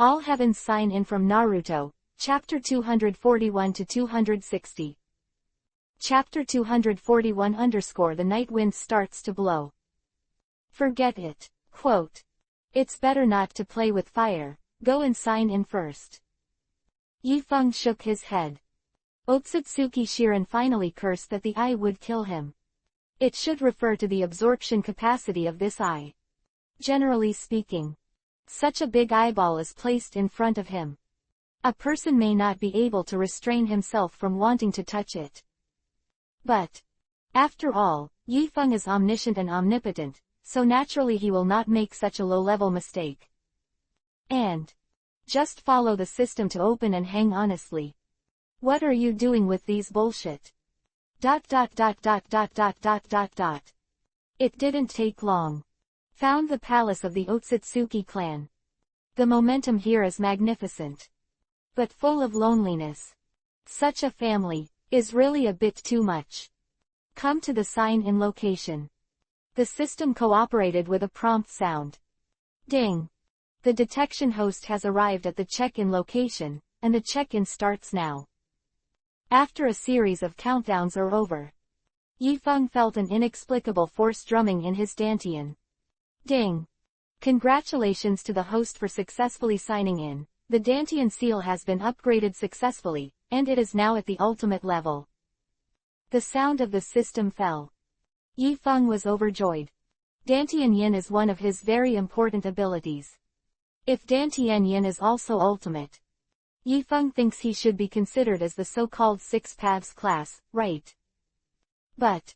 All heavens sign in from Naruto, Chapter 241 to 260. Chapter 241 _ The night wind starts to blow. Forget it. Quote. It's better not to play with fire, go and sign in first. Yifeng shook his head. Otsutsuki Shirin finally cursed that the eye would kill him. It should refer to the absorption capacity of this eye. Generally speaking, such a big eyeball is placed in front of him. A person may not be able to restrain himself from wanting to touch it. But, after all, Yifeng is omniscient and omnipotent, so naturally he will not make such a low-level mistake. And just follow the system to open and hang honestly. What are you doing with these bullshit? ... It didn't take long. Found the palace of the Otsutsuki clan. The momentum here is magnificent. But full of loneliness. Such a family is really a bit too much. Come to the sign-in location. The system cooperated with a prompt sound. Ding. The detection host has arrived at the check-in location, and the check-in starts now. After a series of countdowns are over, Yifeng felt an inexplicable force drumming in his dantian. Ding. Congratulations to the host for successfully signing in. The dantian seal has been upgraded successfully, and it is now at the ultimate level. The sound of the system fell. Yifeng was overjoyed. Dantian Yin is one of his very important abilities. If Dantian Yin is also ultimate, Yifeng thinks he should be considered as the so-called Six Paths class, right? But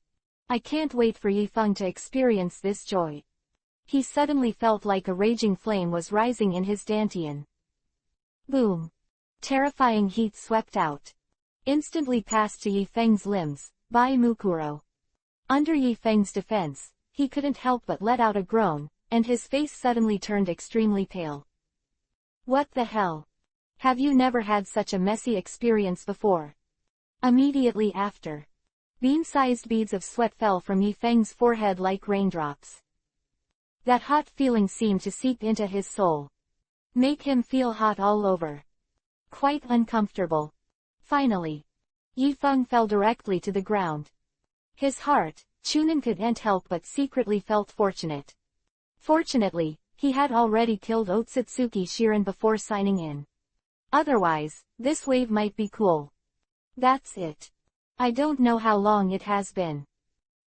I can't wait for Yifeng to experience this joy. He suddenly felt like a raging flame was rising in his dantian. Boom. Terrifying heat swept out. Instantly passed to Yifeng's limbs, by Mukuro. Under Yifeng's defense, he couldn't help but let out a groan, and his face suddenly turned extremely pale. What the hell? Have you never had such a messy experience before? Immediately after, bean-sized beads of sweat fell from Yifeng's forehead like raindrops. That hot feeling seemed to seep into his soul. Make him feel hot all over. Quite uncomfortable. Finally, Yifeng fell directly to the ground. His heart, Chunin couldn't help but secretly felt fortunate. Fortunately, he had already killed Otsutsuki Shirin before signing in. Otherwise, this wave might be cool. That's it. I don't know how long it has been.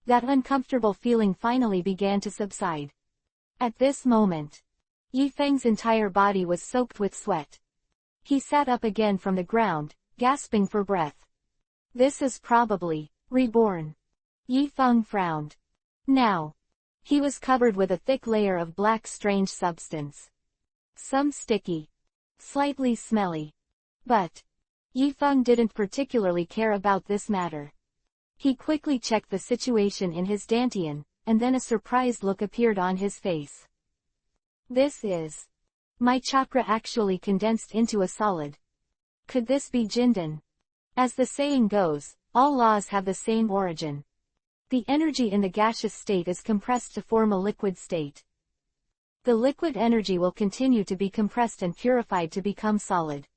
That uncomfortable feeling finally began to subside. At this moment, Yifeng's entire body was soaked with sweat. He sat up again from the ground, gasping for breath. This is probably reborn. Yifeng frowned. Now, he was covered with a thick layer of black strange substance. Some sticky, slightly smelly. But Yifeng didn't particularly care about this matter. He quickly checked the situation in his dantian, and then a surprised look appeared on his face. This is... my chakra actually condensed into a solid. Could this be Jindan? As the saying goes, all laws have the same origin. The energy in the gaseous state is compressed to form a liquid state. The liquid energy will continue to be compressed and purified to become solid.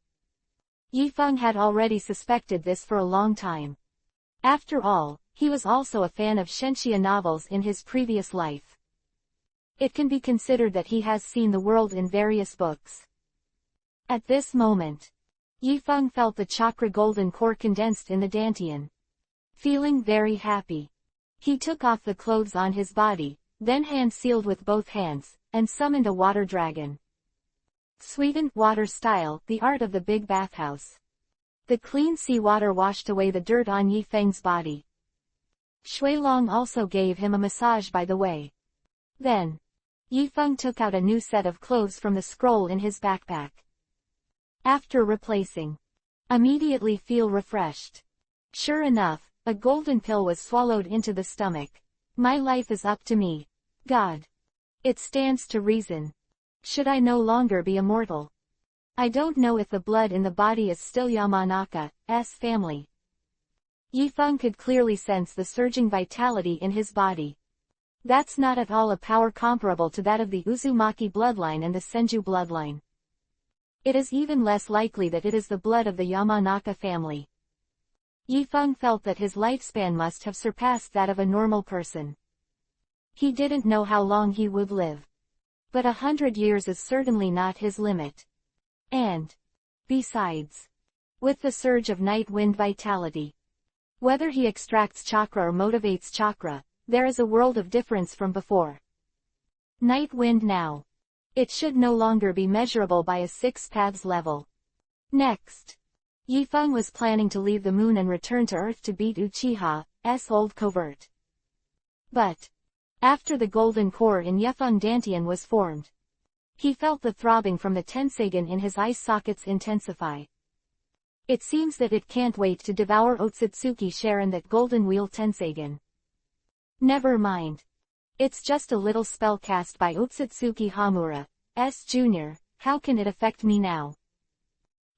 Yifeng had already suspected this for a long time. After all, he was also a fan of Shenxia novels in his previous life. It can be considered that he has seen the world in various books. At this moment, Yifeng felt the chakra golden core condensed in the dantian. Feeling very happy, he took off the clothes on his body, then hand-sealed with both hands, and summoned a water dragon. Sweetened water style, the art of the big bathhouse. The clean sea water washed away the dirt on Yifeng's body. Shuilong also gave him a massage by the way. Then, Yifeng took out a new set of clothes from the scroll in his backpack. After replacing, immediately feel refreshed. Sure enough, a golden pill was swallowed into the stomach. My life is up to me. God. It stands to reason. Should I no longer be immortal? I don't know if the blood in the body is still Yamanaka's family. Yifeng could clearly sense the surging vitality in his body. That's not at all a power comparable to that of the Uzumaki bloodline and the Senju bloodline. It is even less likely that it is the blood of the Yamanaka family. Yifeng felt that his lifespan must have surpassed that of a normal person. He didn't know how long he would live. But 100 years is certainly not his limit. And, besides, with the surge of night wind vitality, whether he extracts chakra or motivates chakra, there is a world of difference from before. Night wind now. It should no longer be measurable by a 6 paths level. Next, Yifeng was planning to leave the moon and return to Earth to beat Uchiha's old covert. But, after the golden core in Yifeng Dantian was formed, he felt the throbbing from the Tenseigan in his eye sockets intensify. It seems that it can't wait to devour Otsutsuki Sharon, that golden wheel Tenseigan. Never mind. It's just a little spell cast by Otsutsuki Hamura's Jr., how can it affect me now?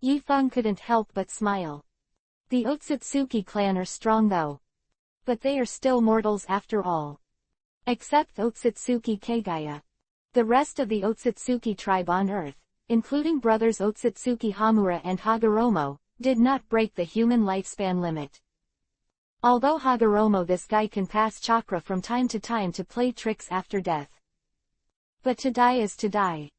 Yifeng couldn't help but smile. The Otsutsuki clan are strong though. But they are still mortals after all. Except Otsutsuki Kagaya. The rest of the Otsutsuki tribe on Earth, including brothers Otsutsuki Hamura and Hagoromo, did not break the human lifespan limit. Although Hagoromo, this guy, can pass chakra from time to time to play tricks after death. But to die is to die.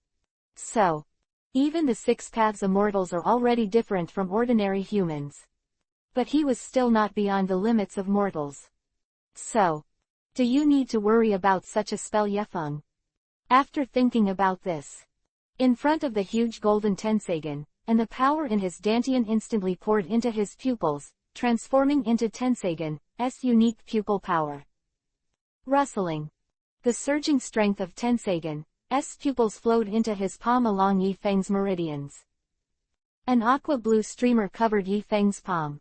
So, even the 6 paths immortals are already different from ordinary humans. But he was still not beyond the limits of mortals. So, do you need to worry about such a spell, Yifeng? After thinking about this, in front of the huge golden Tenseigan, and the power in his Dantian instantly poured into his pupils, transforming into Tenseigan's unique pupil power. Rustling. The surging strength of Tenseigan's pupils flowed into his palm along Yifeng's meridians. An aqua blue streamer covered Yifeng's palm.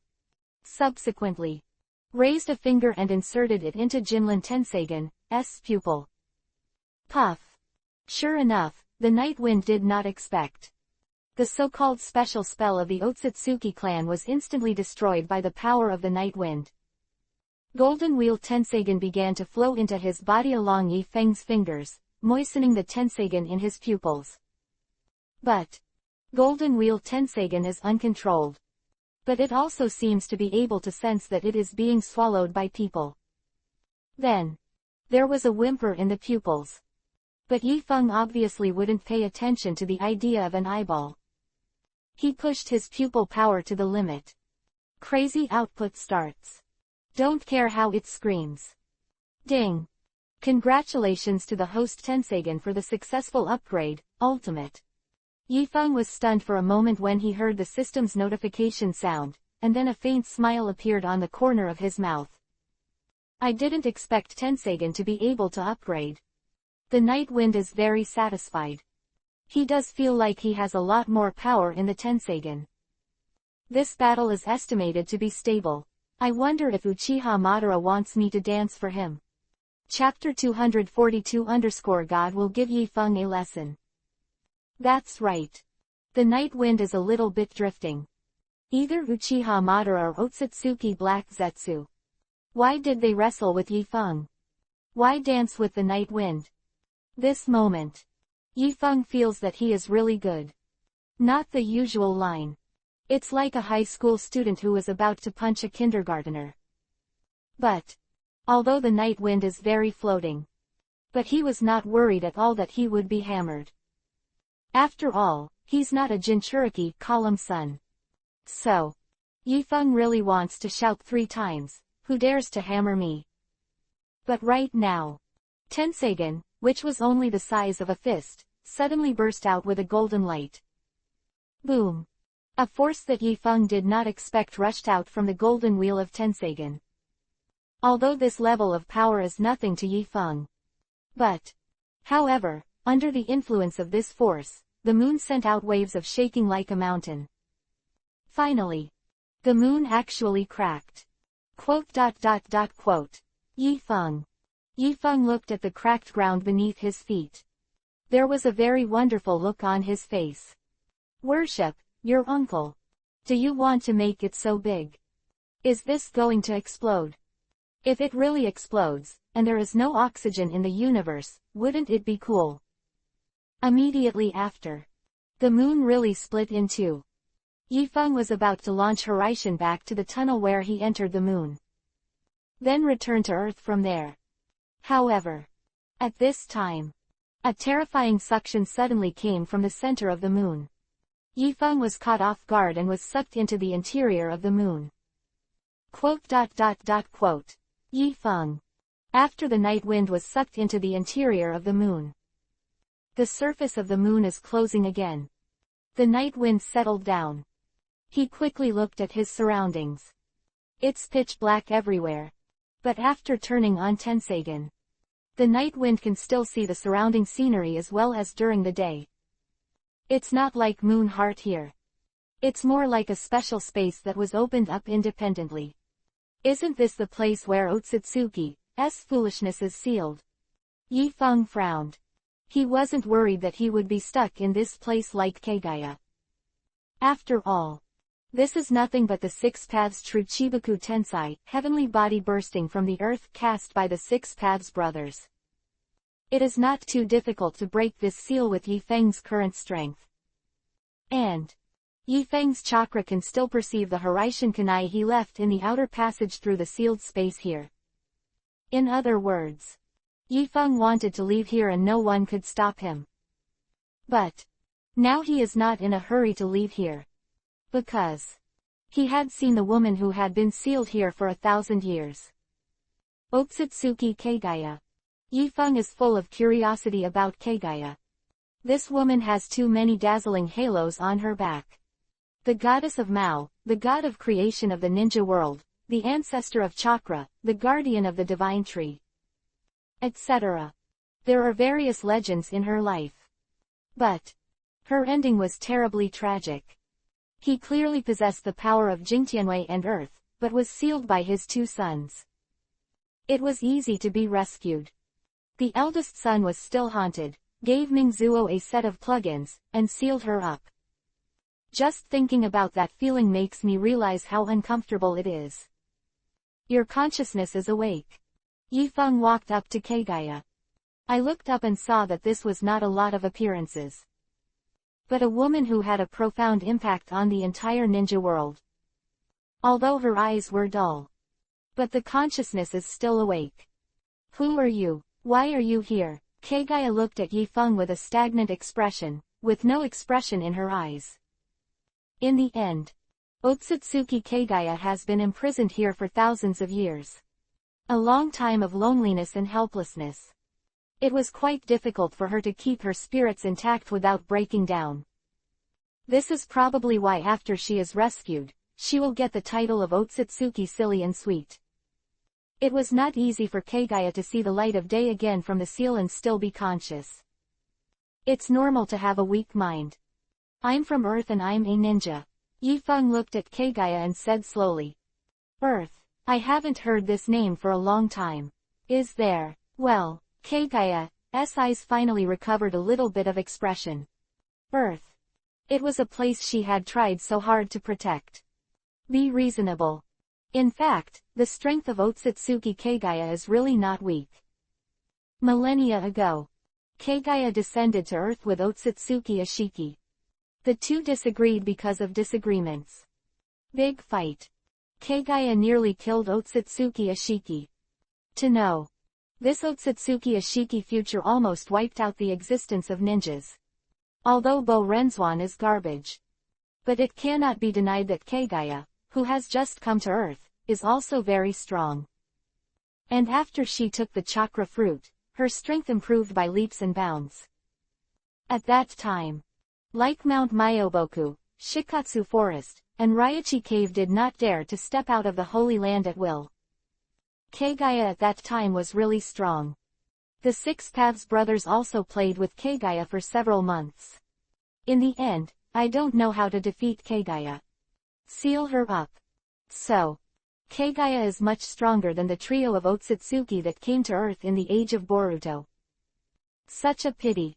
Subsequently, raised a finger and inserted it into Jinlin Tenseigan's pupil. Puff. Sure enough, the night wind did not expect. The so-called special spell of the Otsutsuki clan was instantly destroyed by the power of the night wind. Golden wheel Tenseigan began to flow into his body along Yifeng's fingers, moistening the Tenseigan in his pupils. But, golden wheel Tenseigan is uncontrolled. But it also seems to be able to sense that it is being swallowed by people. Then, there was a whimper in the pupils. But Yifeng obviously wouldn't pay attention to the idea of an eyeball. He pushed his pupil power to the limit. Crazy output starts. Don't care how it screams. Ding. Congratulations to the host Tenseigan for the successful upgrade, Ultimate. Yifeng was stunned for a moment when he heard the system's notification sound, and then a faint smile appeared on the corner of his mouth. I didn't expect Tenseigan to be able to upgrade. The night wind is very satisfied. He does feel like he has a lot more power in the Tenseigan. This battle is estimated to be stable. I wonder if Uchiha Madara wants me to dance for him. Chapter 242_God will give Yifeng a lesson. That's right. The night wind is a little bit drifting. Either Uchiha Madara or Otsutsuki Black Zetsu. Why did they wrestle with Yifeng? Why dance with the night wind? This moment, Yifeng feels that he is really good. Not the usual line. It's like a high school student who is about to punch a kindergartner. But, although the night wind is very floating, but he was not worried at all that he would be hammered. After all, he's not a Jinchuriki column-son. So, Yifeng really wants to shout 3 times, who dares to hammer me? But right now, Tenseigan, which was only the size of a fist, suddenly burst out with a golden light. Boom. A force that Yifeng did not expect rushed out from the golden wheel of Tenseigan. Although this level of power is nothing to Yifeng. But, however, under the influence of this force, the moon sent out waves of shaking like a mountain. Finally, the moon actually cracked. Yifeng. Yifeng looked at the cracked ground beneath his feet. There was a very wonderful look on his face. Worship, your uncle. Do you want to make it so big? Is this going to explode? If it really explodes, and there is no oxygen in the universe, wouldn't it be cool? Immediately after, The moon really split in two. Yifeng was about to launch Horizon back to the tunnel where he entered the moon, then return to Earth from there. However, at this time, a terrifying suction suddenly came from the center of the moon. Yifeng was caught off guard and was sucked into the interior of the moon. Yifeng. After the night wind was sucked into the interior of the moon. The surface of the moon is closing again. The night wind settled down. He quickly looked at his surroundings. It's pitch black everywhere. But after turning on Tensagen, the night wind can still see the surrounding scenery as well as during the day. It's not like Moon Heart here. It's more like a special space that was opened up independently. Isn't this the place where Otsutsuki's foolishness is sealed? Yifeng frowned. He wasn't worried that he would be stuck in this place like Kagaya. After all, this is nothing but the Six Paths True Chibaku Tensai, heavenly body bursting from the earth cast by the Six Paths brothers. It is not too difficult to break this seal with Yifeng's current strength. And Yifeng's chakra can still perceive the Horizon Kanai he left in the outer passage through the sealed space here. In other words, Yifeng wanted to leave here and no one could stop him. But now he is not in a hurry to leave here. Because he had seen the woman who had been sealed here for 1,000 years. Otsutsuki Kagaya. Yifeng is full of curiosity about Kagaya. This woman has too many dazzling halos on her back. The goddess of Mao, the god of creation of the ninja world, the ancestor of chakra, the guardian of the divine tree, etc. There are various legends in her life. But her ending was terribly tragic. He clearly possessed the power of Jingtianwei and Earth, but was sealed by his two sons. It was easy to be rescued. The eldest son was still haunted, gave Mingzuo a set of plugins, and sealed her up. Just thinking about that feeling makes me realize how uncomfortable it is. Your consciousness is awake. Yifeng walked up to Kagaya. I looked up and saw that this was not a lot of appearances, but a woman who had a profound impact on the entire ninja world. Although her eyes were dull, but the consciousness is still awake. Who are you? Why are you here? Kagaya looked at Yifeng with a stagnant expression, with no expression in her eyes. In the end, Otsutsuki Kagaya has been imprisoned here for thousands of years. A long time of loneliness and helplessness. It was quite difficult for her to keep her spirits intact without breaking down. This is probably why after she is rescued, she will get the title of Otsutsuki Silly and Sweet. It was not easy for Kagaya to see the light of day again from the seal and still be conscious. It's normal to have a weak mind. I'm from Earth and I'm a ninja. Yifeng looked at Kagaya and said slowly. Earth. I haven't heard this name for a long time. Is there? Well, Kagaya's eyes finally recovered a little bit of expression. Earth. It was a place she had tried so hard to protect. Be reasonable. In fact, the strength of Otsutsuki Kagaya is really not weak. Millennia ago, Kagaya descended to Earth with Otsutsuki Ashiki. The two disagreed because of disagreements. Big fight. Kagaya nearly killed Otsutsuki Ashiki. To know this Otsutsuki Ashiki future almost wiped out the existence of ninjas. Although Bo Renzuan is garbage. But it cannot be denied that Kagaya, who has just come to Earth, is also very strong. And after she took the chakra fruit, her strength improved by leaps and bounds. At that time, like Mount Myoboku, Shikatsu Forest, and Ryachi Cave did not dare to step out of the Holy Land at will. Kagaya at that time was really strong. The Six Paths brothers also played with Kagaya for several months. In the end, I don't know how to defeat Kagaya. Seal her up. So, Kagaya is much stronger than the trio of Otsutsuki that came to Earth in the age of Boruto. Such a pity.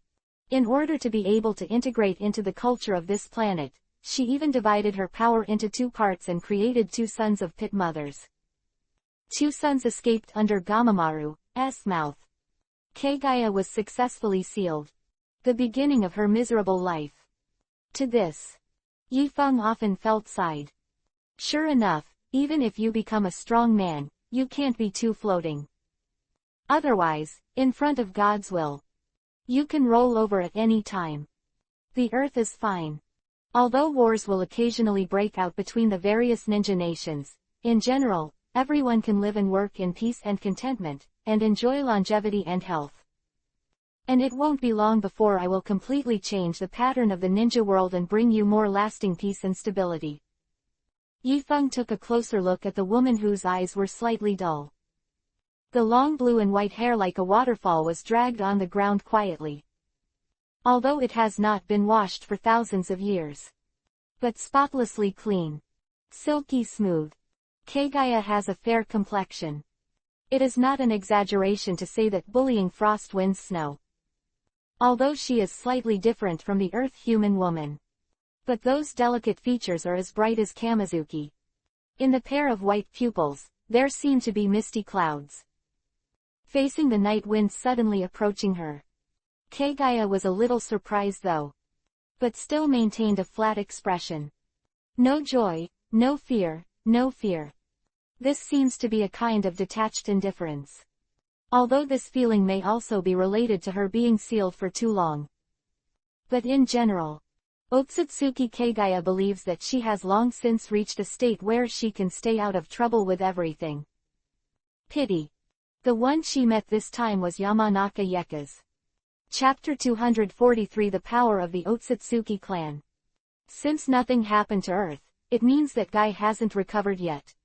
In order to be able to integrate into the culture of this planet, she even divided her power into two parts and created two sons of pit mothers. Two sons escaped under Gamamaru's mouth. Kagaya was successfully sealed. The beginning of her miserable life. To this, Yifeng often felt sighed. Sure enough, even if you become a strong man, you can't be too floating. Otherwise, in front of God's will, you can roll over at any time. The earth is fine. Although wars will occasionally break out between the various ninja nations, in general, everyone can live and work in peace and contentment, and enjoy longevity and health. And it won't be long before I will completely change the pattern of the ninja world and bring you more lasting peace and stability. Yifeng took a closer look at the woman whose eyes were slightly dull. The long blue and white hair like a waterfall was dragged on the ground quietly. Although it has not been washed for thousands of years. But spotlessly clean. Silky smooth. Kagaya has a fair complexion. It is not an exaggeration to say that bullying frost wins snow. Although she is slightly different from the Earth-human woman. But those delicate features are as bright as Kamizuki. In the pair of white pupils, there seem to be misty clouds. Facing the night wind suddenly approaching her. Kagaya was a little surprised though. But still maintained a flat expression. No joy, no fear, no fear. This seems to be a kind of detached indifference. Although this feeling may also be related to her being sealed for too long. But in general, Otsutsuki Kagaya believes that she has long since reached a state where she can stay out of trouble with everything. Pity. The one she met this time was Yamanaka Yeka's. Chapter 243 The Power of the Otsutsuki Clan. Since nothing happened to Earth, it means that Guy hasn't recovered yet.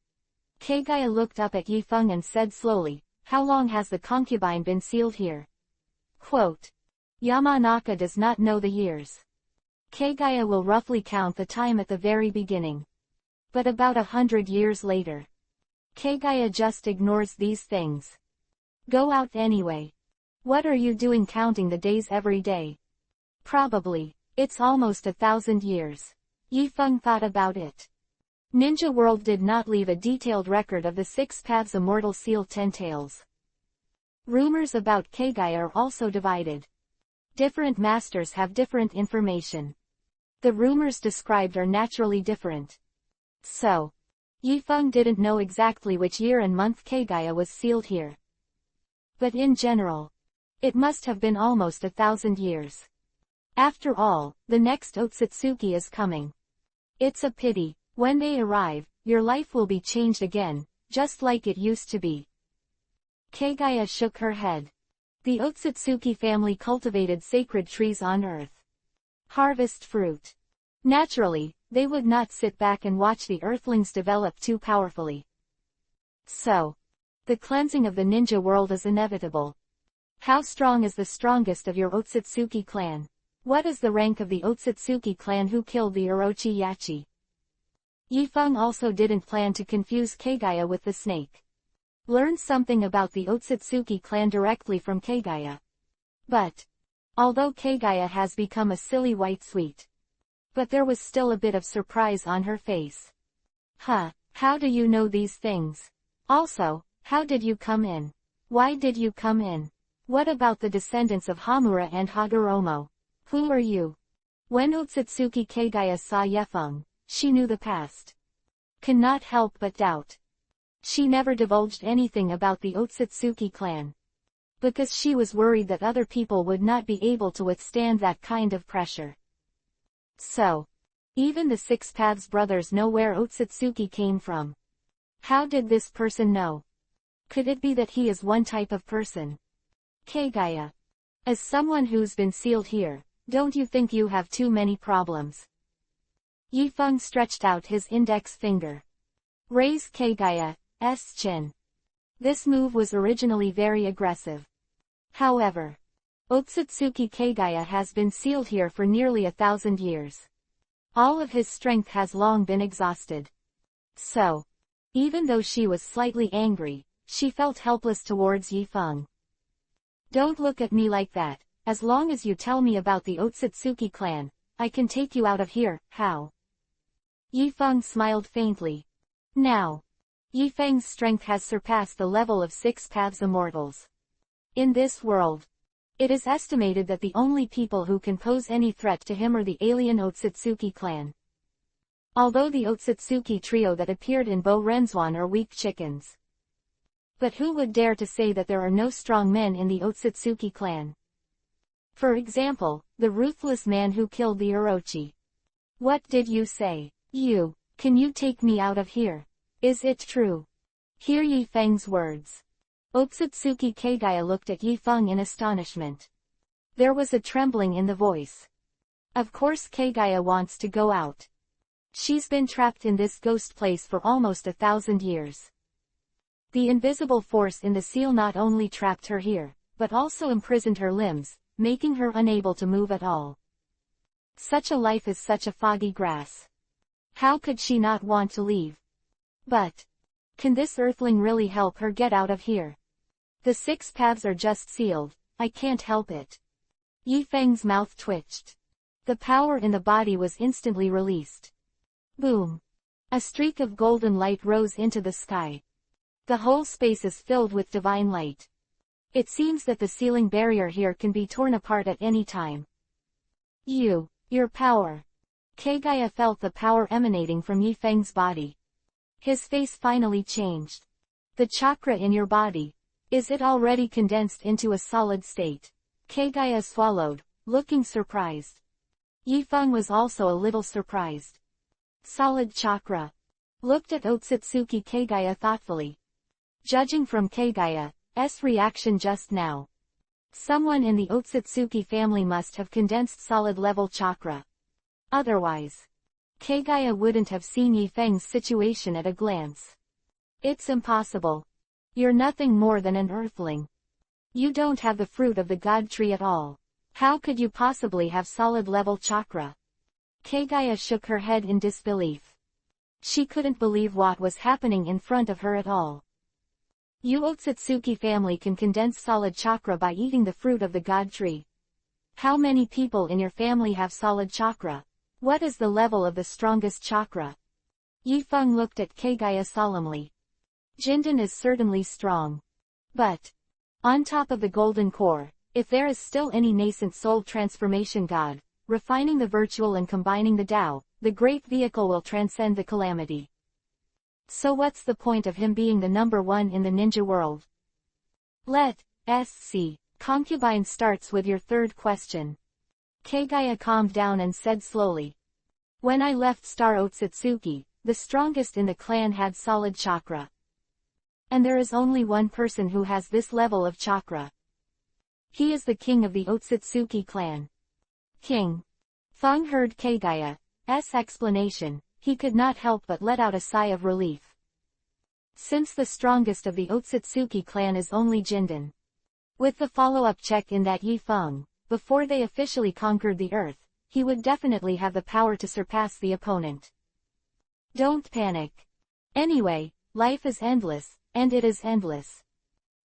Kagaya looked up at Yifeng and said slowly, "How long has the concubine been sealed here?" Quote. Yamanaka does not know the years. Kagaya will roughly count the time at the very beginning. But about 100 years later. Kagaya just ignores these things. Go out anyway. What are you doing counting the days every day? Probably. It's almost 1,000 years. Yifeng thought about it. Ninja World did not leave a detailed record of the 6 paths immortal seal 10 tails. Rumors about Kagaya are also divided. Different masters have different information. The rumors described are naturally different. So, Yifeng didn't know exactly which year and month Kagaya was sealed here. But in general, it must have been almost 1,000 years. After all, the next Otsutsuki is coming. It's a pity. When they arrive, your life will be changed again, just like it used to be. Kagaya shook her head. The Otsutsuki family cultivated sacred trees on Earth. Harvest fruit. Naturally, they would not sit back and watch the Earthlings develop too powerfully. So, the cleansing of the ninja world is inevitable. How strong is the strongest of your Otsutsuki clan? What is the rank of the Otsutsuki clan who killed the Orochi Yachi? Yifeng also didn't plan to confuse Kagaya with the snake. Learn something about the Otsutsuki clan directly from Kagaya. But, although Kagaya has become a silly white sweet, but there was still a bit of surprise on her face. Huh, how do you know these things? Also, how did you come in? Why did you come in? What about the descendants of Hamura and Hagoromo? Who are you? When Otsutsuki Kagaya saw Yifeng, she knew the past. Cannot help but doubt. She never divulged anything about the Otsutsuki clan. Because she was worried that other people would not be able to withstand that kind of pressure. So, even the 6 Paths brothers know where Otsutsuki came from. How did this person know? Could it be that he is one type of person? Kagaya. As someone who's been sealed here, don't you think you have too many problems? Yifeng stretched out his index finger. Raise Kagaya's chin. This move was originally very aggressive. However, Otsutsuki Kagaya has been sealed here for nearly 1,000 years. All of his strength has long been exhausted. So, even though she was slightly angry, she felt helpless towards Yifeng. Don't look at me like that. As long as you tell me about the Otsutsuki clan, I can take you out of here. How? Yifeng smiled faintly. Now, Yifeng's strength has surpassed the level of 6 Paths Immortals. In this world, It is estimated that the only people who can pose any threat to him are the alien Otsutsuki clan. Although the Otsutsuki trio that appeared in Bo Renzwan are weak chickens. But who would dare to say that there are no strong men in the Otsutsuki clan? For example, the ruthless man who killed the Orochi. What did you say? Can you take me out of here? Is it true? Hear Yi Feng's words. Otsutsuki Kagaya looked at Yi Feng in astonishment. There was a trembling in the voice. Of course Kagaya wants to go out. She's been trapped in this ghost place for almost 1,000 years. The invisible force in the seal not only trapped her here, but also imprisoned her limbs, making her unable to move at all. Such a life is such a foggy grass. How could she not want to leave? But can this earthling really help her get out of here? The 6 paths are just sealed, I can't help it. Yi Feng's mouth twitched. The power in the body was instantly released. Boom! A streak of golden light rose into the sky. The whole space is filled with divine light. It seems that the sealing barrier here can be torn apart at any time. Your power. Kagaya felt the power emanating from Yi Feng's body. His face finally changed. The chakra in your body. Is it already condensed into a solid state? Kagaya swallowed, looking surprised. Yi Feng was also a little surprised. Solid chakra. Looked at Otsutsuki Kagaya thoughtfully. Judging from Kagaya's reaction just now, someone in the Otsutsuki family must have condensed solid-level chakra. Otherwise, Kagaya wouldn't have seen Yi Feng's situation at a glance. It's impossible. You're nothing more than an earthling. You don't have the fruit of the god tree at all. How could you possibly have solid-level chakra? Kagaya shook her head in disbelief. She couldn't believe what was happening in front of her at all. You Otsutsuki family can condense solid chakra by eating the fruit of the god tree. How many people in your family have solid chakra? What is the level of the strongest chakra? Yi Feng looked at Kagaya solemnly. Jindan is certainly strong. But on top of the golden core, if there is still any nascent soul transformation god, refining the virtual and combining the Tao, the great vehicle will transcend the calamity. So what's the point of him being the number 1 in the ninja world? Let's see. Concubine starts with your third question. Kagaya calmed down and said slowly. When I left Star Otsutsuki, the strongest in the clan had solid chakra. And there is only one person who has this level of chakra. He is the king of the Otsutsuki clan. King. Feng heard Kagaya's explanation. He could not help but let out a sigh of relief. Since the strongest of the Otsutsuki clan is only Jindan. With the follow-up check in that Yi Feng, before they officially conquered the earth, he would definitely have the power to surpass the opponent. Don't panic. Anyway, life is endless, and it is endless.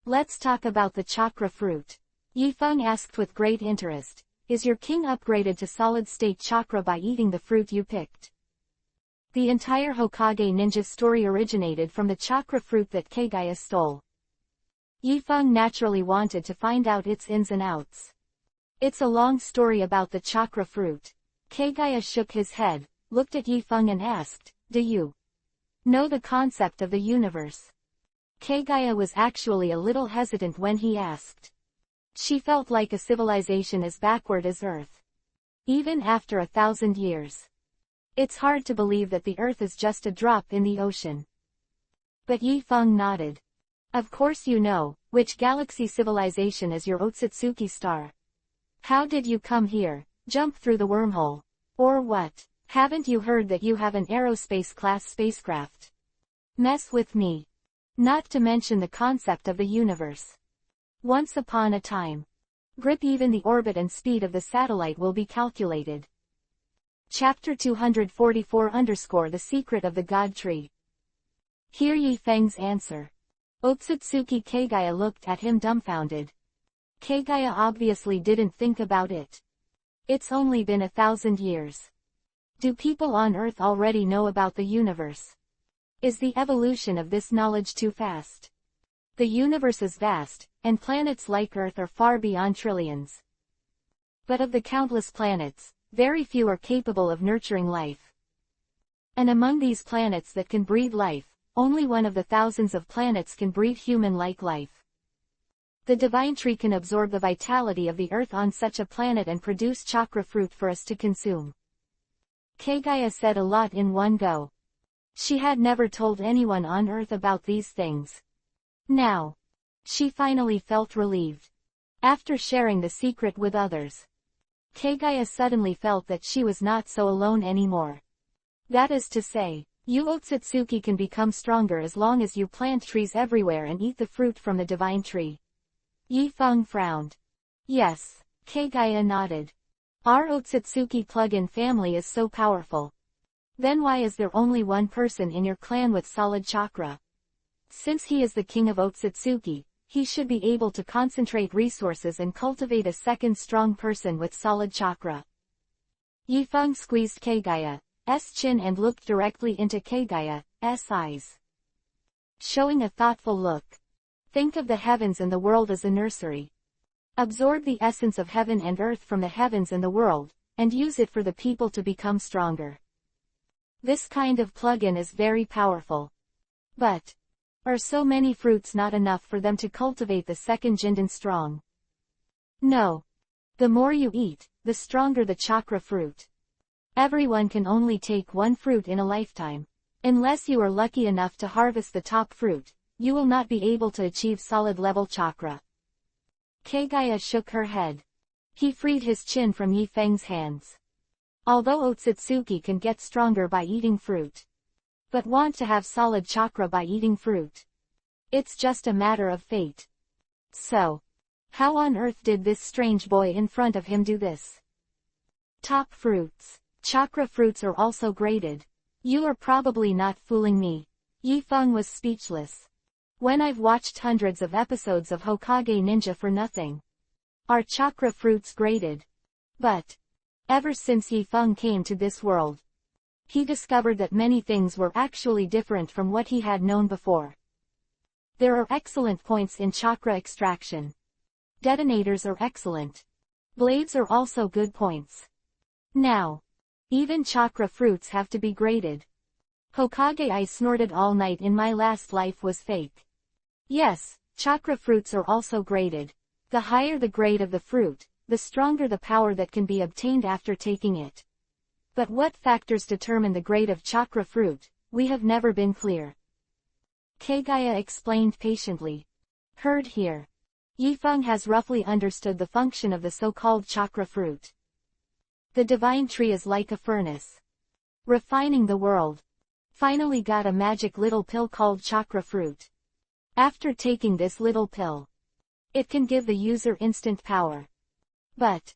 Let's talk about the chakra fruit. Yi Feng asked with great interest, is your king upgraded to solid-state chakra by eating the fruit you picked? The entire Hokage ninja story originated from the chakra fruit that Kagaya stole. Yi Feng naturally wanted to find out its ins and outs. It's a long story about the chakra fruit. Kagaya shook his head, looked at Yi Feng and asked, do you know the concept of the universe? Kagaya was actually a little hesitant when he asked. She felt like a civilization as backward as Earth. Even after 1,000 years. It's hard to believe that the Earth is just a drop in the ocean. But Yi Feng nodded. Of course you know, which galaxy civilization is your Otsutsuki star. How did you come here, jump through the wormhole? Or what? Haven't you heard that you have an aerospace-class spacecraft? Mess with me. Not to mention the concept of the universe. Once upon a time. Grip even the orbit and speed of the satellite will be calculated. Chapter 244 _ The Secret of the God Tree. Hear Yi Feng's answer. Otsutsuki Kagaya looked at him dumbfounded. Kagaya obviously didn't think about it. It's only been 1,000 years. Do people on Earth already know about the universe? Is the evolution of this knowledge too fast? The universe is vast, and planets like Earth are far beyond trillions. But of the countless planets, very few are capable of nurturing life. And among these planets that can breed life, only one of the thousands of planets can breed human-like life. The divine tree can absorb the vitality of the earth on such a planet and produce chakra fruit for us to consume. Kagaya said a lot in one go. She had never told anyone on Earth about these things. Now, she finally felt relieved. After sharing the secret with others, Kagaya suddenly felt that she was not so alone anymore. That is to say, you Otsutsuki can become stronger as long as you plant trees everywhere and eat the fruit from the divine tree. Yifeng frowned. Yes, Kagaya nodded. Our Otsutsuki plug-in family is so powerful. Then why is there only one person in your clan with solid chakra? Since he is the king of Otsutsuki, he should be able to concentrate resources and cultivate a second strong person with solid chakra. Yifeng squeezed Kagaya's chin and looked directly into Kagaya's eyes, showing a thoughtful look. Think of the heavens and the world as a nursery. Absorb the essence of heaven and earth from the heavens and the world, and use it for the people to become stronger. This kind of plug-in is very powerful. But, are so many fruits not enough for them to cultivate the second Jinden strong? No. The more you eat, the stronger the chakra fruit. Everyone can only take one fruit in a lifetime. Unless you are lucky enough to harvest the top fruit, you will not be able to achieve solid level chakra. Kagaya shook her head. He freed his chin from Yifeng's hands. Although Otsutsuki can get stronger by eating fruit, but want to have solid chakra by eating fruit, it's just a matter of fate. So, how on earth did this strange boy in front of him do this? Top fruits. Chakra fruits are also graded. You are probably not fooling me. Yifeng was speechless. When I've watched hundreds of episodes of Hokage Ninja for nothing. Are chakra fruits graded? But, ever since Yifeng came to this world, he discovered that many things were actually different from what he had known before. There are excellent points in chakra extraction. Detonators are excellent. Blades are also good points. Now, even chakra fruits have to be graded. Hokage, I snorted all night in my last life was fake. Yes, chakra fruits are also graded. The higher the grade of the fruit, the stronger the power that can be obtained after taking it. But what factors determine the grade of chakra fruit, we have never been clear. Kagaya explained patiently. Heard here. Yifeng has roughly understood the function of the so-called chakra fruit. The divine tree is like a furnace, refining the world. Finally got a magic little pill called chakra fruit. After taking this little pill, it can give the user instant power. But,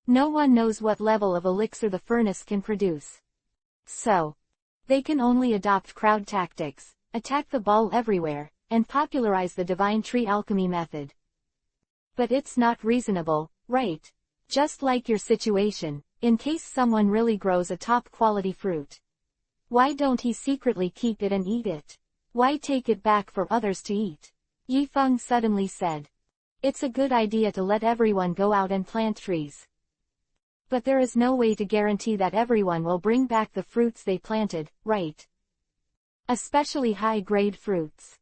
no one knows what level of elixir the furnace can produce. So, they can only adopt crowd tactics, attack the ball everywhere, and popularize the divine tree alchemy method. But it's not reasonable, right? Just like your situation, in case someone really grows a top-quality fruit. Why don't he secretly keep it and eat it? Why take it back for others to eat? Yifeng suddenly said. It's a good idea to let everyone go out and plant trees. But there is no way to guarantee that everyone will bring back the fruits they planted, right? Especially high-grade fruits.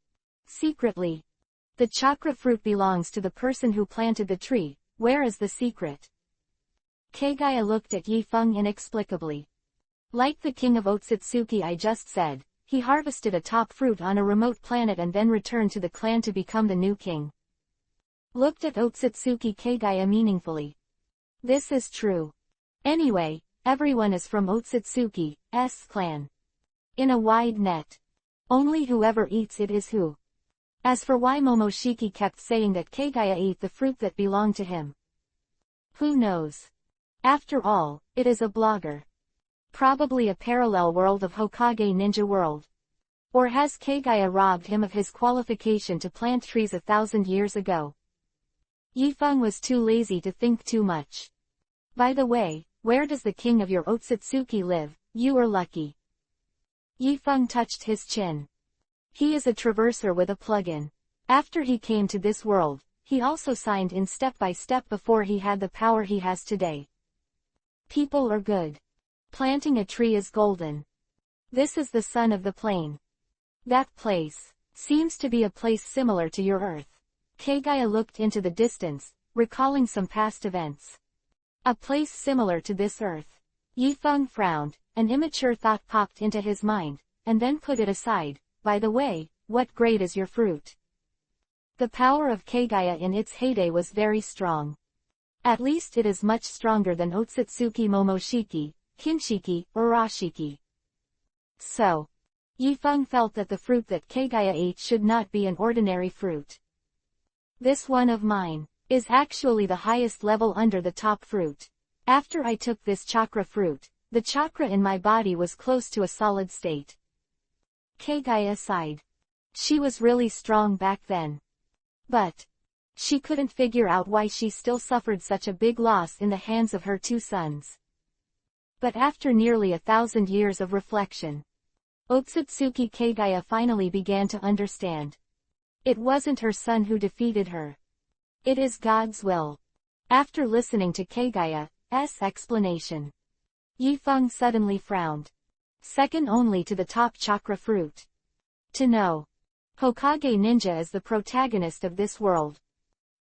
Secretly. The chakra fruit belongs to the person who planted the tree. Where is the secret? Kagaya looked at Yifeng inexplicably. Like the king of Otsutsuki I just said, he harvested a top fruit on a remote planet and then returned to the clan to become the new king. Looked at Otsutsuki Kagaya meaningfully. This is true. Anyway, everyone is from Otsutsuki's clan. In a wide net. Only whoever eats it is who. As for why Momoshiki kept saying that Kagaya ate the fruit that belonged to him, who knows? After all, it is a blogger. Probably a parallel world of Hokage Ninja World. Or has Kagaya robbed him of his qualification to plant trees 1,000 years ago? Yifeng was too lazy to think too much. By the way, where does the king of your Otsutsuki live? You are lucky. Yifeng touched his chin. He is a traverser with a plug-in. After he came to this world, he also signed in step by step before he had the power he has today. People are good. Planting a tree is golden. This is the son of the plain. That place seems to be a place similar to your earth. Kagaya looked into the distance, recalling some past events. A place similar to this earth. Yifeng frowned, an immature thought popped into his mind, and then put it aside. By the way, what grade is your fruit? The power of Kagaya in its heyday was very strong. At least it is much stronger than Otsutsuki Momoshiki, Kinshiki, or Rashiki. So, Yifeng felt that the fruit that Kagaya ate should not be an ordinary fruit. This one of mine is actually the highest level under the top fruit. After I took this chakra fruit, the chakra in my body was close to a solid state. Kagaya sighed. She was really strong back then. But she couldn't figure out why she still suffered such a big loss in the hands of her two sons. But after nearly 1,000 years of reflection, Otsutsuki Kagaya finally began to understand. It wasn't her son who defeated her. It is God's will. After listening to Kagaya's explanation, Yifeng suddenly frowned. Second only to the top chakra fruit. To know Hokage Ninja is the protagonist of this world.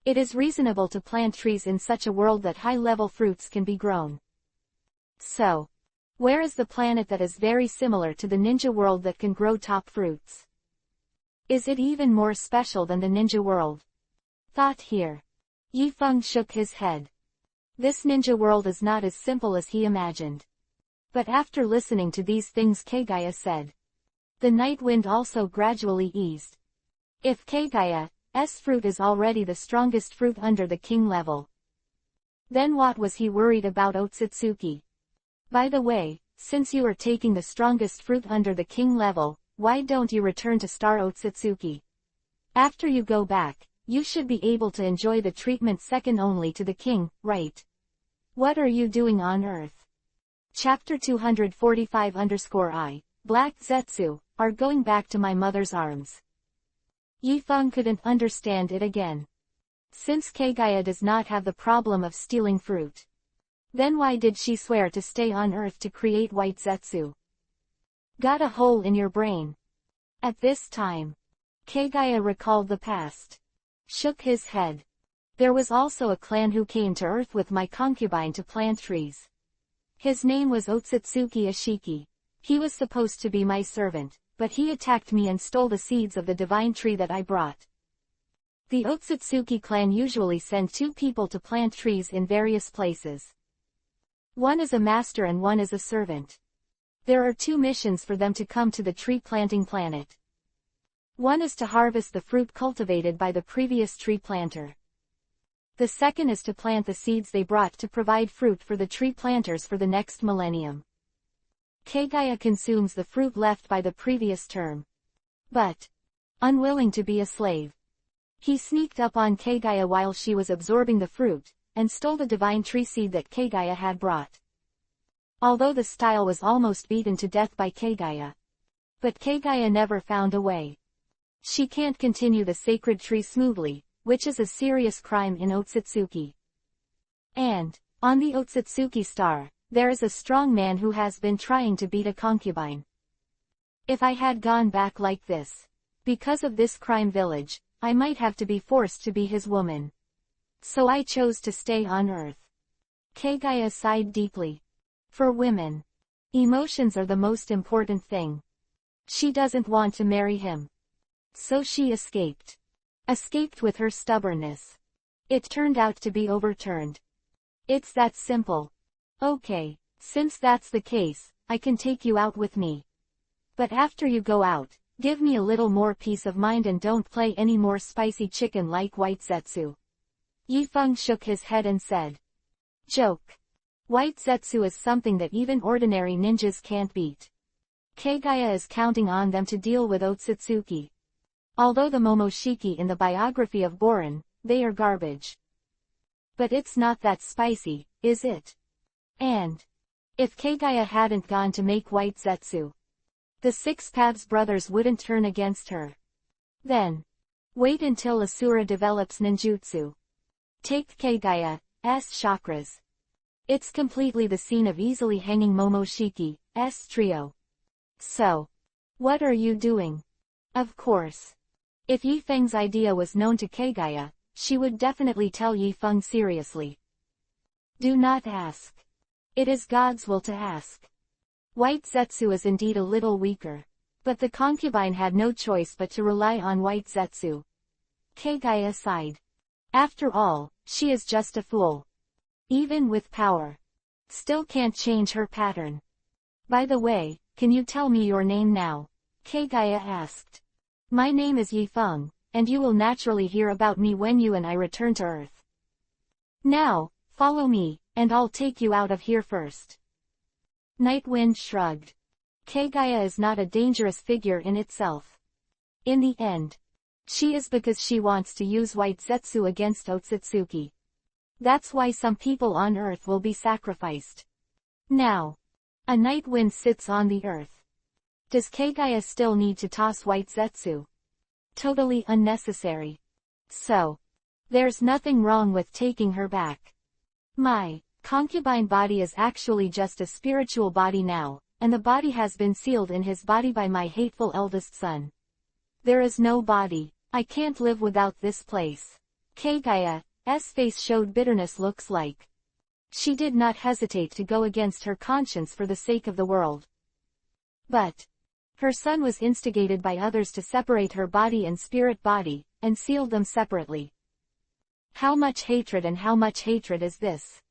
It is reasonable to plant trees in such a world that high-level fruits can be grown. So, where is the planet that is very similar to the ninja world that can grow top fruits? Is it even more special than the ninja world? Thought here. Yifeng shook his head. This ninja world is not as simple as he imagined. But after listening to these things Kagaya said, the night wind also gradually eased. If Kagaya's fruit is already the strongest fruit under the king level, then what was he worried about Otsutsuki? By the way, since you are taking the strongest fruit under the king level, why don't you return to Star Otsutsuki? After you go back, you should be able to enjoy the treatment second only to the king, right? What are you doing on Earth? Chapter 245_I, Black Zetsu, are going back to my mother's arms. Yifeng couldn't understand it again. Since Kagaya does not have the problem of stealing fruit, then why did she swear to stay on Earth to create white Zetsu? Got a hole in your brain. At this time, Kagaya recalled the past. Shook his head. There was also a clan who came to Earth with my concubine to plant trees. His name was Otsutsuki Ashiki. He was supposed to be my servant, but he attacked me and stole the seeds of the divine tree that I brought. The Otsutsuki clan usually send two people to plant trees in various places. One is a master and one is a servant. There are two missions for them to come to the tree planting planet. One is to harvest the fruit cultivated by the previous tree planter. The second is to plant the seeds they brought to provide fruit for the tree planters for the next millennium. Kagaya consumes the fruit left by the previous term. But, unwilling to be a slave, he sneaked up on Kagaya while she was absorbing the fruit, and stole the divine tree seed that Kagaya had brought. Although the style was almost beaten to death by Kagaya. But Kagaya never found a way. She can't continue the sacred tree smoothly, which is a serious crime in Otsutsuki. And, on the Otsutsuki star, there is a strong man who has been trying to beat a concubine. If I had gone back like this, because of this crime village, I might have to be forced to be his woman. So I chose to stay on Earth. Kagaya sighed deeply. For women, emotions are the most important thing. She doesn't want to marry him. So she escaped. Escaped with her stubbornness. It turned out to be overturned. It's that simple. Okay, since that's the case, I can take you out with me. But after you go out, give me a little more peace of mind and don't play any more spicy chicken like white Zetsu. Yifeng shook his head and said. Joke. White Zetsu is something that even ordinary ninjas can't beat. Kagaya is counting on them to deal with Otsutsuki. Although the Momoshiki in the biography of Borin, they are garbage. But it's not that spicy, is it? And if Kagaya hadn't gone to make white Zetsu, the Six Paths brothers wouldn't turn against her. Then Wait until Asura develops ninjutsu. Take Kagaya's chakras. It's completely the scene of easily hanging Momoshiki's trio. So, what are you doing? Of course. If Yifeng's idea was known to Kagaya, she would definitely tell Yifeng seriously. Do not ask. It is God's will to ask. White Zetsu is indeed a little weaker. But the concubine had no choice but to rely on White Zetsu. Kagaya sighed. After all, she is just a fool. Even with power. Still can't change her pattern. By the way, can you tell me your name now? Kagaya asked. My name is Yifeng, and you will naturally hear about me when you and I return to Earth. Now, follow me, and I'll take you out of here first. Nightwind shrugged. Kagaya is not a dangerous figure in itself. In the end, she is because she wants to use White Zetsu against Otsutsuki. That's why some people on Earth will be sacrificed. Now, a Nightwind sits on the Earth. Does Kagaya still need to toss White Zetsu? Totally unnecessary. So, there's nothing wrong with taking her back. My concubine body is actually just a spiritual body now, and the body has been sealed in his body by my hateful eldest son. There is no body. I can't live without this place. Kagaya's face showed bitterness. Looks like she did not hesitate to go against her conscience for the sake of the world. But her son was instigated by others to separate her body and spirit body, and sealed them separately. How much hatred and how much hatred is this?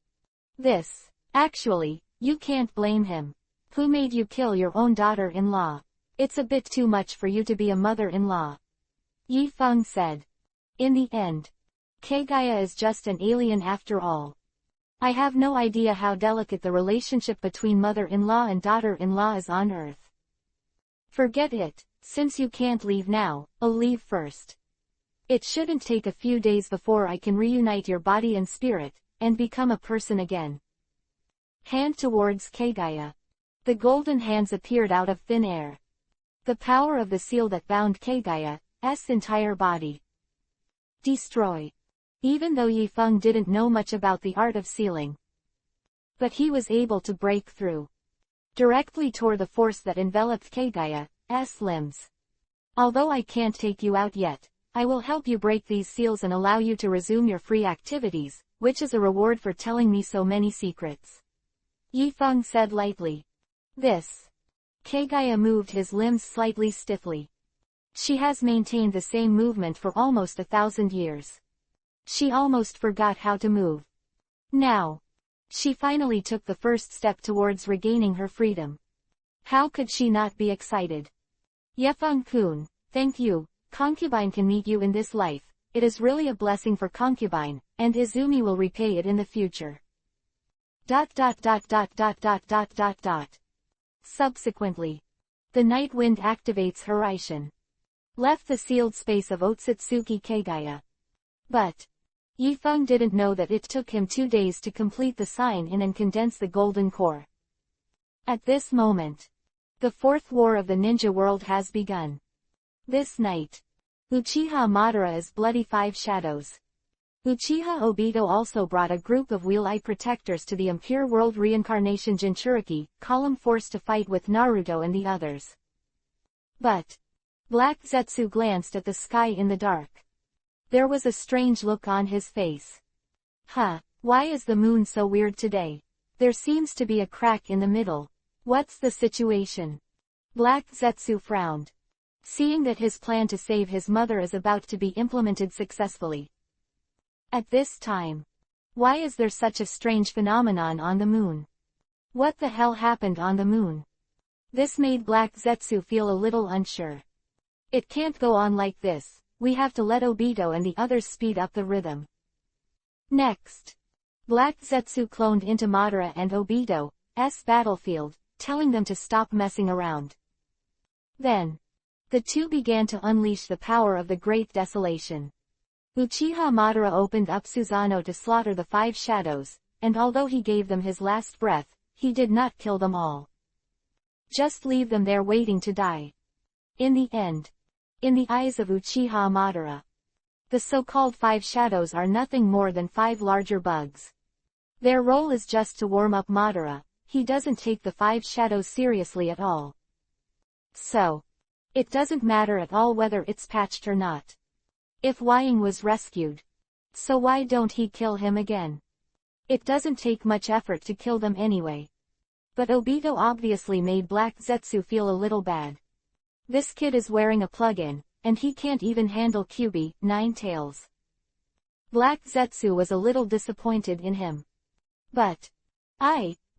Actually, you can't blame him. Who made you kill your own daughter-in-law? It's a bit too much for you to be a mother-in-law. Yifeng said. In the end, Kagaya is just an alien after all. I have no idea how delicate the relationship between mother-in-law and daughter-in-law is on Earth. Forget it, since you can't leave now, I'll leave first. It shouldn't take a few days before I can reunite your body and spirit, and become a person again. Hand towards Kagaya. The golden hands appeared out of thin air. The power of the seal that bound Kagaya's entire body. Destroy. Even though Yifeng didn't know much about the art of sealing. But he was able to break through. Directly tore the force that enveloped Kagaya's limbs. Although I can't take you out yet, I will help you break these seals and allow you to resume your free activities, which is a reward for telling me so many secrets. Yifeng said lightly. Kagaya moved his limbs slightly stiffly. She has maintained the same movement for almost 1,000 years. She almost forgot how to move. Now, she finally took the first step towards regaining her freedom. How could she not be excited? Yifeng-kun, thank you, concubine can meet you in this life, it is really a blessing for concubine, and Izumi will repay it in the future. Subsequently, the night wind activates Horaishin. Left the sealed space of Otsutsuki Kagaya. But Yifeng didn't know that it took him 2 days to complete the sign-in and condense the golden core. At this moment, the fourth war of the ninja world has begun. This night, Uchiha Madara is bloody 5 shadows. Uchiha Obito also brought a group of Wheel-Eye protectors to the Impure World Reincarnation Jinchuriki, column force to fight with Naruto and the others. But Black Zetsu glanced at the sky in the dark. There was a strange look on his face. Why is the moon so weird today? There seems to be a crack in the middle. What's the situation? Black Zetsu frowned, seeing that his plan to save his mother is about to be implemented successfully. At this time, why is there such a strange phenomenon on the moon? What the hell happened on the moon? This made Black Zetsu feel a little unsure. It can't go on like this. We have to let Obito and the others speed up the rhythm. Next, Black Zetsu cloned into Madara and Obito's battlefield, telling them to stop messing around. Then, the two began to unleash the power of the Great Desolation. Uchiha Madara opened up Susanoo to slaughter the 5 shadows, and although he gave them his last breath, he did not kill them all. Just leave them there waiting to die. In the end, in the eyes of Uchiha Madara, The so-called 5 shadows are nothing more than 5 larger bugs. Their role is just to warm up Madara. He doesn't take the 5 shadows seriously at all. So, it doesn't matter at all whether it's patched or not. If Wying was rescued, so why don't he kill him again? It doesn't take much effort to kill them anyway. But Obito obviously made Black Zetsu feel a little bad. This kid is wearing a plug-in, and he can't even handle Kyuubi, Nine Tails. Black Zetsu was a little disappointed in him. But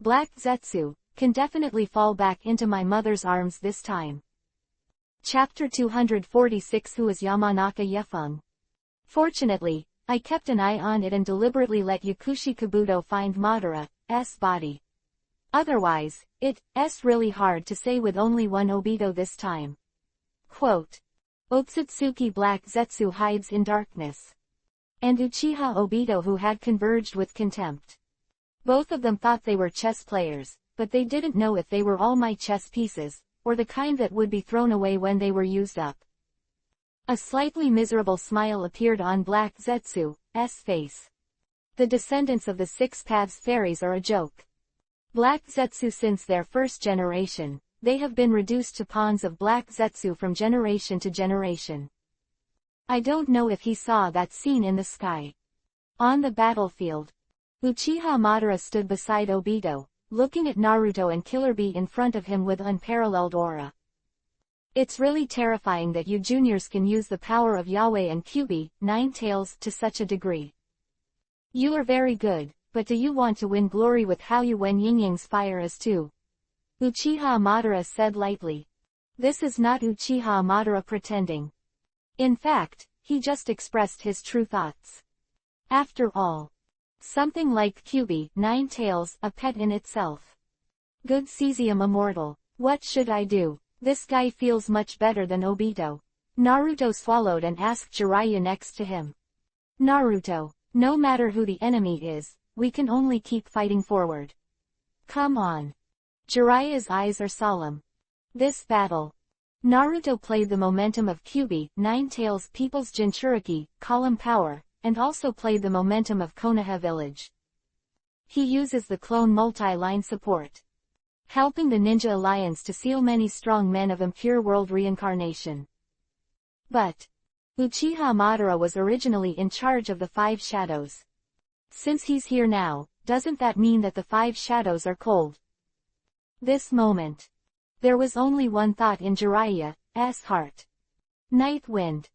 Black Zetsu, can definitely fall back into my mother's arms this time. Chapter 246. Who is Yamanaka Yefeng? Fortunately, I kept an eye on it and deliberately let Yakushi Kabuto find Madara's body. Otherwise, it's really hard to say with only one Obito this time. Quote. Otsutsuki Black Zetsu hides in darkness. And Uchiha Obito, who had converged with contempt. Both of them thought they were chess players, but they didn't know if they were all my chess pieces, or the kind that would be thrown away when they were used up. A slightly miserable smile appeared on Black Zetsu's face. The descendants of the Six Paths fairies are a joke. Black Zetsu, since their first generation, they have been reduced to pawns of Black Zetsu from generation to generation. I don't know if he saw that scene in the sky. On the battlefield, Uchiha Madara stood beside Obito, looking at Naruto and Killer Bee in front of him with unparalleled aura. It's really terrifying that you juniors can use the power of Yahweh and Kyuubi, Nine Tails, to such a degree. You are very good, but do you want to win glory with how you when Yin Yang's fire is too? Uchiha Madara said lightly. This is not Uchiha Madara pretending. In fact, he just expressed his true thoughts. After all, something like Kyuubi, Nine Tails, a pet in itself. Good cesium immortal. What should I do? This guy feels much better than Obito. Naruto swallowed and asked Jiraiya next to him. Naruto, no matter who the enemy is, we can only keep fighting forward. Come on. Jiraiya's eyes are solemn. This battle. Naruto played the momentum of Kyuubi, Nine Tails People's Jinchuriki, Column Power, and also played the momentum of Konoha Village. He uses the clone multi-line support, helping the Ninja Alliance to seal many strong men of impure world reincarnation. But Uchiha Madara was originally in charge of the 5 shadows. Since he's here now, doesn't that mean that the 5 shadows are cold? This moment, there was only one thought in Jiraiya's heart. Night Wind.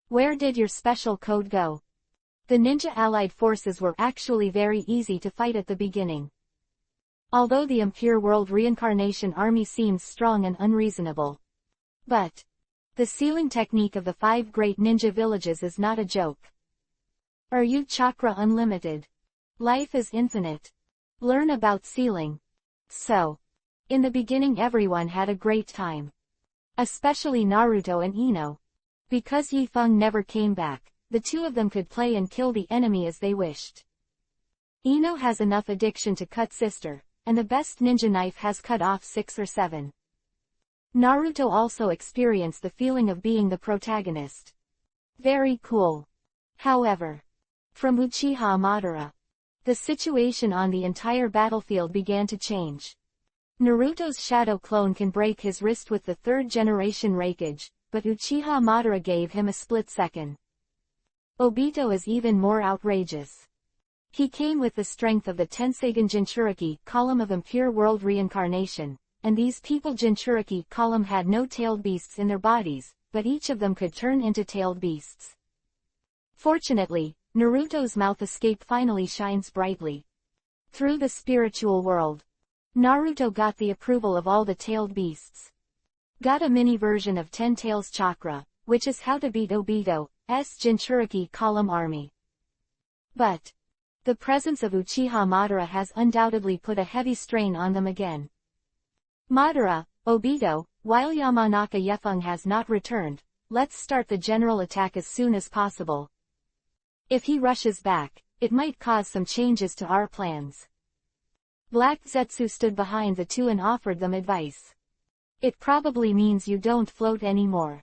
Where did your special code go? The ninja allied forces were actually very easy to fight at the beginning. Although the impure world reincarnation army seems strong and unreasonable. But the sealing technique of the 5 great ninja villages is not a joke. Are you chakra unlimited? Life is infinite. Learn about sealing. So, in the beginning everyone had a great time. Especially Naruto and Ino. Because Yifeng never came back, the two of them could play and kill the enemy as they wished. Ino has enough addiction to cut sister, and the best ninja knife has cut off 6 or 7. Naruto also experienced the feeling of being the protagonist. Very cool. However, from Uchiha Madara, the situation on the entire battlefield began to change. Naruto's shadow clone can break his wrist with the 3rd generation Raikage, but Uchiha Madara gave him a split second. Obito is even more outrageous. He came with the strength of the Tenseigan Jinchuriki, column of impure world reincarnation, and these people Jinchuriki column had no tailed beasts in their bodies, but each of them could turn into tailed beasts. Fortunately, Naruto's mouth escape finally shines brightly. Through the spiritual world, Naruto got the approval of all the tailed beasts. Got a mini version of 10 Tails Chakra, which is how to beat Obito's Jinchuriki column army. But the presence of Uchiha Madara has undoubtedly put a heavy strain on them again. Madara, Obito, while Yamanaka Yefeng has not returned, let's start the general attack as soon as possible. If he rushes back, it might cause some changes to our plans. Black Zetsu stood behind the two and offered them advice. It probably means you don't float anymore.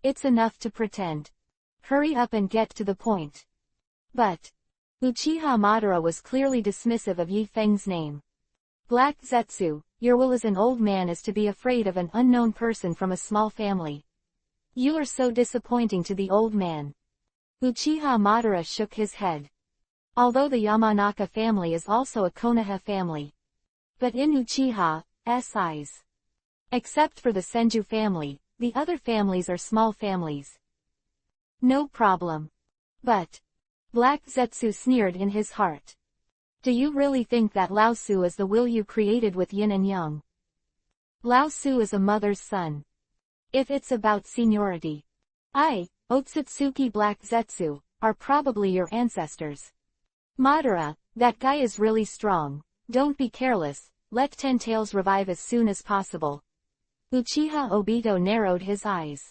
It's enough to pretend. Hurry up and get to the point. But Uchiha Madara was clearly dismissive of Yi Feng's name. Black Zetsu, your will as an old man is to be afraid of an unknown person from a small family. You are so disappointing to the old man. Uchiha Madara shook his head. Although the Yamanaka family is also a Konoha family. But in Uchiha's eyes. Except for the Senju family, the other families are small families. No problem. But Black Zetsu sneered in his heart. Do you really think that Lao Su is the will you created with yin and yang? Lao Su is a mother's son. If it's about seniority, Otsutsuki Black Zetsu, are probably your ancestors. Madara, that guy is really strong. Don't be careless, let Ten Tails revive as soon as possible. Uchiha Obito narrowed his eyes.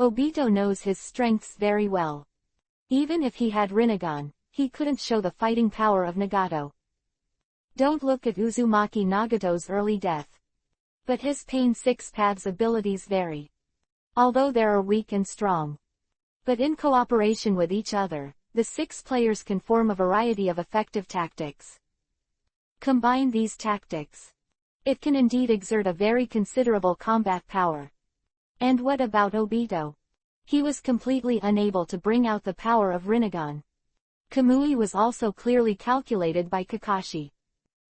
Obito knows his strengths very well. Even if he had Rinnegan, he couldn't show the fighting power of Nagato. Don't look at Uzumaki Nagato's early death. But his Pain 6 Paths abilities vary. Although they are weak and strong. But in cooperation with each other, the 6 players can form a variety of effective tactics. Combine these tactics. It can indeed exert a very considerable combat power. And what about Obito? He was completely unable to bring out the power of Rinnegan. Kamui was also clearly calculated by Kakashi.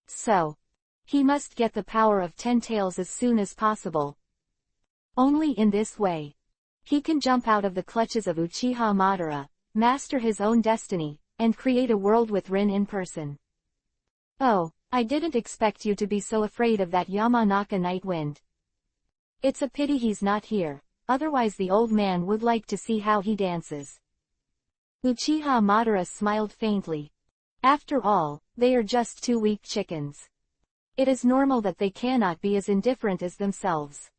So, he must get the power of Ten Tails as soon as possible. Only in this way, he can jump out of the clutches of Uchiha Madara, master his own destiny, and create a world with Rin in person. Oh, I didn't expect you to be so afraid of that Yamanaka Night Wind. It's a pity he's not here, otherwise the old man would like to see how he dances. Uchiha Madara smiled faintly. After all, they are just 2 weak chickens. It is normal that they cannot be as indifferent as themselves.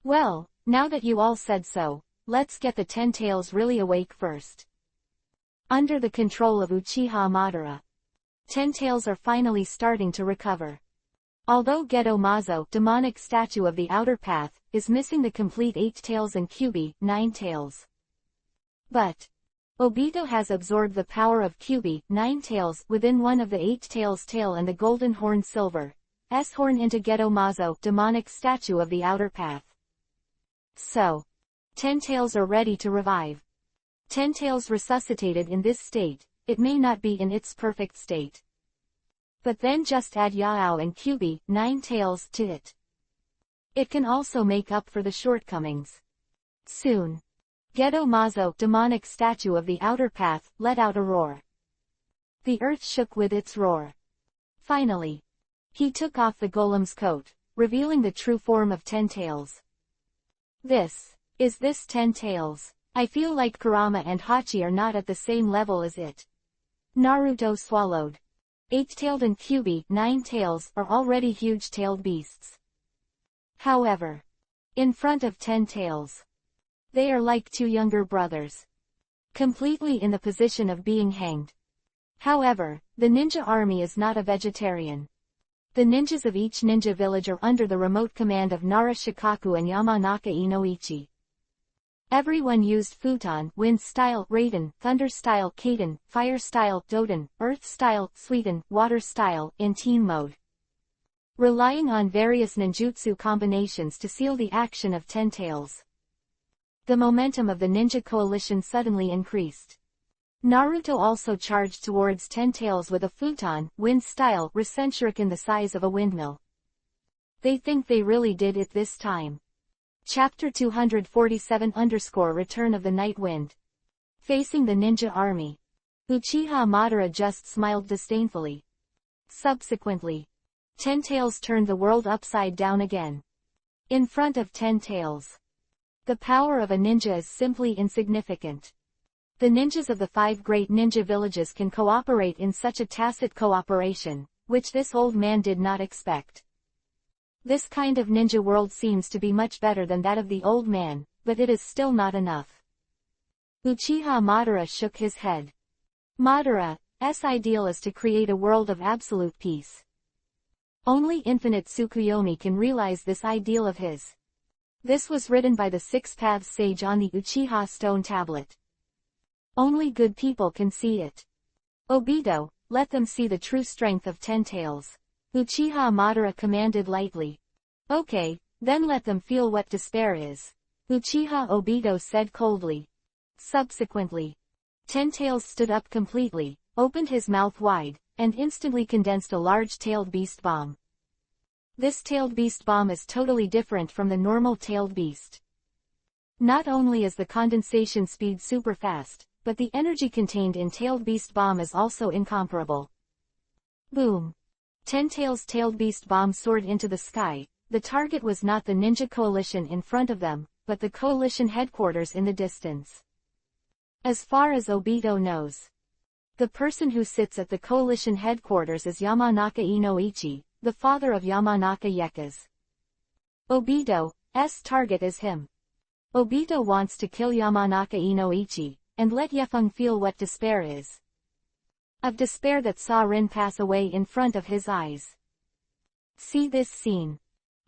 Well, now that you all said so, let's get the Ten Tails really awake first. Under the control of Uchiha Madara, Ten Tails are finally starting to recover. Although Geto Mazo, demonic statue of the outer path, is missing the complete 8 tails and Kyubi, 9 tails. But Obito has absorbed the power of Kyubi, 9 tails, within one of the 8 tails tail and the golden horn silver horn into Geto Mazo, demonic statue of the outer path. So, Ten Tails are ready to revive. Ten Tails resuscitated in this state, it may not be in its perfect state. But then just add Yao and Kyubi, 9 tails, to it. It can also make up for the shortcomings. Soon, Geto Mazo, demonic statue of the outer path, let out a roar. The earth shook with its roar. Finally, he took off the golem's coat, revealing the true form of Ten Tails. Is this Ten Tails? I feel like Kurama and Hachi are not at the same level as it. Naruto swallowed. 8-tailed and Kyubi, 9 tails, are already huge-tailed beasts. However, in front of Ten Tails, they are like 2 younger brothers. Completely in the position of being hanged. However, the ninja army is not a vegetarian. The ninjas of each ninja village are under the remote command of Nara Shikaku and Yamanaka Inoichi. Everyone used Futon, Wind Style, Raiden, Thunder Style, Kaden, Fire Style, Doden, Earth Style, Suiten, Water Style, in team mode. Relying on various ninjutsu combinations to seal the action of Ten Tails. The momentum of the ninja coalition suddenly increased. Naruto also charged towards Ten Tails with a Futon, Wind Style, Rasenshuriken the size of a windmill. They think they really did it this time. Chapter 247 Return of the Night Wind. Facing the ninja army. Uchiha Madara just smiled disdainfully. Subsequently, Ten Tails turned the world upside down again. In front of Ten Tails, the power of a ninja is simply insignificant. The ninjas of the 5 great ninja villages can cooperate in such a tacit cooperation, which this old man did not expect. This kind of ninja world seems to be much better than that of the old man, but it is still not enough. Uchiha Madara shook his head. Madara's ideal is to create a world of absolute peace. Only infinite Tsukuyomi can realize this ideal of his. This was written by the 6 Paths sage on the Uchiha stone tablet. Only good people can see it. Obito, let them see the true strength of 10 tails. Uchiha Madara commanded lightly. Okay, then let them feel what despair is. Uchiha Obito said coldly. Subsequently, 10 tails stood up completely, opened his mouth wide, and instantly condensed a large tailed beast bomb. This tailed beast bomb is totally different from the normal tailed beast. Not only is the condensation speed super fast, but the energy contained in tailed beast bomb is also incomparable. Boom! 10 tails tailed beast bomb soared into the sky. The target was not the ninja coalition in front of them, but the coalition headquarters in the distance. As far as Obito knows, the person who sits at the coalition headquarters is Yamanaka Inoichi, the father of Yamanaka Yekas. Obito's target is him. Obito wants to kill Yamanaka Inoichi, and let Yefeng feel what despair is. Of despair that saw Rin pass away in front of his eyes. See this scene.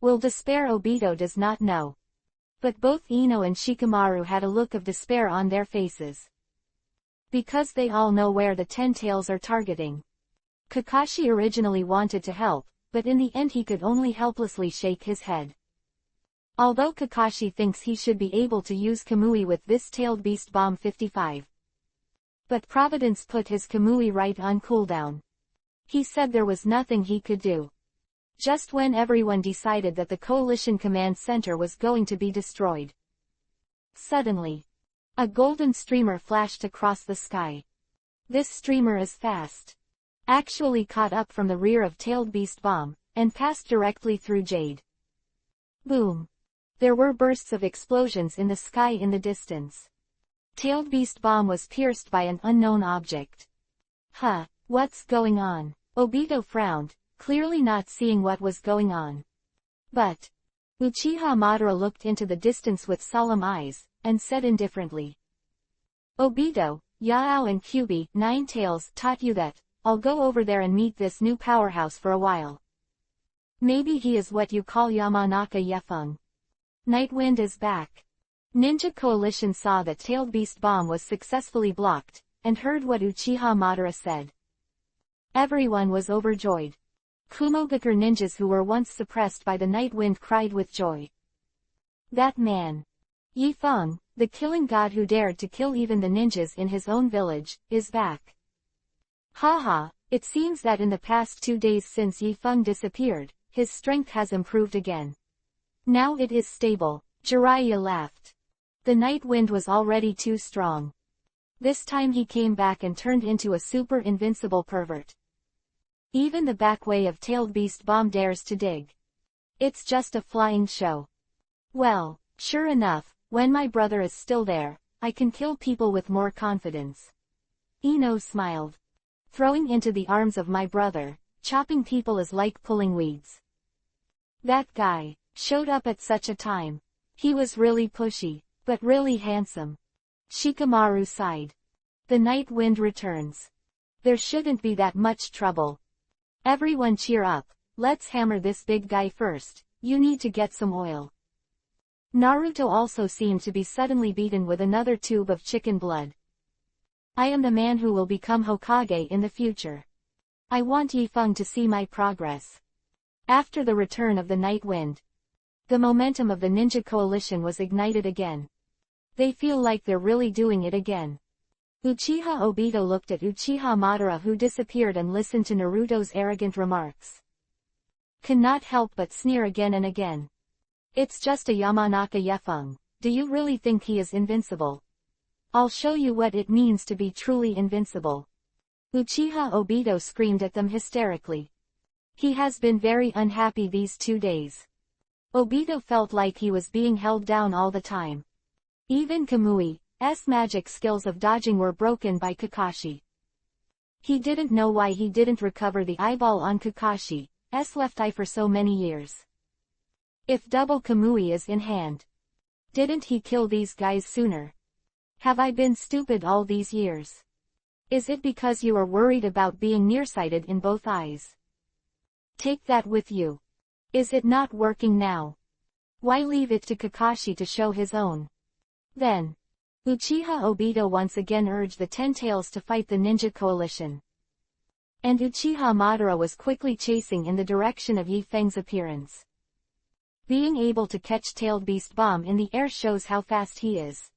Will despair Obito does not know. But both Ino and Shikamaru had a look of despair on their faces. Because they all know where the 10 tails are targeting. Kakashi originally wanted to help, but in the end he could only helplessly shake his head. Although Kakashi thinks he should be able to use Kamui with this tailed beast bomb 55. But Providence put his Kamui right on cooldown. He said there was nothing he could do. Just when everyone decided that the coalition command center was going to be destroyed. Suddenly, a golden streamer flashed across the sky. This streamer is fast. Actually caught up from the rear of tailed beast bomb, and passed directly through Jade. Boom. There were bursts of explosions in the sky in the distance. Tailed beast bomb was pierced by an unknown object. Huh, what's going on? Obito frowned, clearly not seeing what was going on. But Uchiha Madara looked into the distance with solemn eyes, and said indifferently. Obito, Yao and Kyubi, 9 tails, taught you that. I'll go over there and meet this new powerhouse for a while. Maybe he is what you call Yamanaka Yefeng. Nightwind is back. Ninja Coalition saw that tailed beast bomb was successfully blocked, and heard what Uchiha Madara said. Everyone was overjoyed. Kumogakure ninjas who were once suppressed by the night wind cried with joy. That man, Yifeng, the killing god who dared to kill even the ninjas in his own village, is back. Haha, it seems that in the past 2 days since Yifeng disappeared, his strength has improved again. Now it is stable. Jiraiya laughed. The night wind was already too strong. This time he came back and turned into a super invincible pervert. Even the back way of tailed beast bomb dares to dig. It's just a flying show. Well, sure enough, when my brother is still there, I can kill people with more confidence. Ino smiled. Throwing into the arms of my brother, chopping people is like pulling weeds. That guy showed up at such a time. He was really pushy, but really handsome. Shikamaru sighed. The night wind returns. There shouldn't be that much trouble. Everyone cheer up, let's hammer this big guy first. You need to get some oil. Naruto also seemed to be suddenly beaten with another tube of chicken blood. I am the man who will become Hokage in the future. I want Yifeng to see my progress. After the return of the night wind, the momentum of the ninja coalition was ignited again. They feel like they're really doing it again. Uchiha Obito looked at Uchiha Madara who disappeared and listened to Naruto's arrogant remarks. Cannot help but sneer again and again. It's just a Yamanaka Yefeng. Do you really think he is invincible? I'll show you what it means to be truly invincible. Uchiha Obito screamed at them hysterically. He has been very unhappy these 2 days. Obito felt like he was being held down all the time. Even Kamui's magic skills of dodging were broken by Kakashi. He didn't know why he didn't recover the eyeball on Kakashi's left eye for so many years. If double Kamui is in hand, didn't he kill these guys sooner? Have I been stupid all these years? Is it because you are worried about being nearsighted in both eyes? Take that with you. Is it not working now? Why leave it to Kakashi to show his own? Then, Uchiha Obito once again urged the Ten Tails to fight the ninja coalition. And Uchiha Madara was quickly chasing in the direction of Yi Feng's appearance. Being able to catch Tailed Beast Bomb in the air shows how fast he is.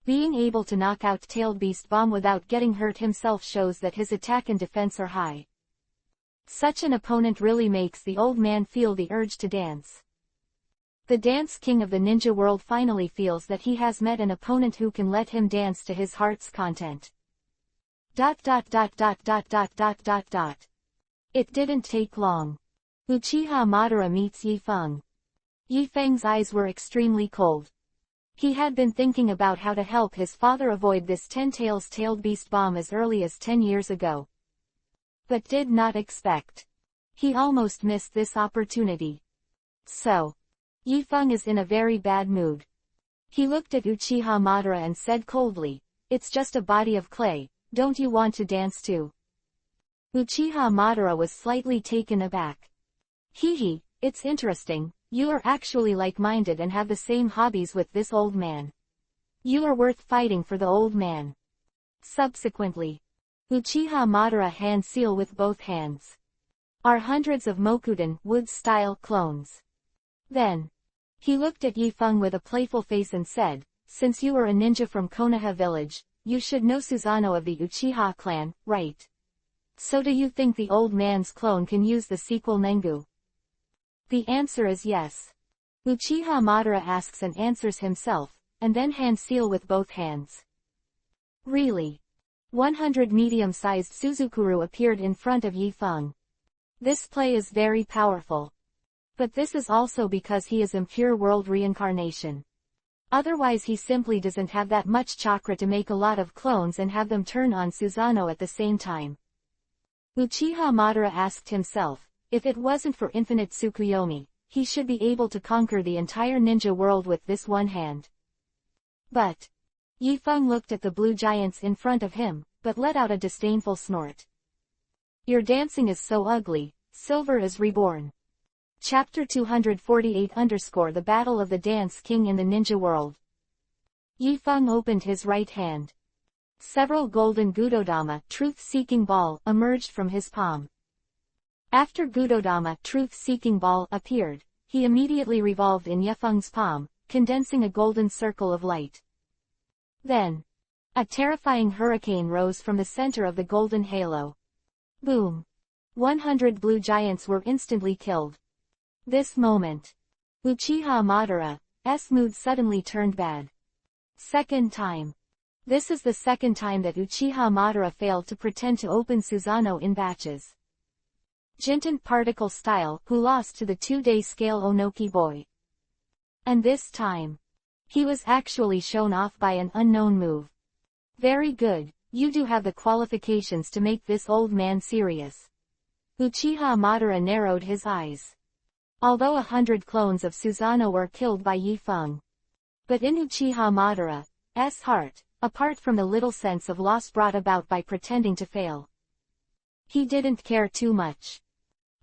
Being able to knock out Tailed Beast Bomb without getting hurt himself shows that his attack and defense are high. Such an opponent really makes the old man feel the urge to dance. The Dance King of the ninja world finally feels that he has met an opponent who can let him dance to his heart's content. It didn't take long. Uchiha Madara meets Yi Feng. Yi Feng's eyes were extremely cold. He had been thinking about how to help his father avoid this Ten Tails tailed beast bomb as early as 10 years ago. But did not expect. He almost missed this opportunity. So, Yi Feng is in a very bad mood. He looked at Uchiha Madara and said coldly, "It's just a body of clay, don't you want to dance too?" Uchiha Madara was slightly taken aback. Hee, it's interesting, you are actually like-minded and have the same hobbies with this old man. You are worth fighting for the old man. Subsequently, Uchiha Madara hand seal with both hands. Are hundreds of Mokuden wood-style clones. Then, he looked at Yi Feng with a playful face and said, "Since you are a ninja from Konoha village, you should know Susanoo of the Uchiha clan, right? So do you think the old man's clone can use the sequel Nengu?" The answer is yes. Uchiha Madara asks and answers himself, and then hand seal with both hands. Really? 100 medium-sized Suzukuru appeared in front of Yi Feng. This play is very powerful. But this is also because he is impure world reincarnation. Otherwise he simply doesn't have that much chakra to make a lot of clones and have them turn on Susanoo at the same time. Uchiha Madara asked himself, if it wasn't for infinite Tsukuyomi, he should be able to conquer the entire ninja world with this one hand. But Yi Feng looked at the blue giants in front of him, but let out a disdainful snort. Your dancing is so ugly, Silver is reborn. Chapter 248 The Battle of the Dance King in the Ninja World. Yi Feng opened his right hand. Several golden Gudodama truth-seeking ball emerged from his palm. After Gudodama truth-seeking ball appeared, he immediately revolved in Yi Feng's palm, condensing a golden circle of light. Then, a terrifying hurricane rose from the center of the golden halo. Boom! 100 blue giants were instantly killed. This moment, Uchiha Madara's mood suddenly turned bad. Second time. This is the second time that Uchiha Madara failed to pretend to open Susanoo in batches. Jinten particle style, who lost to the 2-day scale Onoki boy. And this time, he was actually shown off by an unknown move. Very good, you do have the qualifications to make this old man serious. Uchiha Madara narrowed his eyes. Although 100 clones of Susanoo were killed by Yi Feng. But in Uchiha Madara's heart, apart from the little sense of loss brought about by pretending to fail, he didn't care too much.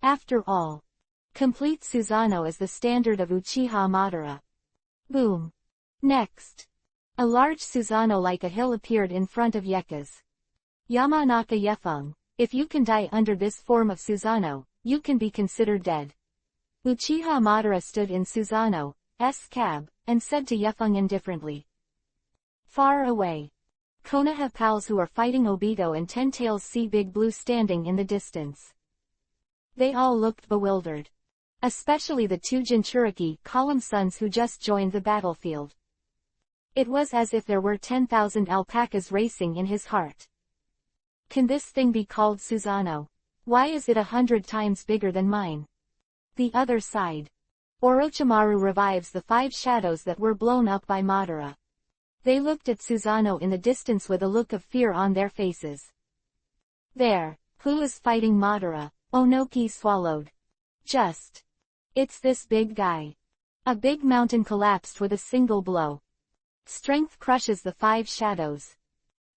After all, complete Susanoo is the standard of Uchiha Madara. Boom! Next, a large Susanoo like a hill appeared in front of Yeka's. Yamanaka Yefeng, if you can die under this form of Susanoo, you can be considered dead. Uchiha Madara stood in Susanoo's cab, and said to Yefeng indifferently. Far away, Konoha pals who are fighting Obito and Ten Tails see Big Blue standing in the distance. They all looked bewildered. Especially the 2 Jinchuriki column sons who just joined the battlefield. It was as if there were 10,000 alpacas racing in his heart. Can this thing be called Susanoo? Why is it 100 times bigger than mine? The other side. Orochimaru revives the 5 shadows that were blown up by Madara. They looked at Susanoo in the distance with a look of fear on their faces. There, who is fighting Madara? Onoki swallowed. It's this big guy. A big mountain collapsed with a single blow. Strength crushes the 5 shadows.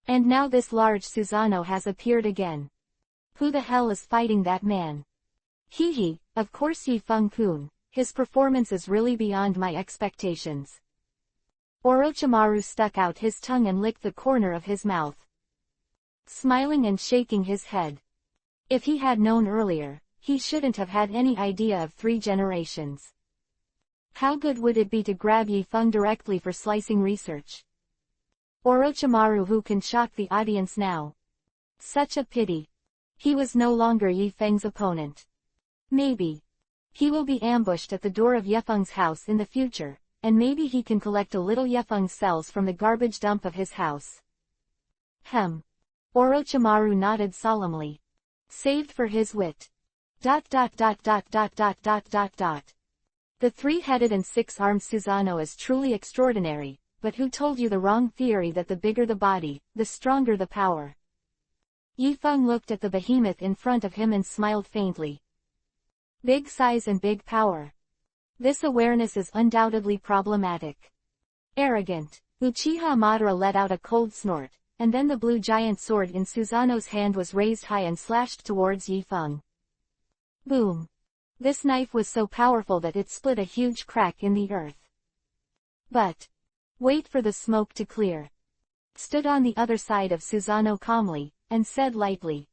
And now this large Susanoo has appeared again. Who the hell is fighting that man? Hee, of course Yi Feng-kun, his performance is really beyond my expectations. Orochimaru stuck out his tongue and licked the corner of his mouth, smiling and shaking his head. If he had known earlier, he shouldn't have had any idea of 3 generations. How good would it be to grab Yifeng directly for slicing research? Orochimaru, who can shock the audience now. Such a pity. He was no longer Yifeng's opponent. Maybe he will be ambushed at the door of Yifeng's house in the future, and maybe he can collect a little Yifeng cells from the garbage dump of his house. Orochimaru nodded solemnly. Saved for his wit. ... The 3-headed and 6-armed Susanoo is truly extraordinary, but who told you the wrong theory that the bigger the body, the stronger the power? Yifeng looked at the behemoth in front of him and smiled faintly. Big size and big power. This awareness is undoubtedly problematic. Arrogant. Uchiha Madara let out a cold snort, and then the blue giant sword in Susanoo's hand was raised high and slashed towards Yifeng. Boom. This knife was so powerful that it split a huge crack in the earth. But wait for the smoke to clear. Stood on the other side of Susanoo calmly, and said lightly.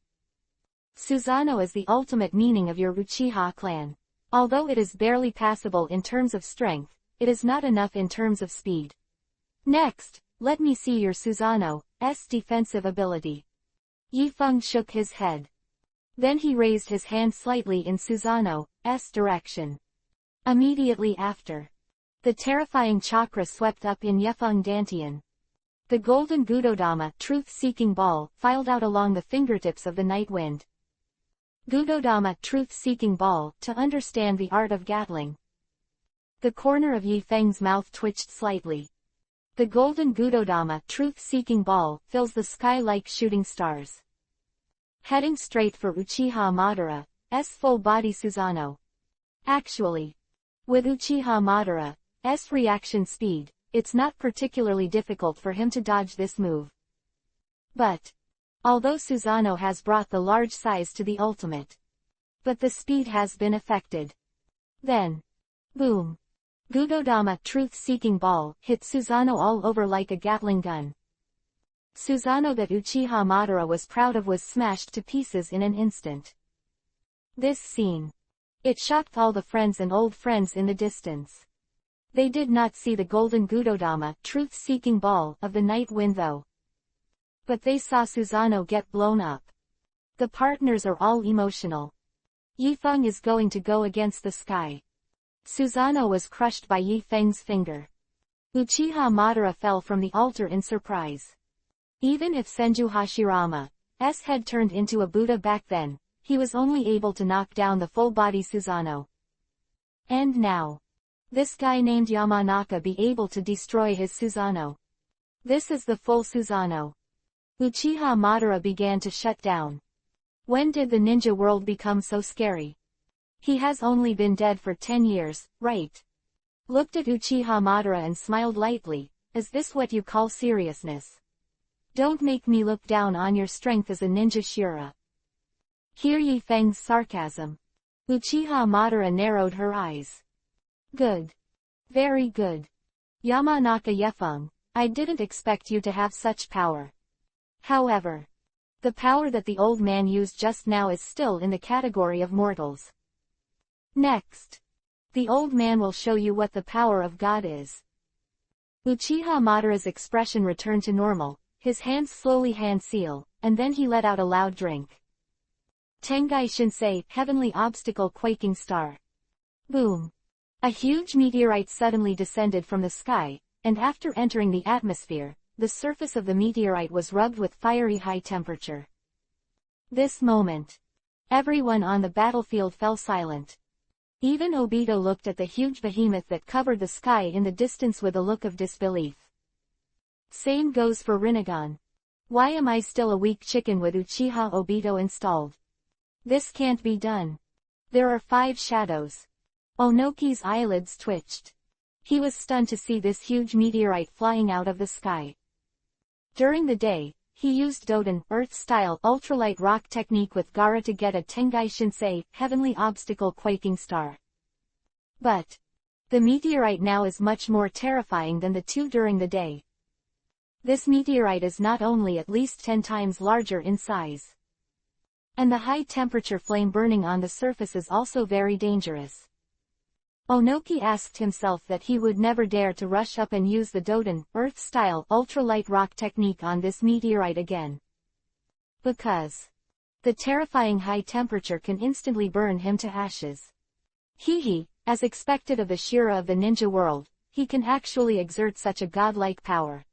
Susanoo is the ultimate meaning of your Uchiha clan. Although it is barely passable in terms of strength, it is not enough in terms of speed. Next, let me see your Susanoo's defensive ability. Yifeng shook his head. Then he raised his hand slightly in Susanoo's direction. Immediately after, the terrifying chakra swept up in Yifeng Dantian. The golden Gudodama, truth-seeking ball, filed out along the fingertips of the night wind. Gudodama, truth-seeking ball, to understand the art of Gatling. The corner of Yifeng's mouth twitched slightly. The golden Gudodama, truth-seeking ball, fills the sky like shooting stars. Heading straight for Uchiha Madara's full-body Susanoo. Actually, with Uchiha Madara's reaction speed, it's not particularly difficult for him to dodge this move. But although Susanoo has brought the large size to the ultimate, but the speed has been affected. Then, boom. Gudodama, truth-seeking ball, hit Susanoo all over like a Gatling gun. Susanoo that Uchiha Madara was proud of was smashed to pieces in an instant. This scene. It shocked all the friends and old friends in the distance. They did not see the golden Gudodama, truth-seeking ball, of the night wind though. But they saw Susanoo get blown up. The partners are all emotional. Yifeng is going to go against the sky. Susanoo was crushed by Yifeng's finger. Uchiha Madara fell from the altar in surprise. Even if Senju Hashirama's head turned into a Buddha back then, he was only able to knock down the full-body Susanoo. And now, this guy named Yamanaka be able to destroy his Susanoo. This is the full Susanoo. Uchiha Madara began to shut down. When did the ninja world become so scary? He has only been dead for 10 years, right? Looked at Uchiha Madara and smiled lightly. Is this what you call seriousness? Don't make me look down on your strength as a ninja Shura. Hear Yifeng's sarcasm. Uchiha Madara narrowed her eyes. Good. Very good. Yamanaka Yifeng, I didn't expect you to have such power. However, the power that the old man used just now is still in the category of mortals. Next, the old man will show you what the power of God is. Uchiha Madara's expression returned to normal, his hands slowly hand-seal, and then he let out a loud drink. Tengai Shinsei, heavenly obstacle quaking star. Boom. A huge meteorite suddenly descended from the sky, and after entering the atmosphere, the surface of the meteorite was rubbed with fiery high temperature. This moment, everyone on the battlefield fell silent. Even Obito looked at the huge behemoth that covered the sky in the distance with a look of disbelief. Same goes for Rinnegan. Why am I still a weak chicken with Uchiha Obito installed? This can't be done. There are 5 shadows. Onoki's eyelids twitched. He was stunned to see this huge meteorite flying out of the sky. During the day, he used Doden, Earth-style ultralight rock technique with Gaara to get a Tengai Shinsei, heavenly obstacle quaking star. But The meteorite now is much more terrifying than the two during the day. This meteorite is not only at least 10 times larger in size, and the high-temperature flame burning on the surface is also very dangerous. Onoki asked himself that he would never dare to rush up and use the Doden, Earth-style, ultralight rock technique on this meteorite again, because the terrifying high temperature can instantly burn him to ashes. As expected of the Shira of the ninja world, he can actually exert such a godlike power.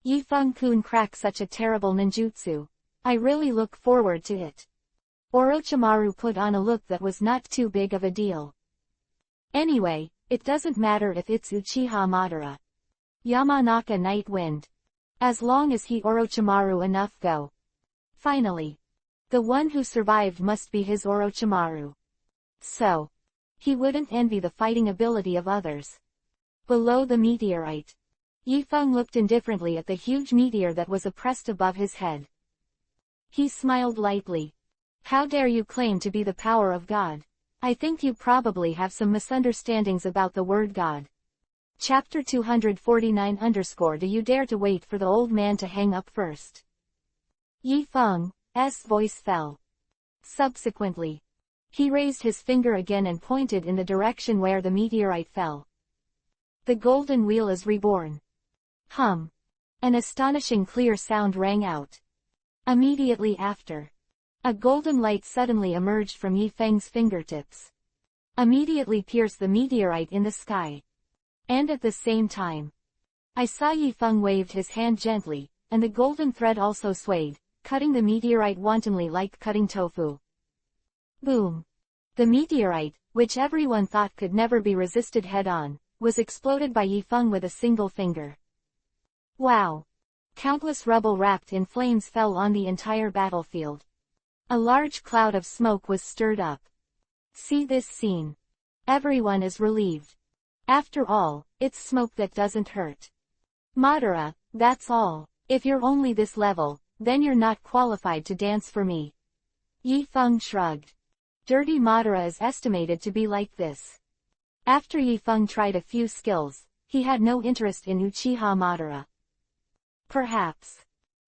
Yifeng-kun crack such a terrible ninjutsu. I really look forward to it. Orochimaru put on a look that was not too big of a deal. Anyway, it doesn't matter if it's Uchiha Madara, Yamanaka Night Wind, as long as he Orochimaru enough go. Finally, the one who survived must be his Orochimaru. So, he wouldn't envy the fighting ability of others. Below the meteorite, Yifeng looked indifferently at the huge meteor that was oppressed above his head. He smiled lightly. How dare you claim to be the power of God? I think you probably have some misunderstandings about the word God. Chapter 249 _ Do you dare to wait for the old man to hang up first? Yifeng's voice fell. Subsequently, he raised his finger again and pointed in the direction where the meteorite fell. The golden wheel is reborn. Hum. An astonishing clear sound rang out. Immediately after, a golden light suddenly emerged from Yifeng's fingertips, immediately pierced the meteorite in the sky. And at the same time, I saw Yifeng waved his hand gently, and the golden thread also swayed, cutting the meteorite wantonly like cutting tofu. Boom! The meteorite, which everyone thought could never be resisted head-on, was exploded by Yifeng with a single finger. Wow! Countless rubble wrapped in flames fell on the entire battlefield. A large cloud of smoke was stirred up. See this scene. Everyone is relieved. After all, it's smoke that doesn't hurt. Madara, that's all. If you're only this level, then you're not qualified to dance for me. Yifeng shrugged. Dirty Madara is estimated to be like this. After Yifeng tried a few skills, he had no interest in Uchiha Madara. Perhaps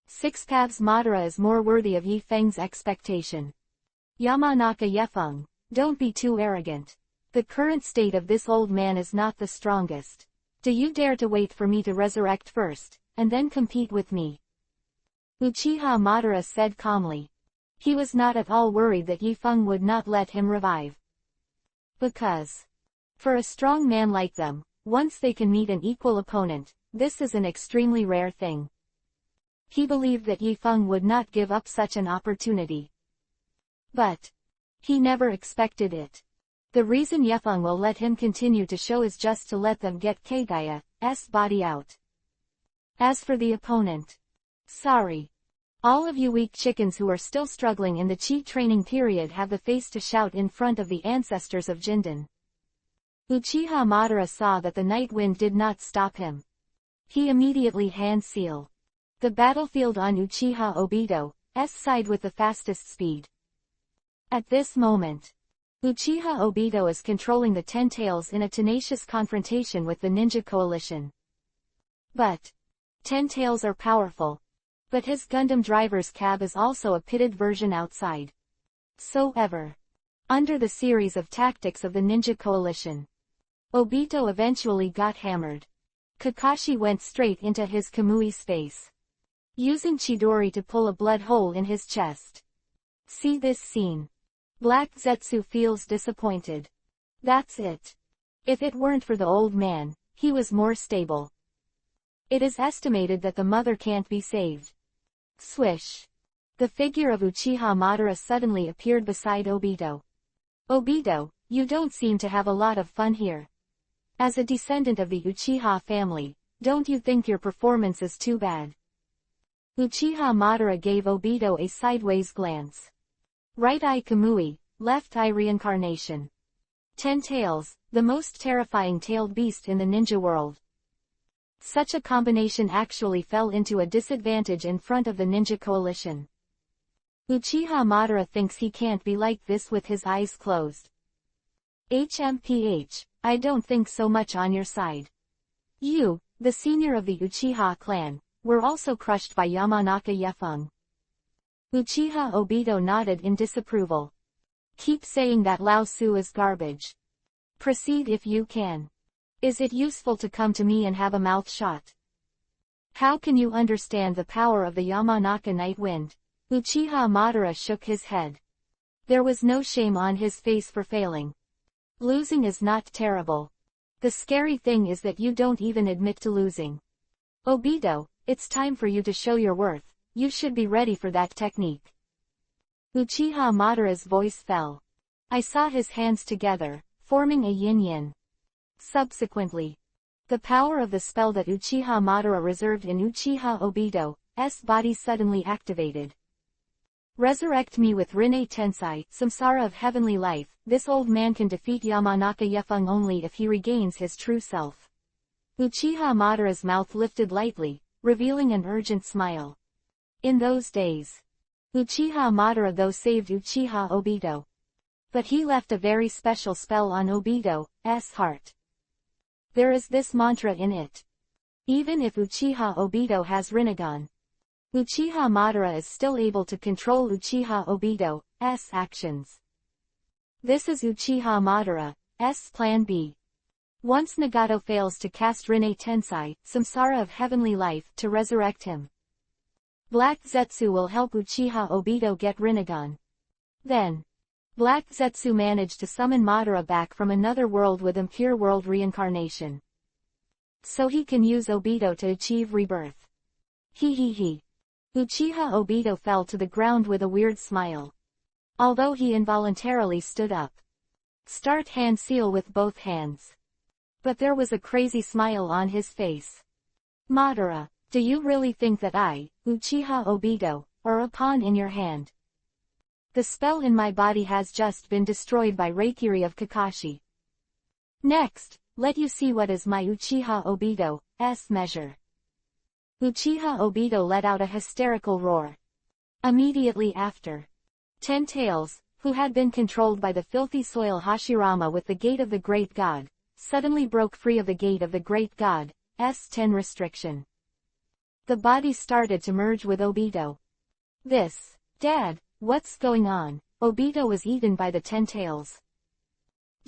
Six-Paths Madara is more worthy of Yifeng's expectation. Yamanaka Yifeng, don't be too arrogant. The current state of this old man is not the strongest. Do you dare to wait for me to resurrect first, and then compete with me? Uchiha Madara said calmly. He was not at all worried that Yifeng would not let him revive. Because, for a strong man like them, once they can meet an equal opponent, this is an extremely rare thing. He believed that Yifeng would not give up such an opportunity. But he never expected it. The reason Yifeng will let him continue to show is just to let them get Kagaya's body out. As for the opponent, sorry. All of you weak chickens who are still struggling in the chi training period have the face to shout in front of the ancestors of Jinden. Uchiha Madara saw that the night wind did not stop him. He immediately hand-seal the battlefield on Uchiha Obito's side with the fastest speed. At this moment, Uchiha Obito is controlling the Ten Tails in a tenacious confrontation with the Ninja Coalition. But Ten Tails are powerful. But his Gundam driver's cab is also a pitted version outside. So under the series of tactics of the Ninja Coalition, Obito eventually got hammered. Kakashi went straight into his Kamui space, using Chidori to pull a blood hole in his chest. See this scene. Black Zetsu feels disappointed. That's it. If it weren't for the old man, he was more stable. It is estimated that the mother can't be saved. Swish. The figure of Uchiha Madara suddenly appeared beside Obito. Obito, you don't seem to have a lot of fun here. As a descendant of the Uchiha family, don't you think your performance is too bad? Uchiha Madara gave Obito a sideways glance. Right eye Kamui, left eye reincarnation. Ten Tails, the most terrifying tailed beast in the ninja world. Such a combination actually fell into a disadvantage in front of the Ninja Coalition. Uchiha Madara thinks he can't be like this with his eyes closed. I don't think so much on your side. You, the senior of the Uchiha clan, were also crushed by Yamanaka Yefeng. Uchiha Obito nodded in disapproval. Keep saying that Lao Su is garbage. Proceed if you can. Is it useful to come to me and have a mouth shot? How can you understand the power of the Yamanaka Night Wind? Uchiha Madara shook his head. There was no shame on his face for failing. Losing is not terrible. The scary thing is that you don't even admit to losing. Obito, it's time for you to show your worth. You should be ready for that technique. Uchiha Madara's voice fell. I saw his hands together, forming a yin-yin. Subsequently, the power of the spell that Uchiha Madara reserved in Uchiha Obito's body suddenly activated. Resurrect me with Rinne Tensai, Samsara of heavenly life. This old man can defeat Yamanaka Yefeng only if he regains his true self. Uchiha Madara's mouth lifted lightly, revealing an urgent smile. In those days, Uchiha Madara though saved Uchiha Obito. But he left a very special spell on Obito's heart. There is this mantra in it. Even if Uchiha Obito has Rinnegan, Uchiha Madara is still able to control Uchiha Obito's actions. This is Uchiha Madara's plan B. Once Nagato fails to cast Rinne Tensai, Samsara of heavenly life, to resurrect him, Black Zetsu will help Uchiha Obito get Rinnegan. Then, Black Zetsu managed to summon Madara back from another world with impure world reincarnation. So he can use Obito to achieve rebirth. He. Uchiha Obito fell to the ground with a weird smile. Although he involuntarily stood up. Start hand seal with both hands. But there was a crazy smile on his face. Madara, do you really think that I, Uchiha Obito, are a pawn in your hand? The spell in my body has just been destroyed by Reikiri of Kakashi. Next, let you see what is my Uchiha Obito's measure. Uchiha Obito let out a hysterical roar. Immediately after, 10 Tails, who had been controlled by the filthy soil Hashirama with the Gate of the Great God, suddenly broke free of the Gate of the Great God's 10 restriction. The body started to merge with Obito. Dad, what's going on? Obito was eaten by the 10 Tails.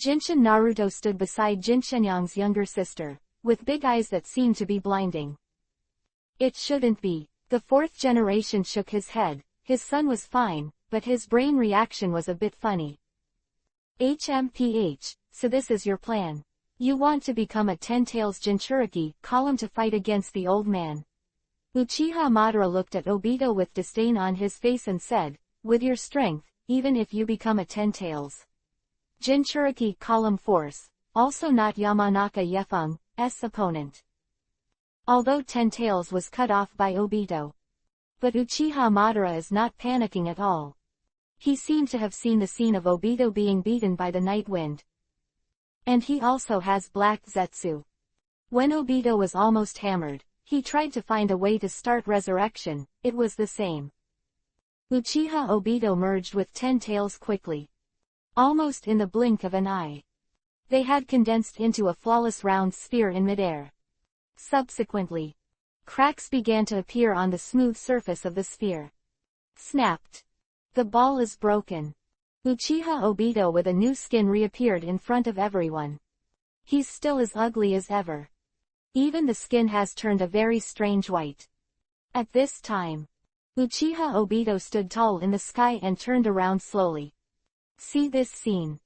Jinshin Naruto stood beside Jin Shenyang's younger sister, with big eyes that seemed to be blinding. It shouldn't be. The fourth generation shook his head. His son was fine, but his brain reaction was a bit funny. So this is your plan. You want to become a 10 Tails Jinchuriki, call him to fight against the old man. Uchiha Madara looked at Obito with disdain on his face and said, with your strength, even if you become a 10 Tails Jinchuriki column force, also not Yamanaka Yefeng's opponent. Although 10 Tails was cut off by Obito. But Uchiha Madara is not panicking at all. He seemed to have seen the scene of Obito being beaten by the Night Wind. And he also has Black Zetsu. When Obito was almost hammered, he tried to find a way to start resurrection. It was the same. Uchiha Obito merged with 10 Tails quickly. Almost in the blink of an eye. They had condensed into a flawless round sphere in midair. Subsequently, cracks began to appear on the smooth surface of the sphere. Snapped. The ball is broken. Uchiha Obito with a new skin reappeared in front of everyone. He's still as ugly as ever. Even the skin has turned a very strange white. At this time, Uchiha Obito stood tall in the sky and turned around slowly. See this scene.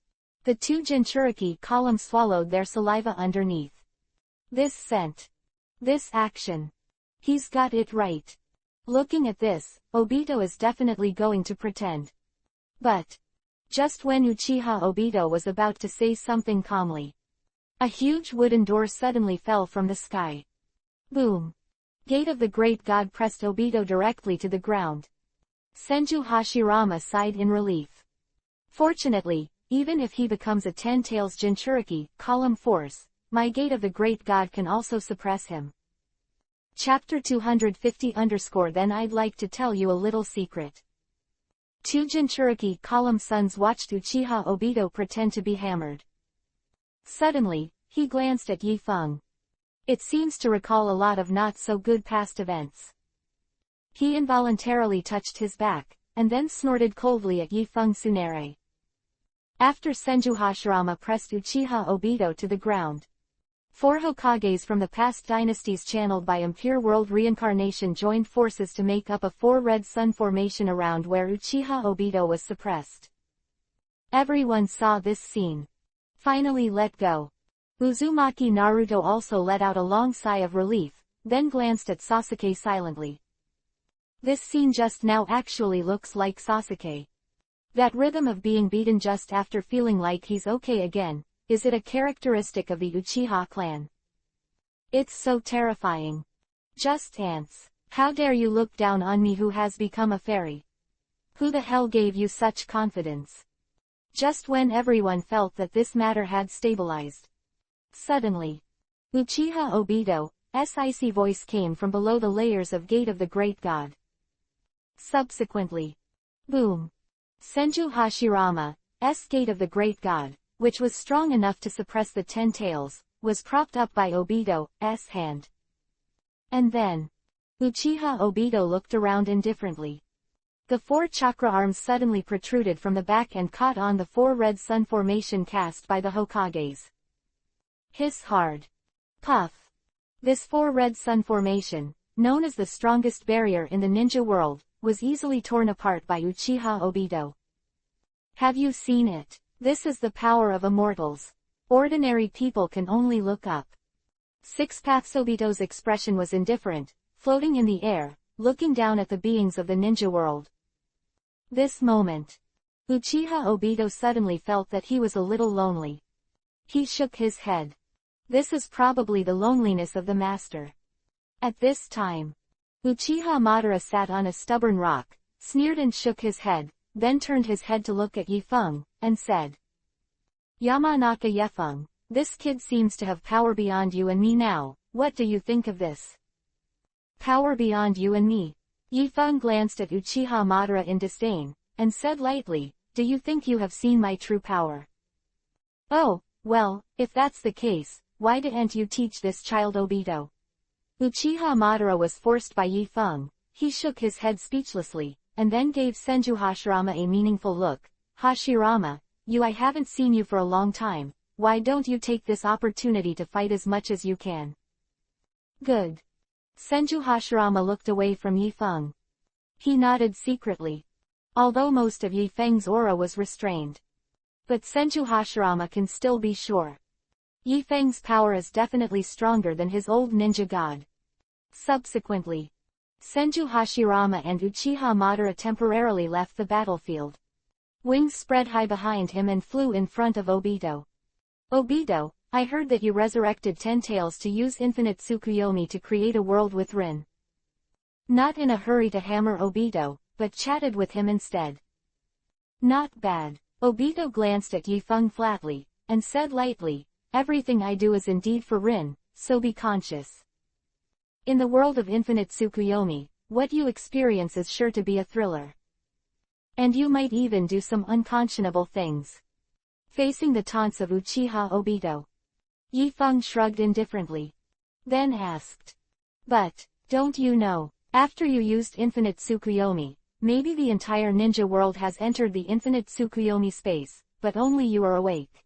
The two Jinchuriki column swallowed their saliva underneath. This scent. This action. He's got it right. Looking at this, Obito is definitely going to pretend. But, just when Uchiha Obito was about to say something calmly, a huge wooden door suddenly fell from the sky. Boom. Gate of the Great God pressed Obito directly to the ground. Senju Hashirama sighed in relief. Fortunately, even if he becomes a 10 Tails Jinchuriki column force, my Gate of the Great God can also suppress him. Chapter 250 Then I'd like to tell you a little secret. Two Jinchuriki column sons watched Uchiha Obito pretend to be hammered. Suddenly, he glanced at Yi Feng. It seems to recall a lot of not-so-good past events. He involuntarily touched his back, and then snorted coldly at Yi Feng Tsunere. After Senju Hashirama pressed Uchiha Obito to the ground. 4 Hokages from the past dynasties channeled by impure world reincarnation joined forces to make up a 4 red sun formation around where Uchiha Obito was suppressed. Everyone saw this scene. Finally let go. Uzumaki Naruto also let out a long sigh of relief, then glanced at Sasuke silently. This scene just now actually looks like Sasuke. That rhythm of being beaten just after feeling like he's okay again, is it a characteristic of the Uchiha clan? It's so terrifying. Just ants. How dare you look down on me who has become a fairy? Who the hell gave you such confidence? Just when everyone felt that this matter had stabilized. Suddenly, Uchiha Obito's icy voice came from below the layers of Gate of the Great God. Subsequently, boom! Senju Hashirama's Gate of the Great God, which was strong enough to suppress the 10 tails, was propped up by Obito's hand. And then, Uchiha Obito looked around indifferently. The 4 chakra arms suddenly protruded from the back and caught on the 4 red sun formation cast by the Hokages. Hiss hard. Puff. This 4 red sun formation, known as the strongest barrier in the ninja world, was easily torn apart by Uchiha Obito. Have you seen it? This is the power of immortals. Ordinary people can only look up. Six Paths Obito's expression was indifferent, floating in the air, looking down at the beings of the ninja world. This moment, Uchiha Obito suddenly felt that he was a little lonely. He shook his head. This is probably the loneliness of the master. At this time, Uchiha Madara sat on a stubborn rock, sneered and shook his head, then turned his head to look at Yi Feng, and said, Yamanaka Yefeng, this kid seems to have power beyond you and me now, what do you think of this? Power beyond you and me? Yi Feng glanced at Uchiha Madara in disdain, and said lightly, do you think you have seen my true power? Oh, well, if that's the case, why didn't you teach this child Obito? Uchiha Madara was forced by Yi Feng. He shook his head speechlessly, and then gave Senju Hashirama a meaningful look. Hashirama, I haven't seen you for a long time, why don't you take this opportunity to fight as much as you can? Good. Senju Hashirama looked away from Yi Feng. He nodded secretly. Although most of Yi Feng's aura was restrained. But Senju Hashirama can still be sure. Yi Feng's power is definitely stronger than his old ninja god. Subsequently, Senju Hashirama and Uchiha Madara temporarily left the battlefield. Wings spread high behind him and flew in front of Obito. Obito, I heard that you resurrected 10 tails to use infinite Tsukuyomi to create a world with Rin. Not in a hurry to hammer Obito, but chatted with him instead. Not bad. Obito glanced at Yi Feng flatly, and said lightly, everything I do is indeed for Rin, so be conscious. In the world of infinite Tsukuyomi, what you experience is sure to be a thriller. And you might even do some unconscionable things. Facing the taunts of Uchiha Obito, Yi Feng shrugged indifferently. Then asked. But, don't you know, after you used infinite Tsukuyomi, maybe the entire ninja world has entered the infinite Tsukuyomi space, but only you are awake.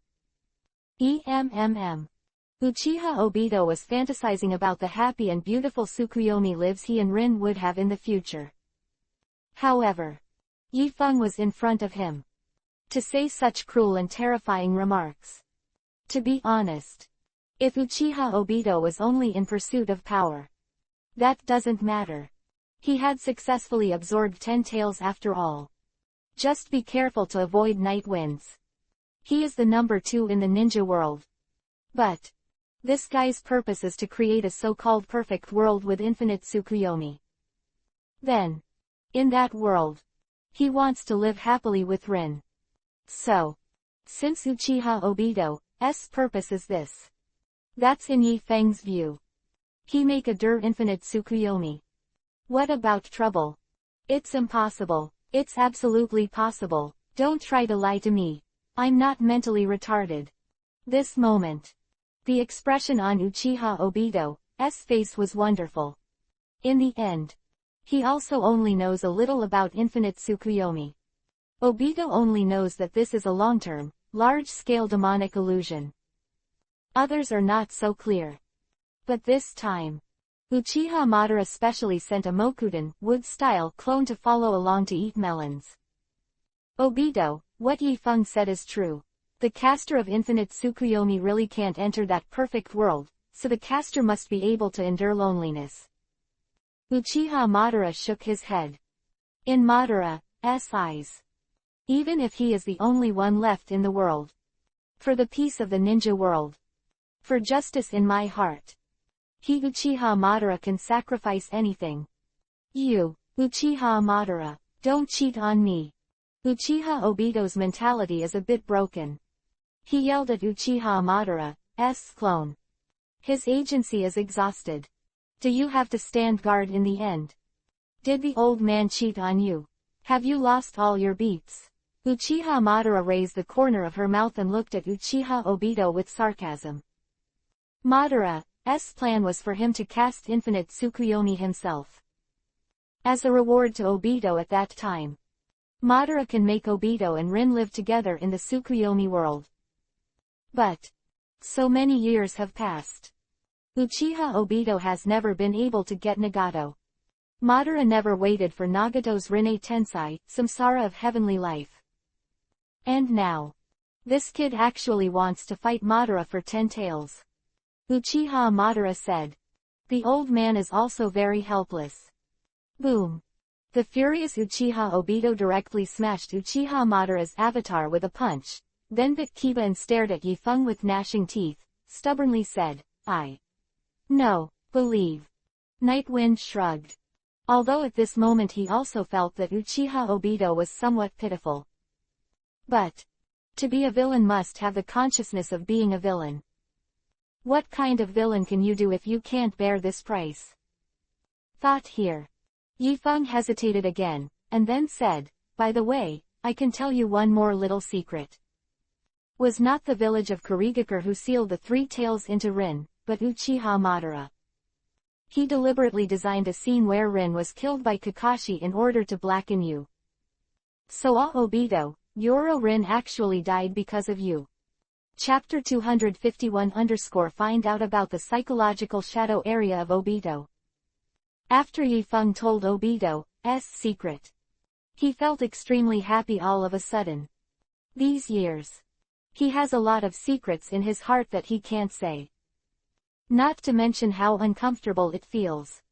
Uchiha Obito was fantasizing about the happy and beautiful Tsukuyomi lives he and Rin would have in the future. However, Yi Feng was in front of him. To say such cruel and terrifying remarks. To be honest, if Uchiha Obito was only in pursuit of power, that doesn't matter. He had successfully absorbed 10 tails after all. Just be careful to avoid night winds. He is the number 2 in the ninja world. But this guy's purpose is to create a so-called perfect world with infinite Tsukuyomi. Then, in that world, he wants to live happily with Rin. So, since Uchiha Obito's purpose is this, that's in Yi Feng's view. He make a infinite Tsukuyomi. What about trouble? It's impossible. It's absolutely possible. Don't try to lie to me. I'm not mentally retarded. This moment. The expression on Uchiha Obito's face was wonderful. In the end. He also only knows a little about infinite Tsukuyomi. Obito only knows that this is a long-term, large-scale demonic illusion. Others are not so clear. But this time, Uchiha Madara specially sent a Mokuden, wood-style clone to follow along to eat melons. Obito, what Yi Feng said is true. The caster of infinite Tsukuyomi really can't enter that perfect world, so the caster must be able to endure loneliness. Uchiha Madara shook his head. In Madara's eyes. Even if he is the only one left in the world. For the peace of the ninja world. For justice in my heart. He Uchiha Madara can sacrifice anything. You, Uchiha Madara, don't cheat on me. Uchiha Obito's mentality is a bit broken. He yelled at Uchiha Madara's clone. His agency is exhausted. Do you have to stand guard in the end? Did the old man cheat on you? Have you lost all your beats? Uchiha Madara raised the corner of her mouth and looked at Uchiha Obito with sarcasm. Madara's plan was for him to cast infinite Tsukuyomi himself. As a reward to Obito at that time. Madara can make Obito and Rin live together in the Tsukuyomi world. But. So many years have passed. Uchiha Obito has never been able to get Nagato. Madara never waited for Nagato's Rinne Tensai, Samsara of heavenly life. And now. This kid actually wants to fight Madara for 10 tails. Uchiha Madara said. The old man is also very helpless. Boom. The furious Uchiha Obito directly smashed Uchiha Madara's avatar with a punch, then bit Kiba and stared at Yi Feng with gnashing teeth, stubbornly said, No, believe. Nightwind shrugged. Although at this moment he also felt that Uchiha Obito was somewhat pitiful. But. To be a villain must have the consciousness of being a villain. What kind of villain can you do if you can't bear this price? Thought here. Yi Feng hesitated again, and then said, By the way, I can tell you one more little secret. Was not the village of Kurigakure who sealed the 3 tails into Rin, but Uchiha Madara. He deliberately designed a scene where Rin was killed by Kakashi in order to blacken you. So Obito, your Rin actually died because of you. Chapter 251 _ Find out about the psychological shadow area of Obito. After Yi Feng told Obito's secret. He felt extremely happy all of a sudden. These years. He has a lot of secrets in his heart that he can't say. Not to mention how uncomfortable it feels.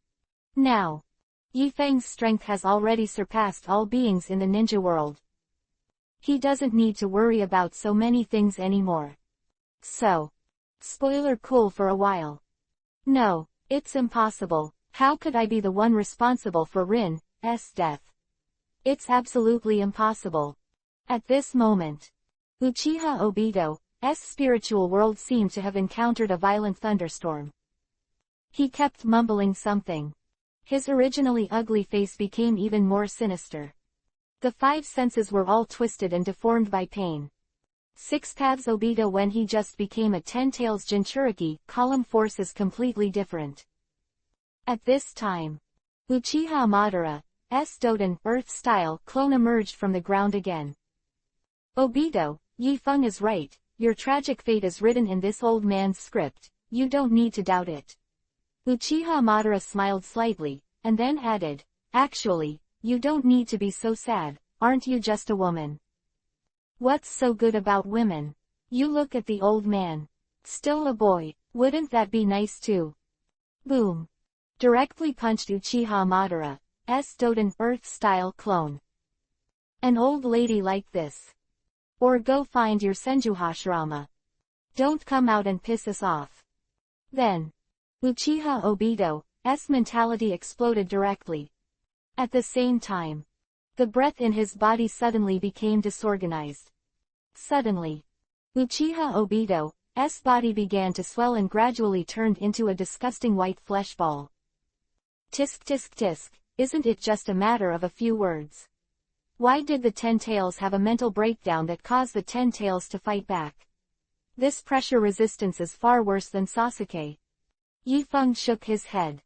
Now. Yi Feng's strength has already surpassed all beings in the ninja world. He doesn't need to worry about so many things anymore. So. Spoiler cool for a while. No, it's impossible. How could I be the one responsible for Rin's death? It's absolutely impossible. At this moment. Uchiha Obito's spiritual world seemed to have encountered a violent thunderstorm. He kept mumbling something. His originally ugly face became even more sinister. The 5 senses were all twisted and deformed by pain. 6 paths Obito when he just became a 10 tails Jinchuriki, column force is completely different. At this time. Uchiha Madara's Doden, Earth-style clone emerged from the ground again. Obito, Yi Feng is right, your tragic fate is written in this old man's script, you don't need to doubt it. Uchiha Madara smiled slightly, and then added, Actually, you don't need to be so sad, aren't you just a woman? What's so good about women? You look at the old man. Still a boy, wouldn't that be nice too? Boom. Directly punched Uchiha Madara's Doden, Earth-style clone. An old lady like this. Or go find your Senjuhashirama. Don't come out and piss us off. Then. Uchiha Obito's mentality exploded directly. At the same time. The breath in his body suddenly became disorganized. Suddenly. Uchiha Obito's body began to swell and gradually turned into a disgusting white flesh ball. Tisk tisk tisk, isn't it just a matter of a few words? Why did the 10 tails have a mental breakdown that caused the 10 tails to fight back? This pressure resistance is far worse than Sasuke. Yifeng shook his head.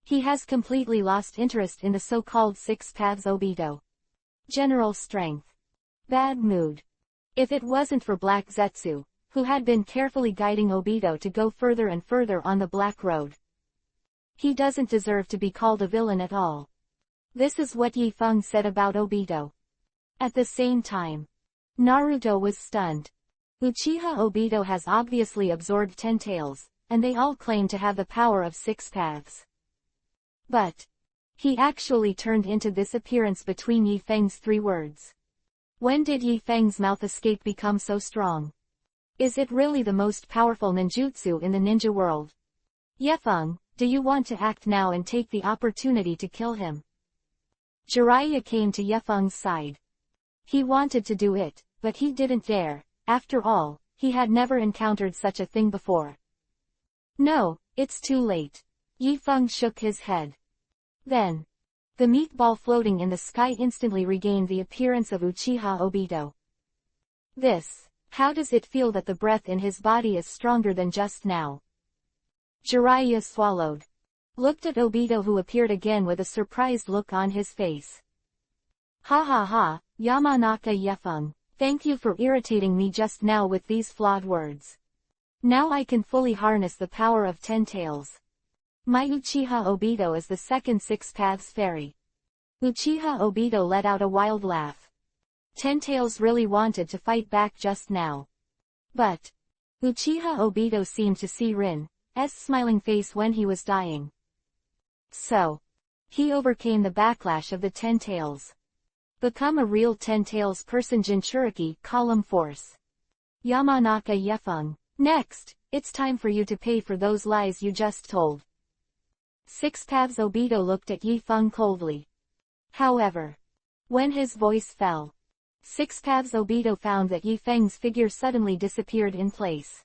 He has completely lost interest in the so-called six paths Obito. General strength. Bad mood. If it wasn't for Black Zetsu, who had been carefully guiding Obito to go further and further on the Black Road, he doesn't deserve to be called a villain at all. This is what Yifeng said about Obito. At the same time, Naruto was stunned. Uchiha Obito has obviously absorbed 10 tails, and they all claim to have the power of 6 paths. But he actually turned into this appearance between Yifeng's 3 words. When did Yifeng's mouth escape become so strong? Is it really the most powerful ninjutsu in the ninja world? Yifeng, do you want to act now and take the opportunity to kill him? Jiraiya came to Yifeng's side. He wanted to do it, but he didn't dare. After all, he had never encountered such a thing before. No, it's too late. Yifeng shook his head. Then, the meatball floating in the sky instantly regained the appearance of Uchiha Obito. How does it feel that the breath in his body is stronger than just now? Jiraiya swallowed. Looked at Obito, who appeared again with a surprised look on his face. Ha ha ha, Yamanaka Yifeng, thank you for irritating me just now with these flawed words. Now I can fully harness the power of 10 tails. My Uchiha Obito is the second 6 paths fairy. Uchiha Obito let out a wild laugh. 10 tails really wanted to fight back just now. But Uchiha Obito seemed to see Rin's smiling face when he was dying. So he overcame the backlash of the 10 tails. Become a real 10 tails person. Jinchuriki, column force. Yamanaka Yifeng. Next, it's time for you to pay for those lies you just told. 6 paths Obito looked at Yifeng coldly. However, when his voice fell, 6 paths Obito found that Yifeng's figure suddenly disappeared in place.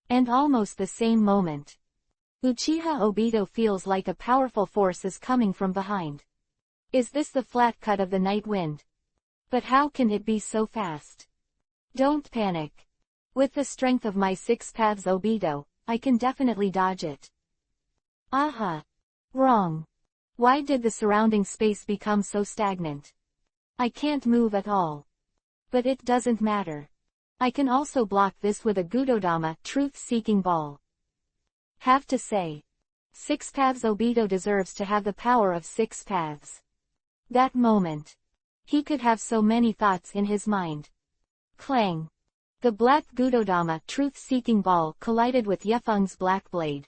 And almost the same moment, Uchiha Obito feels like a powerful force is coming from behind. Is this the flat cut of the night wind? But how can it be so fast? Don't panic. With the strength of my 6 paths Obito, I can definitely dodge it. Aha! Wrong. Why did the surrounding space become so stagnant? I can't move at all. But it doesn't matter. I can also block this with a Gudodama, truth-seeking ball. Have to say, 6 paths Obito deserves to have the power of 6 paths. That moment, he could have so many thoughts in his mind. Clang! The black Gudodama, truth-seeking ball, collided with Yifeng's black blade.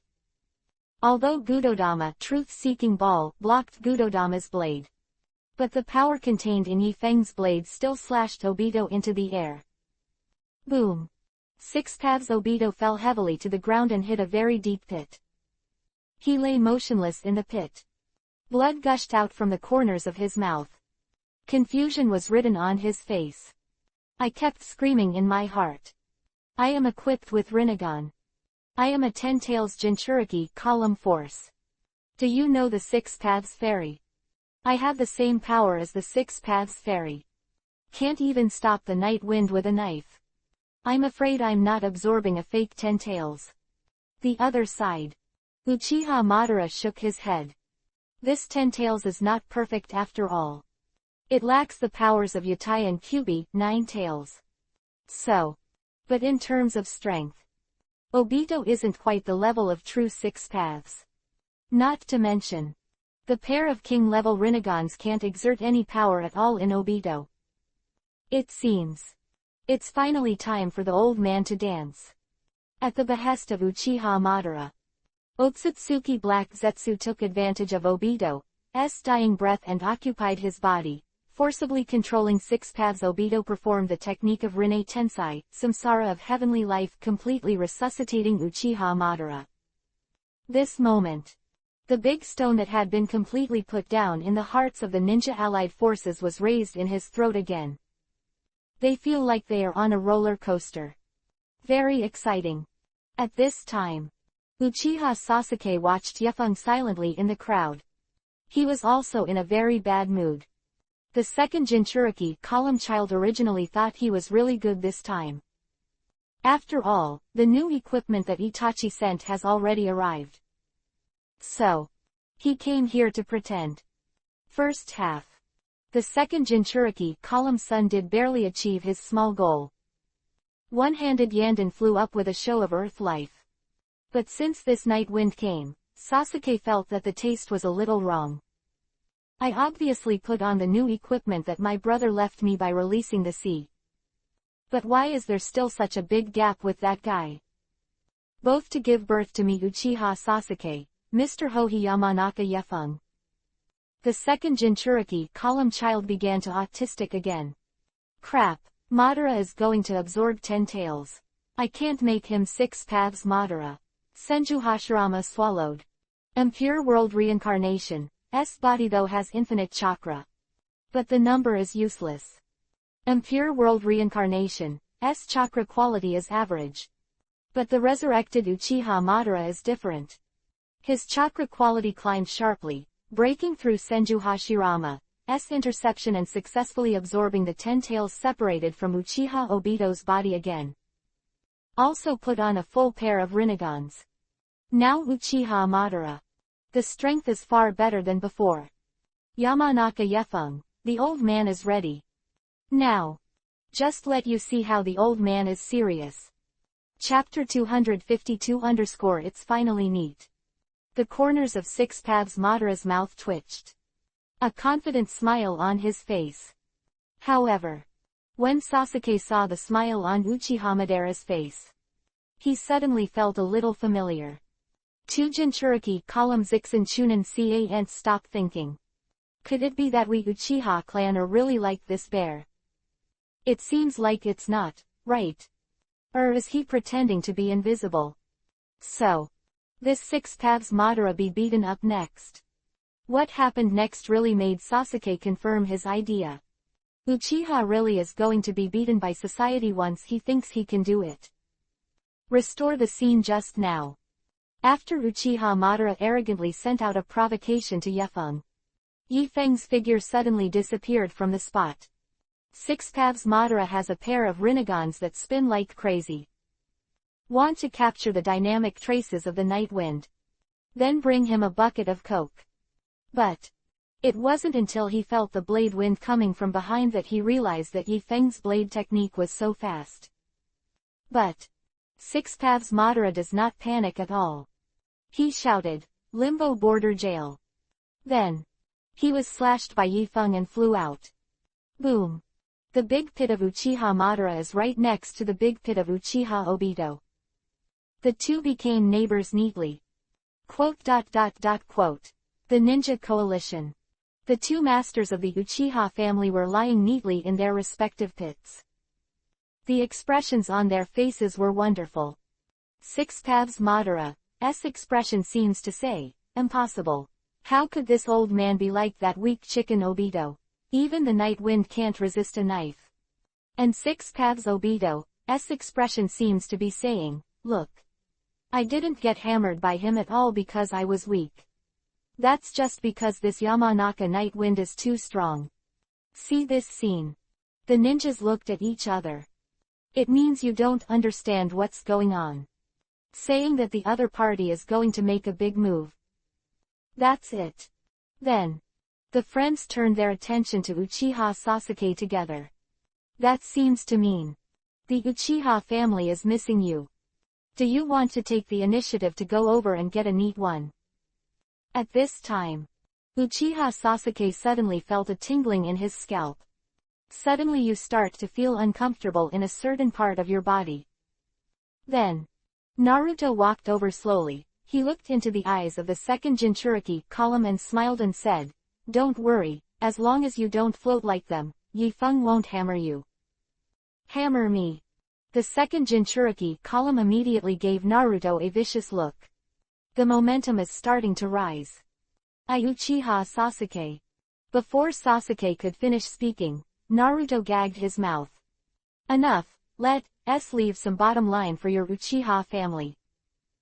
Although Gudodama, truth-seeking ball, blocked Gudodama's blade, but the power contained in Yifeng's blade still slashed Obito into the air. Boom! 6 paths Obito fell heavily to the ground and hit a very deep pit. He lay motionless in the pit. Blood gushed out from the corners of his mouth. Confusion was written on his face. I kept screaming in my heart. I am equipped with Rinnegan. I am a 10 tails Jinchuriki, column force. Do you know the 6 paths fairy? I have the same power as the 6 paths fairy. Can't even stop the night wind with a knife. I'm afraid I'm not absorbing a fake 10 tails. The other side. Uchiha Madara shook his head. This 10 tails is not perfect after all. It lacks the powers of Yatai and Kyubi, 9 tails. But in terms of strength, Obito isn't quite the level of true 6 paths. Not to mention, the pair of king-level Rinnegans can't exert any power at all in Obito. It seems it's finally time for the old man to dance. At the behest of Uchiha Madara, Otsutsuki Black Zetsu took advantage of Obito's dying breath and occupied his body, forcibly controlling 6 paths. Obito performed the technique of Rinne Tensai, Samsara of heavenly life, completely resuscitating Uchiha Madara. This moment, the big stone that had been completely put down in the hearts of the ninja allied forces was raised in his throat again. They feel like they are on a roller coaster. Very exciting. At this time, Uchiha Sasuke watched Yifeng silently in the crowd. He was also in a very bad mood. The second Jinchuriki column child originally thought he was really good this time. After all, the new equipment that Itachi sent has already arrived. So, he came here to pretend. First half. The second Jinchuriki column Sun did barely achieve his small goal. One-handed Yanden flew up with a show of earth life. But since this night wind came, Sasuke felt that the taste was a little wrong. I obviously put on the new equipment that my brother left me by releasing the sea. But why is there still such a big gap with that guy? Both to give birth to me Uchiha Sasuke, Mr. Hohi Yamanaka Yefeng. The second Jinchuriki column child began to autistic again. Crap, Madara is going to absorb 10 tails. I can't make him 6 paths Madara. Senju Hashirama swallowed. Impure world reincarnation. S body though has infinite chakra. But the number is useless. Impure world reincarnation. S chakra quality is average. But the resurrected Uchiha Madara is different. His chakra quality climbed sharply, breaking through Senju Hashirama's interception and successfully absorbing the 10 tails separated from Uchiha Obito's body again. Also put on a full pair of Rinnegan's. Now Uchiha Madara. The strength is far better than before. Yamanaka Yefeng, the old man is ready. Now. Just let you see how the old man is serious. Chapter 252 _ It's finally neat. The corners of Six Paths Madara's mouth twitched. A confident smile on his face. However, when Sasuke saw the smile on Uchiha Madara's face, he suddenly felt a little familiar. Two Jinchuriki column Zixin Chunin Can't stop thinking. Could it be that we Uchiha clan are really like this bear? It seems like it's not, right? Or is he pretending to be invisible? So, this Six Paths Madara be beaten up next. What happened next really made Sasuke confirm his idea. Uchiha really is going to be beaten by society once he thinks he can do it. Restore the scene just now. After Uchiha Madara arrogantly sent out a provocation to Yefeng, Yifeng's figure suddenly disappeared from the spot. Six Paths Madara has a pair of Rinnegans that spin like crazy. Want to capture the dynamic traces of the night wind. Then bring him a bucket of coke. But it wasn't until he felt the blade wind coming from behind that he realized that Yifeng's blade technique was so fast. But Six Paths Madara does not panic at all. He shouted, "Limbo Border Jail." Then he was slashed by Yifeng and flew out. Boom. The big pit of Uchiha Madara is right next to the big pit of Uchiha Obito. The two became neighbors neatly. The Ninja Coalition. The two masters of the Uchiha family were lying neatly in their respective pits. The expressions on their faces were wonderful. Six Paths Madara's expression seems to say, "Impossible. How could this old man be like that weak chicken Obito? Even the night wind can't resist a knife." And Six Paths Obito's expression seems to be saying, "Look. I didn't get hammered by him at all because I was weak. That's just because this Yamanaka night wind is too strong." See this scene. The ninjas looked at each other. It means you don't understand what's going on. Saying that the other party is going to make a big move. That's it. Then the friends turned their attention to Uchiha Sasuke together. That seems to mean the Uchiha family is missing you. Do you want to take the initiative to go over and get a neat one? At this time, Uchiha Sasuke suddenly felt a tingling in his scalp. Suddenly you start to feel uncomfortable in a certain part of your body. Then Naruto walked over slowly. He looked into the eyes of the second Jinchuriki column and smiled and said, "Don't worry, as long as you don't float like them, Yifeng won't hammer you." Hammer me. The second Jinchuriki column immediately gave Naruto a vicious look. The momentum is starting to rise. Uchiha Sasuke. Before Sasuke could finish speaking, Naruto gagged his mouth. Enough, let's leave some bottom line for your Uchiha family.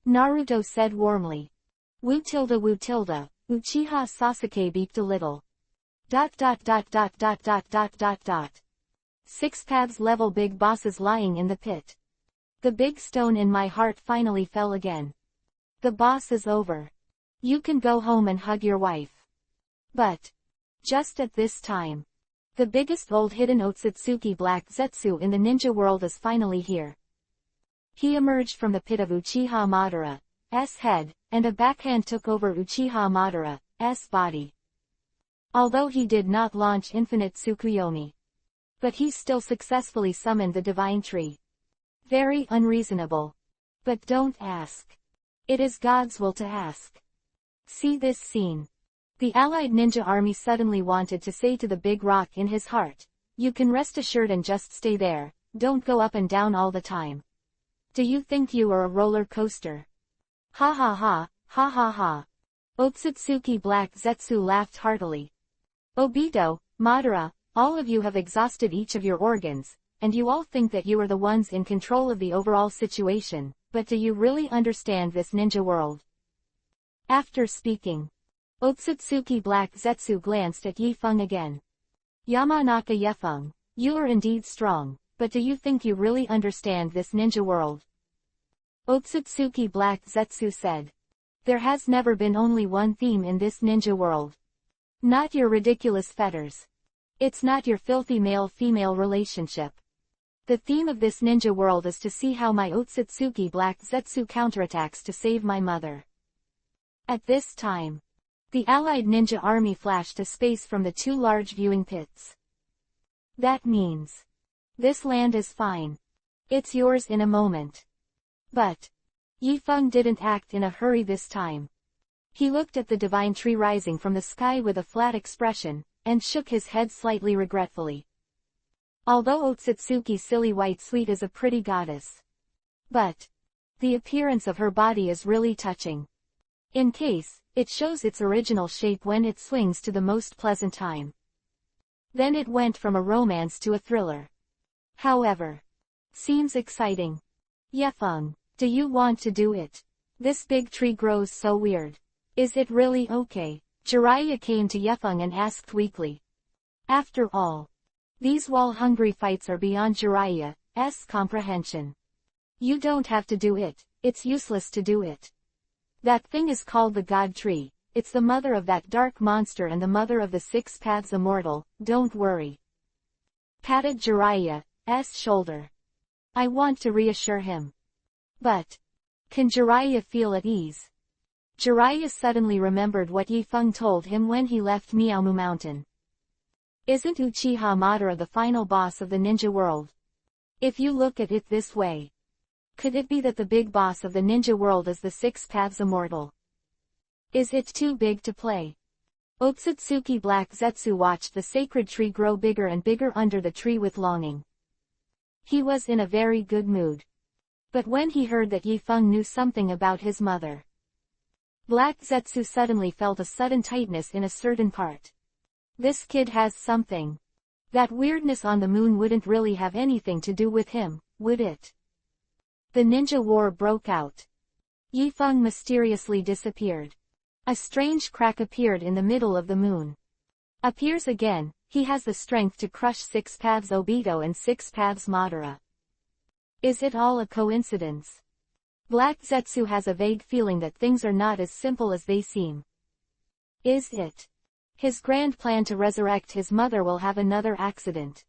Naruto said warmly. Woo tilde, Uchiha Sasuke beeped a little. ... Six Paths level big bosses lying in the pit. The big stone in my heart finally fell again. The boss is over. You can go home and hug your wife. But just at this time, the biggest old hidden Otsutsuki Black Zetsu in the ninja world is finally here. He emerged from the pit of Uchiha Madara's head, and a backhand took over Uchiha Madara's body. Although he did not launch infinite Tsukuyomi, but he still successfully summoned the divine tree. Very unreasonable. But don't ask. It is God's will to ask. See this scene. The allied ninja army suddenly wanted to say to the big rock in his heart, "You can rest assured and just stay there, don't go up and down all the time. Do you think you are a roller coaster?" Ha ha ha, ha ha ha. Otsutsuki Black Zetsu laughed heartily. Obito, Madara, all of you have exhausted each of your organs, and you all think that you are the ones in control of the overall situation, but do you really understand this ninja world? After speaking, Otsutsuki Black Zetsu glanced at Yi Feng again. Yamanaka Yefeng, you are indeed strong, but do you think you really understand this ninja world? Otsutsuki Black Zetsu said. There has never been only one theme in this ninja world. Not your ridiculous fetters. It's not your filthy male-female relationship. The theme of this ninja world is to see how my Otsutsuki Black Zetsu counterattacks to save my mother. At this time, the allied ninja army flashed to space from the two large viewing pits. That means this land is fine. It's yours in a moment. But Yi Feng didn't act in a hurry this time. He looked at the divine tree rising from the sky with a flat expression, and shook his head slightly regretfully. Although Otsutsuki's silly white sweet is a pretty goddess, but the appearance of her body is really touching. In case, it shows its original shape when it swings to the most pleasant time. Then it went from a romance to a thriller. However, seems exciting. Yefeng, do you want to do it? This big tree grows so weird. Is it really okay? Jiraiya came to Yefeng and asked weakly. After all, these wall-hungry fights are beyond Jiraiya's comprehension. You don't have to do it, it's useless to do it. That thing is called the God Tree, it's the mother of that dark monster and the mother of the 6 paths immortal, don't worry. Patted Jiraiya's shoulder. I want to reassure him. But can Jiraiya feel at ease? Jiraiya suddenly remembered what Yi Feng told him when he left Miaomu Mountain. Isn't Uchiha Madara the final boss of the ninja world? If you look at it this way, could it be that the big boss of the ninja world is the 6 paths immortal? Is it too big to play? Otsutsuki Black Zetsu watched the sacred tree grow bigger and bigger under the tree with longing. He was in a very good mood. But when he heard that Yi Feng knew something about his mother, Black Zetsu suddenly felt a sudden tightness in a certain part. This kid has something. That weirdness on the moon wouldn't really have anything to do with him, would it? The ninja war broke out. Yi Feng mysteriously disappeared. A strange crack appeared in the middle of the moon. Appears again, he has the strength to crush 6 paths Obito and 6 paths Madara. Is it all a coincidence? Black Zetsu has a vague feeling that things are not as simple as they seem. Is it? His grand plan to resurrect his mother will have another accident.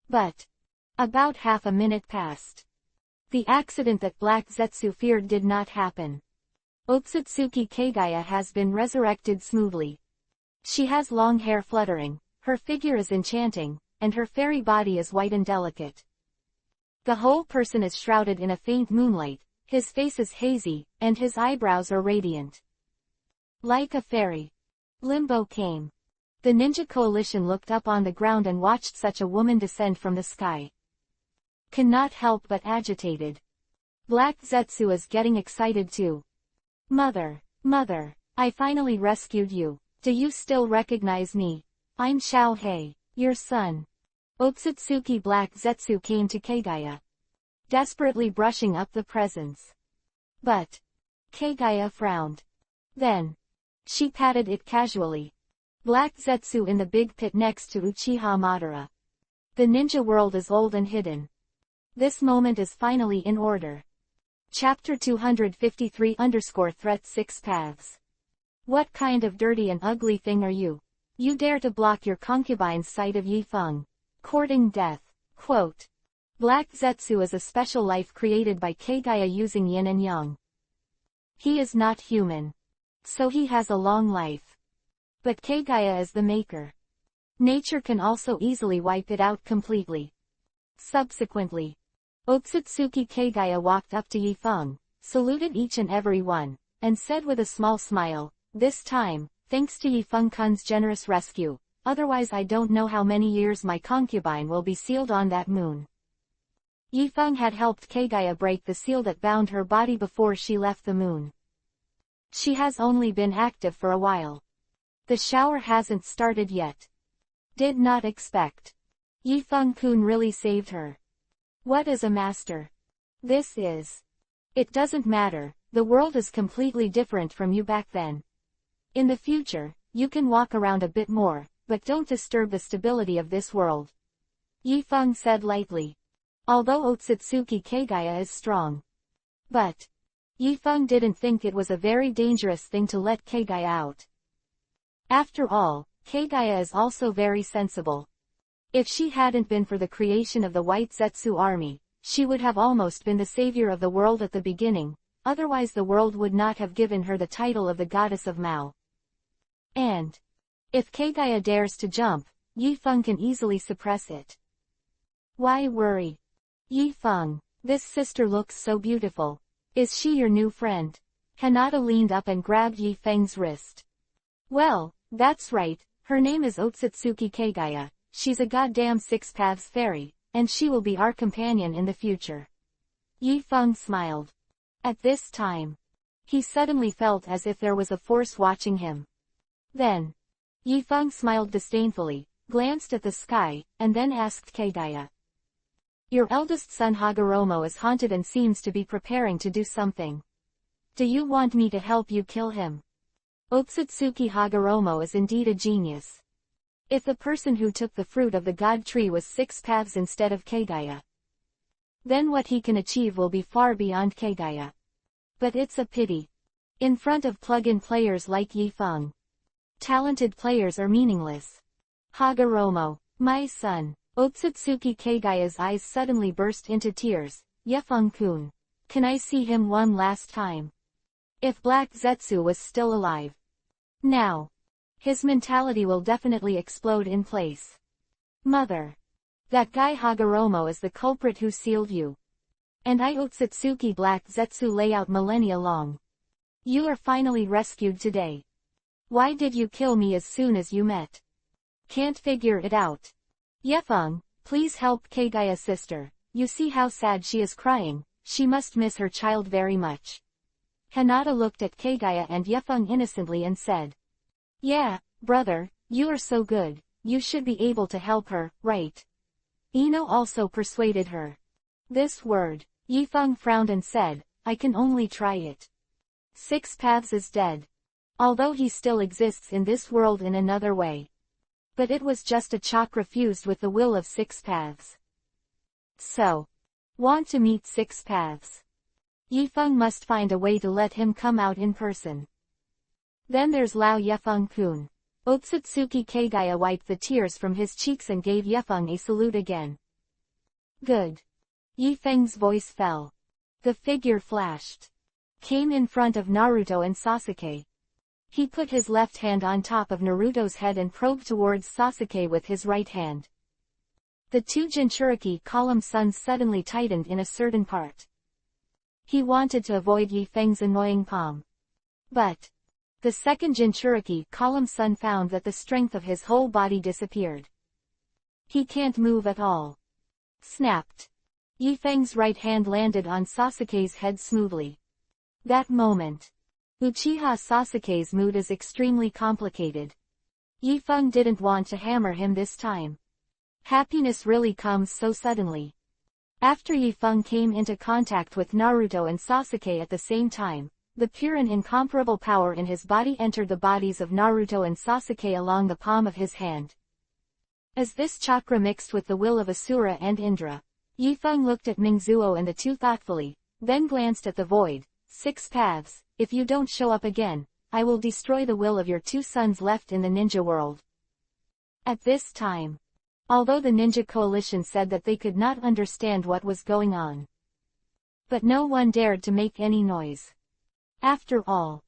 But about half a minute passed. The accident that Black Zetsu feared did not happen. Otsutsuki Kagaya has been resurrected smoothly. She has long hair fluttering, her figure is enchanting, and her fairy body is white and delicate. The whole person is shrouded in a faint moonlight, his face is hazy, and his eyebrows are radiant. Like a fairy. Limbo came. The ninja coalition looked up on the ground and watched such a woman descend from the sky. Cannot help but agitated. Black Zetsu is getting excited too. Mother, I finally rescued you. Do you still recognize me? I'm Xiao-Hei, your son. Otsutsuki Black Zetsu came to Kagaya, desperately brushing up the presents. But Kagaya frowned. Then she patted it casually. Black Zetsu in the big pit next to Uchiha Madara. The ninja world is old and hidden. This moment is finally in order. Chapter 253 _ Six Paths. What kind of dirty and ugly thing are you? You dare to block your concubine's sight of Yi Feng. Courting death. Quote. Black Zetsu is a special life created by Kagaya using yin and yang. He is not human. So he has a long life. But Kagaya is the maker. Nature can also easily wipe it out completely. Subsequently, Otsutsuki Kagaya walked up to Yi Feng, saluted each and every one, and said with a small smile, this time, thanks to Yi Feng-kun's generous rescue, otherwise I don't know how many years my concubine will be sealed on that moon. Yi Feng had helped Kagaya break the seal that bound her body before she left the moon. She has only been active for a while. The shower hasn't started yet. Did not expect. Yi Feng-kun really saved her. What is a master? This is. It doesn't matter, the world is completely different from you back then. In the future, you can walk around a bit more, but don't disturb the stability of this world. Yi Feng said lightly. Although Otsutsuki Kagaya is strong. But Yi Feng didn't think it was a very dangerous thing to let Kagaya out. After all, Kagaya is also very sensible. If she hadn't been for the creation of the White Zetsu army, she would have almost been the savior of the world at the beginning, otherwise the world would not have given her the title of the goddess of Mao. And if Kagaya dares to jump, Yi Feng can easily suppress it. Why worry? Yi Feng, this sister looks so beautiful. Is she your new friend? Hinata leaned up and grabbed Yi Feng's wrist. Well, that's right, her name is Otsutsuki Kagaya. She's a goddamn Six Paths fairy, and she will be our companion in the future. Yi Feng smiled. At this time, he suddenly felt as if there was a force watching him. Then, Yi Feng smiled disdainfully, glanced at the sky, and then asked Kagaya. Your eldest son Hagoromo is haunted and seems to be preparing to do something. Do you want me to help you kill him? Otsutsuki Hagoromo is indeed a genius. If the person who took the fruit of the god tree was Six Paths instead of Kagaya, then what he can achieve will be far beyond Kagaya. But it's a pity. In front of plug-in players like Yi Feng, talented players are meaningless. Hagoromo, my son. Otsutsuki Kagaya's eyes suddenly burst into tears. Yi Feng-kun. Can I see him one last time? If Black Zetsu was still alive. Now. His mentality will definitely explode in place. Mother. That guy Hagoromo is the culprit who sealed you. And I Otsutsuki Black Zetsu lay out millennia long. You are finally rescued today. Why did you kill me as soon as you met? Can't figure it out. Yi Feng, please help Kagaya's sister. You see how sad she is crying, she must miss her child very much. Hinata looked at Kagaya and Yi Feng innocently and said. Yeah, brother, you are so good, you should be able to help her, right? Ino also persuaded her. This word, Yi Feng frowned and said, I can only try it. Six Paths is dead. Although he still exists in this world in another way. But it was just a chakra fused with the will of Six Paths. So. Want to meet Six Paths? Yi Feng must find a way to let him come out in person. Then there's Lao Yi Feng-kun. Otsutsuki Kagaya wiped the tears from his cheeks and gave Yi Feng a salute again. Good. Yi Feng's voice fell. The figure flashed. Came in front of Naruto and Sasuke. He put his left hand on top of Naruto's head and probed towards Sasuke with his right hand. The two Jinchuriki column suns suddenly tightened in a certain part. He wanted to avoid Yi Feng's annoying palm. But the second Jinchuriki column sun found that the strength of his whole body disappeared. He can't move at all. Snapped. Yi Feng's right hand landed on Sasuke's head smoothly. That moment. Uchiha Sasuke's mood is extremely complicated. Yi Feng didn't want to hammer him this time. Happiness really comes so suddenly. After Yi Feng came into contact with Naruto and Sasuke at the same time, the pure and incomparable power in his body entered the bodies of Naruto and Sasuke along the palm of his hand. As this chakra mixed with the will of Asura and Indra, Yifeng looked at Mingzuo and the two thoughtfully, then glanced at the void. 6 paths, if you don't show up again, I will destroy the will of your 2 sons left in the ninja world. At this time, although the ninja coalition said that they could not understand what was going on, but no one dared to make any noise. After all,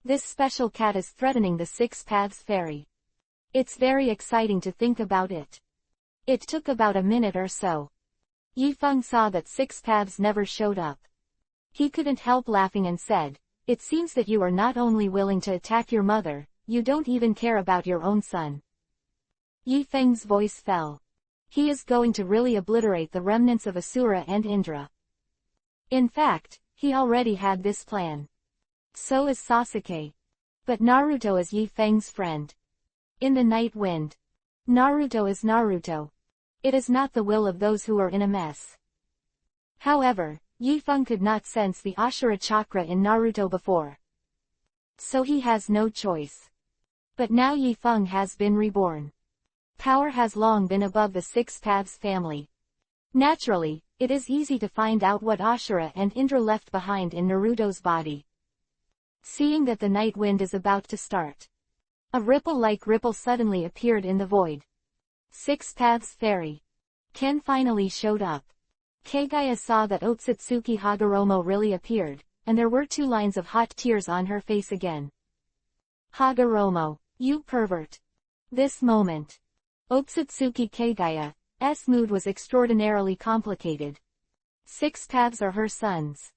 this special cat is threatening the 6 paths fairy. It's very exciting to think about it. It took about a minute or so. Yifeng saw that 6 paths never showed up. He couldn't help laughing and said, "It seems that you are not only willing to attack your mother, you don't even care about your own son." Yifeng's voice fell. He is going to really obliterate the remnants of Asura and Indra. In fact, he already had this plan. So is Sasuke. But Naruto is Yifeng's friend. In the night wind. Naruto is Naruto. It is not the will of those who are in a mess. However, Yifeng could not sense the Ashura chakra in Naruto before. So he has no choice. But now Yifeng has been reborn. Power has long been above the 6 paths family. Naturally, it is easy to find out what Ashura and Indra left behind in Naruto's body. Seeing that the night wind is about to start, a ripple-like ripple suddenly appeared in the void. 6 paths fairy. Ken finally showed up. Kagaya saw that Otsutsuki Hagoromo really appeared, and there were 2 lines of hot tears on her face again. Hagoromo, you pervert. This moment, Otsutsuki Kagaya's mood was extraordinarily complicated. 6 paths are her sons.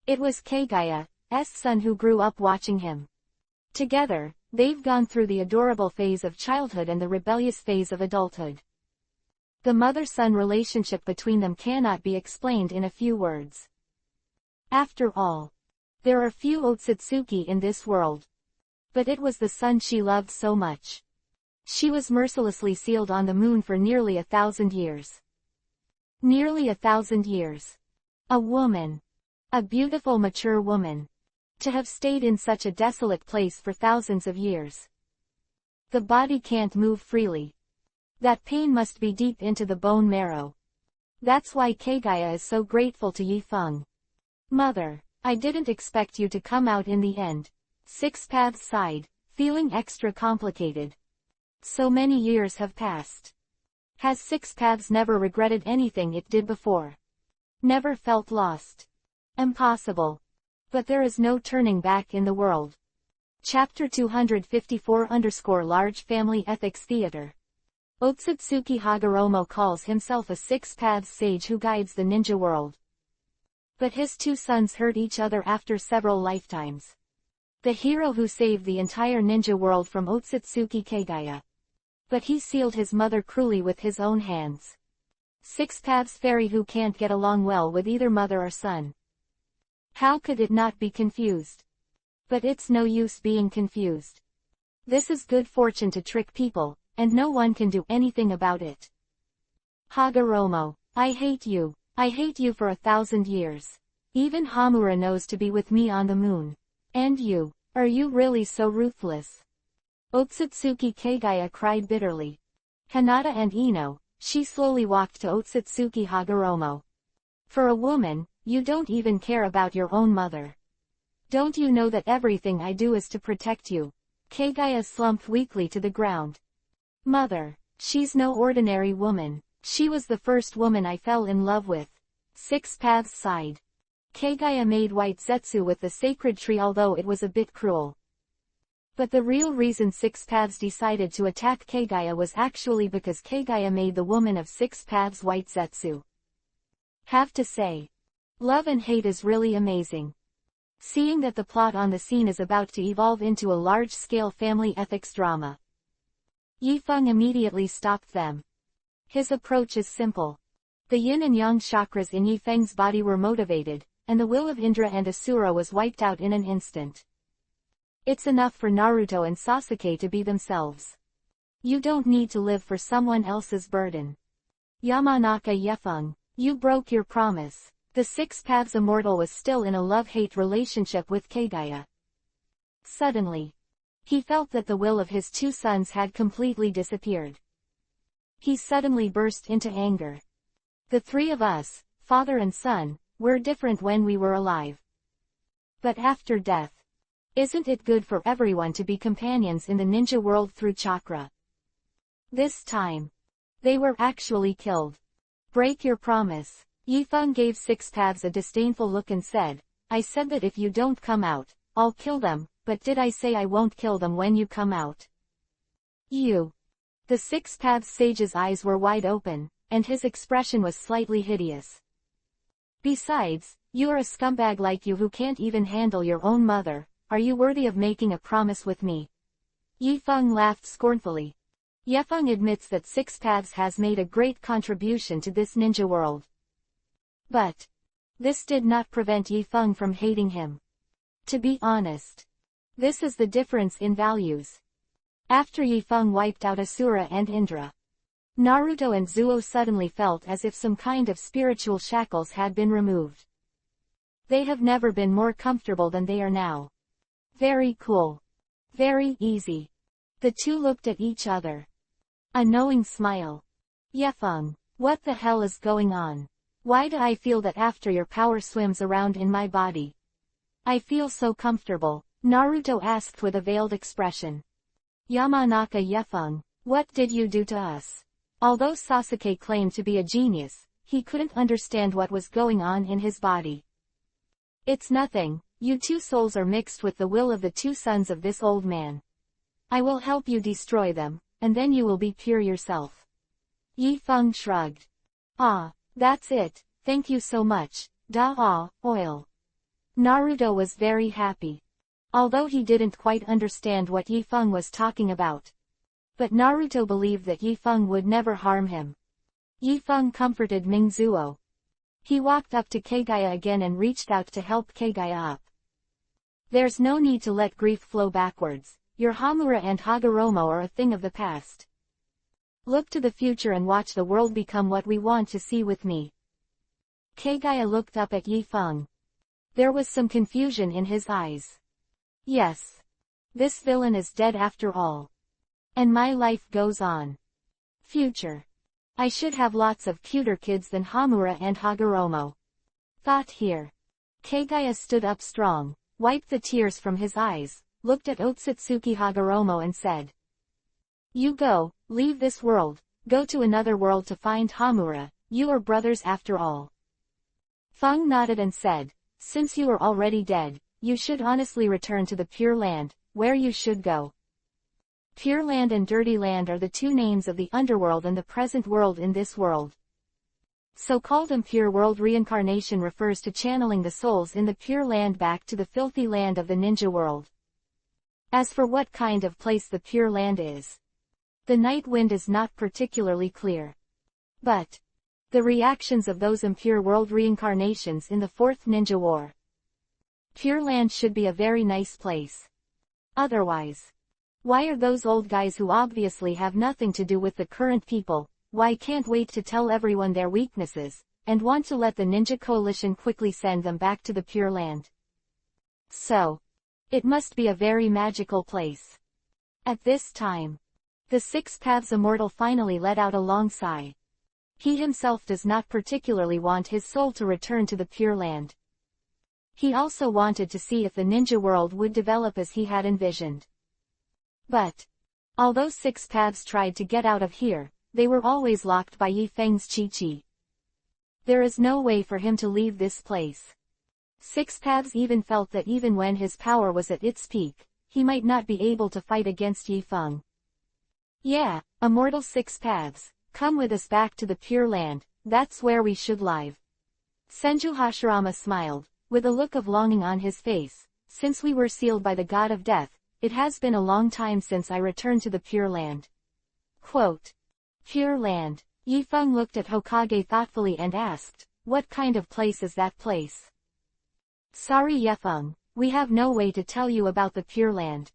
It was Kagaya's son who grew up watching him. Together, they've gone through the adorable phase of childhood and the rebellious phase of adulthood. The mother-son relationship between them cannot be explained in a few words. After all, there are few Otsutsuki in this world. But it was the son she loved so much. She was mercilessly sealed on the moon for nearly 1,000 years. Nearly 1,000 years. A woman. A beautiful mature woman. To have stayed in such a desolate place for thousands of years. The body can't move freely. That pain must be deep into the bone marrow. That's why Kagaya is so grateful to Yifeng. Mother, I didn't expect you to come out in the end. 6 paths sighed, feeling extra complicated. So many years have passed. Has 6 paths never regretted anything it did before? Never felt lost? Impossible. But there is no turning back in the world. Chapter 254 Large Family Ethics Theater. Otsutsuki Hagoromo calls himself a 6 paths sage who guides the ninja world. But his 2 sons hurt each other after several lifetimes. The hero who saved the entire ninja world from Otsutsuki Kagaya. But he sealed his mother cruelly with his own hands. 6 paths fairy who can't get along well with either mother or son. How could it not be confused? But it's no use being confused. This is good fortune to trick people, and no one can do anything about it. Hagoromo, I hate you. I hate you for 1,000 years. Even Hamura knows to be with me on the moon. And you, are you really so ruthless? Otsutsuki Kagaya cried bitterly. Hinata and Ino, she slowly walked to Otsutsuki Hagoromo. For a woman, you don't even care about your own mother. Don't you know that everything I do is to protect you? Kagaya slumped weakly to the ground. Mother, she's no ordinary woman. She was the first woman I fell in love with. 6 paths sighed. Kagaya made white zetsu with the sacred tree although it was a bit cruel. But the real reason 6 paths decided to attack Kagaya was actually because Kagaya made the woman of 6 paths white zetsu. Have to say, love and hate is really amazing. Seeing that the plot on the scene is about to evolve into a large-scale family ethics drama. Yifeng immediately stopped them. His approach is simple. The yin and yang chakras in Yifeng's body were motivated, and the will of Indra and Asura was wiped out in an instant. It's enough for Naruto and Sasuke to be themselves. You don't need to live for someone else's burden. Yamanaka Yifeng, you broke your promise. The 6 paths immortal was still in a love-hate relationship with Kagaya. Suddenly, he felt that the will of his 2 sons had completely disappeared. He suddenly burst into anger. The three of us, father and son, were different when we were alive. But after death, isn't it good for everyone to be companions in the ninja world through chakra? This time, they were actually killed. Break your promise. Yifeng gave Six Paths a disdainful look and said, I said that if you don't come out, I'll kill them, but did I say I won't kill them when you come out? You. The Six Paths sage's eyes were wide open, and his expression was slightly hideous. Besides, you're a scumbag like you who can't even handle your own mother. Are you worthy of making a promise with me? Yifeng laughed scornfully. Yifeng admits that Six Paths has made a great contribution to this ninja world. But this did not prevent Yifeng from hating him. To be honest, this is the difference in values. After Yifeng wiped out Asura and Indra, Naruto and Zuo suddenly felt as if some kind of spiritual shackles had been removed. They have never been more comfortable than they are now. Very cool. Very easy. The two looked at each other. A knowing smile. Yifeng, what the hell is going on? Why do I feel that after your power swims around in my body? I feel so comfortable, Naruto asked with a veiled expression. Yamanaka Yifeng, what did you do to us? Although Sasuke claimed to be a genius, he couldn't understand what was going on in his body. It's nothing. You two souls are mixed with the will of the two sons of this old man. I will help you destroy them, and then you will be pure yourself. Yifeng shrugged. Ah, that's it, thank you so much, oil. Naruto was very happy. Although he didn't quite understand what Yifeng was talking about. But Naruto believed that Yifeng would never harm him. Yifeng comforted Mingzuo. He walked up to Kagaya again and reached out to help Kagaya up. There's no need to let grief flow backwards. Your Hamura and Hagoromo are a thing of the past. Look to the future and watch the world become what we want to see with me. Kagaya looked up at Yifeng. There was some confusion in his eyes. Yes. This villain is dead after all. And my life goes on. Future. I should have lots of cuter kids than Hamura and Hagoromo. Thought here. Kagaya stood up strong, wiped the tears from his eyes, looked at Otsutsuki Hagoromo and said. You go, leave this world, go to another world to find Hamura, you are brothers after all. Feng nodded and said, since you are already dead, you should honestly return to the Pure Land, where you should go. Pure Land and Dirty Land are the two names of the underworld and the present world in this world. So-called impure world reincarnation refers to channeling the souls in the Pure Land back to the filthy land of the ninja world. As for what kind of place the Pure Land is, the night wind is not particularly clear. But the reactions of those impure world reincarnations in the Fourth Ninja War. Pure Land should be a very nice place. Otherwise, why are those old guys who obviously have nothing to do with the current people, why can't wait to tell everyone their weaknesses, and want to let the Ninja Coalition quickly send them back to the Pure Land? So, it must be a very magical place. At this time, the Six Paths Immortal finally let out a long sigh. He himself does not particularly want his soul to return to the Pure Land. He also wanted to see if the ninja world would develop as he had envisioned. But although Six Paths tried to get out of here, they were always locked by Yifeng's Chi-Chi. There is no way for him to leave this place. Six Paths even felt that even when his power was at its peak, he might not be able to fight against Yifeng. Yeah, Immortal Six Paths, come with us back to the Pure Land, that's where we should live. Senju Hashirama smiled, with a look of longing on his face. Since we were sealed by the god of death, it has been a long time since I returned to the Pure Land. Quote. Pure Land. Yifeng looked at Hokage thoughtfully and asked, what kind of place is that place? Sorry Yifeng, we have no way to tell you about the Pure Land.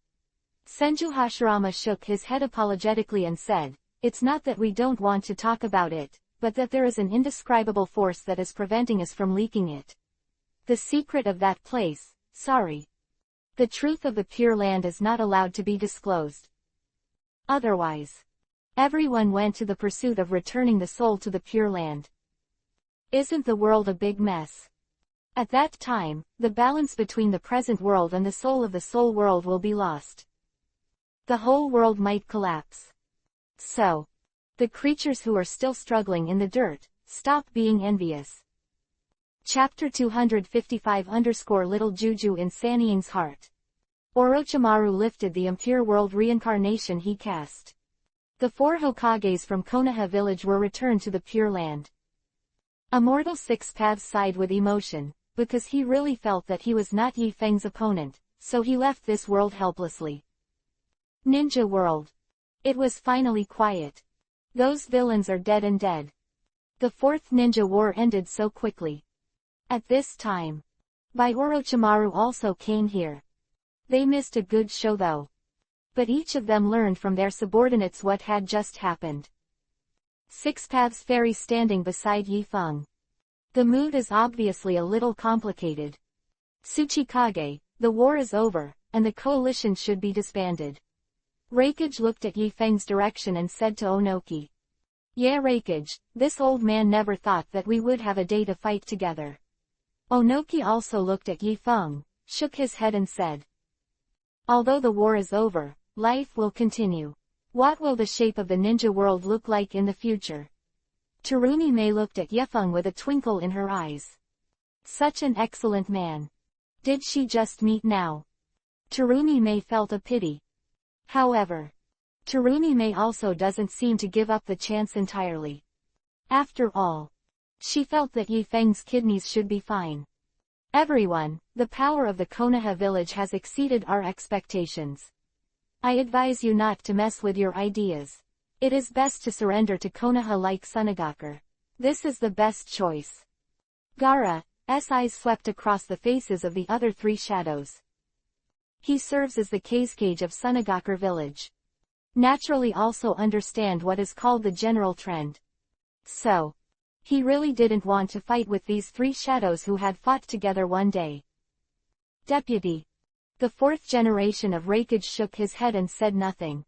Senju Hashirama shook his head apologetically and said, it's not that we don't want to talk about it, but that there is an indescribable force that is preventing us from leaking it. The secret of that place, sorry. The truth of the Pure Land is not allowed to be disclosed. Otherwise, everyone went to the pursuit of returning the soul to the Pure Land. Isn't the world a big mess? At that time, the balance between the present world and the soul of the soul world will be lost. The whole world might collapse. So, the creatures who are still struggling in the dirt, stop being envious. Chapter 255 Little Juju in Sanying's heart. Orochimaru lifted the impure world reincarnation he cast. The 4 Hokages from Konoha village were returned to the Pure Land. Immortal Six Paths sighed with emotion, because he really felt that he was not Yi Feng's opponent, so he left this world helplessly. Ninja World. It was finally quiet. Those villains are dead and dead. The 4th Ninja War ended so quickly. At this time, Bai Orochimaru also came here. They missed a good show though. But each of them learned from their subordinates what had just happened. Six Paths Fairy standing beside Yi Feng. The mood is obviously a little complicated. Tsuchikage, the war is over, and the coalition should be disbanded. Reikage looked at Yi Feng's direction and said to Onoki. Yeah Reikage, this old man never thought that we would have a day to fight together. Onoki also looked at Yi Feng, shook his head and said. Although the war is over, life will continue. What will the shape of the ninja world look like in the future? Terumi Mei looked at Yi Feng with a twinkle in her eyes. Such an excellent man. Did she just meet now? Terumi Mei felt a pity. However, Terumi Mei also doesn't seem to give up the chance entirely. After all, she felt that Yi Feng's kidneys should be fine. Everyone, the power of the Konoha village has exceeded our expectations. I advise you not to mess with your ideas. It is best to surrender to Konoha like Sunagaku. This is the best choice. Gaara's eyes swept across the faces of the other 3 shadows. He serves as the Kazekage of Sunagaku village. Naturally also understand what is called the general trend. So, he really didn't want to fight with these 3 shadows who had fought together one day. Deputy. The 4th generation of Reikage shook his head and said nothing.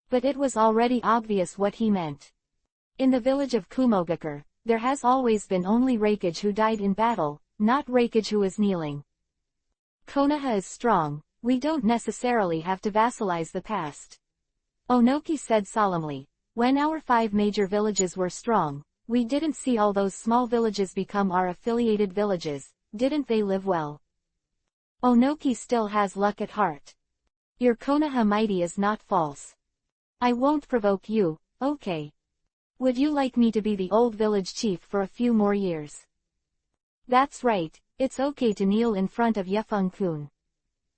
But it was already obvious what he meant. In the village of Kumogakur, there has always been only Reikage who died in battle, not Reikage who is kneeling. Konoha is strong, we don't necessarily have to vassalize the past. Onoki said solemnly, when our 5 major villages were strong, we didn't see all those small villages become our affiliated villages, didn't they live well? Onoki still has luck at heart. Your Konoha mighty is not false. I won't provoke you, okay? Would you like me to be the old village chief for a few more years? That's right, it's okay to kneel in front of Yi Feng-kun.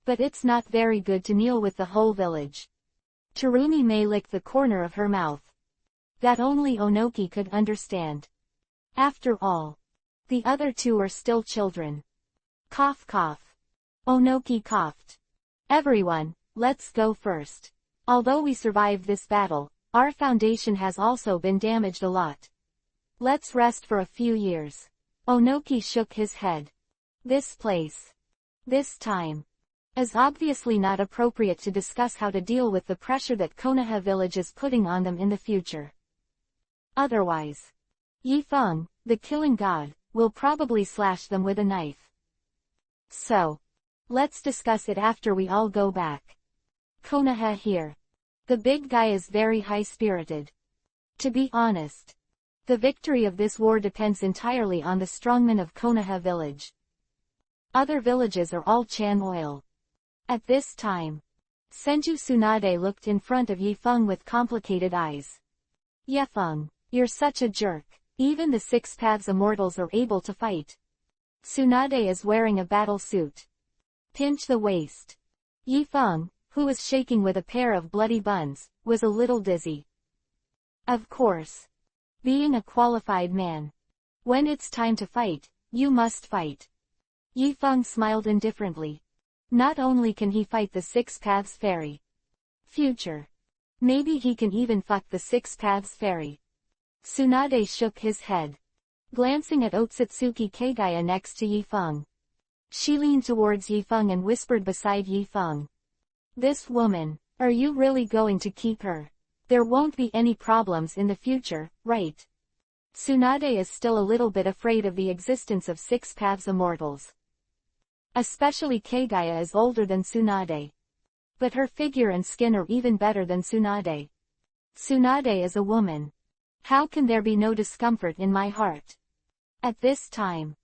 But it's not very good to kneel with the whole village. Terumi Mei licked the corner of her mouth. That only Onoki could understand. After all, the other 2 are still children. Cough cough. Onoki coughed. Everyone, let's go first. Although we survived this battle, our foundation has also been damaged a lot. Let's rest for a few years. Onoki shook his head. This place. This time. Is obviously not appropriate to discuss how to deal with the pressure that Konoha village is putting on them in the future. Otherwise, Yi Feng, the killing god, will probably slash them with a knife. So, let's discuss it after we all go back. Konoha here. The big guy is very high-spirited. To be honest, the victory of this war depends entirely on the strongmen of Konoha village. Other villages are all Chan oil. At this time, Senju Tsunade looked in front of Yi Feng with complicated eyes. Yi Feng, you're such a jerk. Even the 6 Paths immortals are able to fight. Tsunade is wearing a battle suit. Pinch the waist. Yi Feng, who was shaking with a pair of bloody buns, was a little dizzy. Of course. Being a qualified man. When it's time to fight, you must fight. Yi Feng smiled indifferently. Not only can he fight the 6 Paths Fairy. Future. Maybe he can even fuck the 6 Paths Fairy. Tsunade shook his head. Glancing at Otsutsuki Kagaya next to Yi Feng. She leaned towards Yi Feng and whispered beside Yi Feng. This woman, are you really going to keep her? There won't be any problems in the future, right? Tsunade is still a little bit afraid of the existence of six paths immortals. Especially Kagaya is older than Tsunade. But her figure and skin are even better than Tsunade. Tsunade is a woman. How can there be no discomfort in my heart? At this time,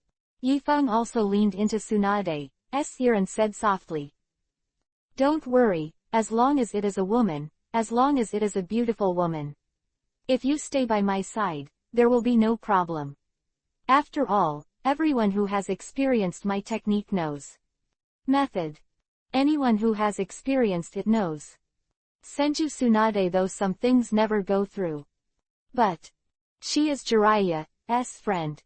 Yifeng also leaned into Tsunade's ear and said softly, "Don't worry, as long as it is a woman, as long as it is a beautiful woman. If you stay by my side, there will be no problem. After all, everyone who has experienced my technique knows. Method. Anyone who has experienced it knows. Senju Tsunade, though some things never go through. But she is Jiraiya's friend.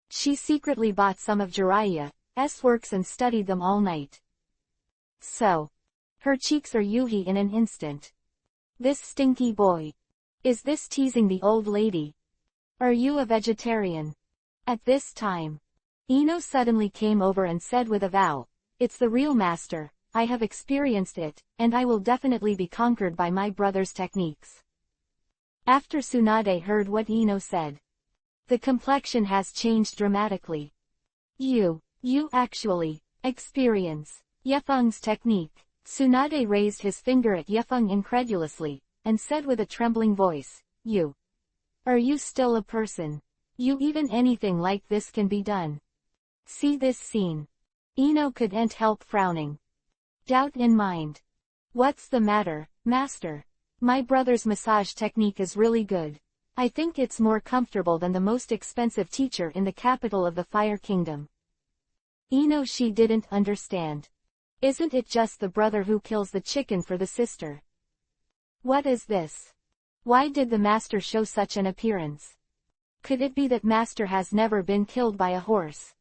She secretly bought some of Jiraiya's works and studied them all night. So, her cheeks are Yuhi in an instant. This stinky boy. Is this teasing the old lady? Are you a vegetarian?" At this time, Ino suddenly came over and said with a vow, "It's the real master, I have experienced it, and I will definitely be conquered by my brother's techniques." After Tsunade heard what Ino said, the complexion has changed dramatically. You actually experience Yefeng's technique." Tsunade raised his finger at Yefeng incredulously, and said with a trembling voice, Are you still a person? You even anything like this can be done. See this scene. Ino couldn't help frowning. Doubt in mind. What's the matter, master? My brother's massage technique is really good. I think it's more comfortable than the most expensive teacher in the capital of the Fire Kingdom. Ino, she didn't understand. Isn't it just the brother who kills the chicken for the sister? What is this? Why did the master show such an appearance? Could it be that master has never been killed by a horse?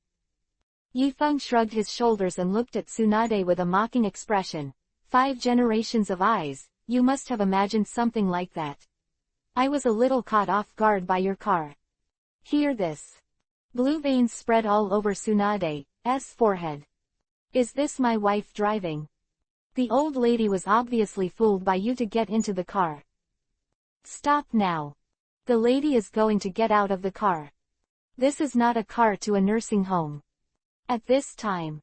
Yifeng shrugged his shoulders and looked at Tsunade with a mocking expression. 5 generations of eyes, you must have imagined something like that. I was a little caught off guard by your car. Hear this. Blue veins spread all over Tsunade's forehead. Is this my wife driving? The old lady was obviously fooled by you to get into the car. Stop now. The lady is going to get out of the car. This is not a car to a nursing home. At this time,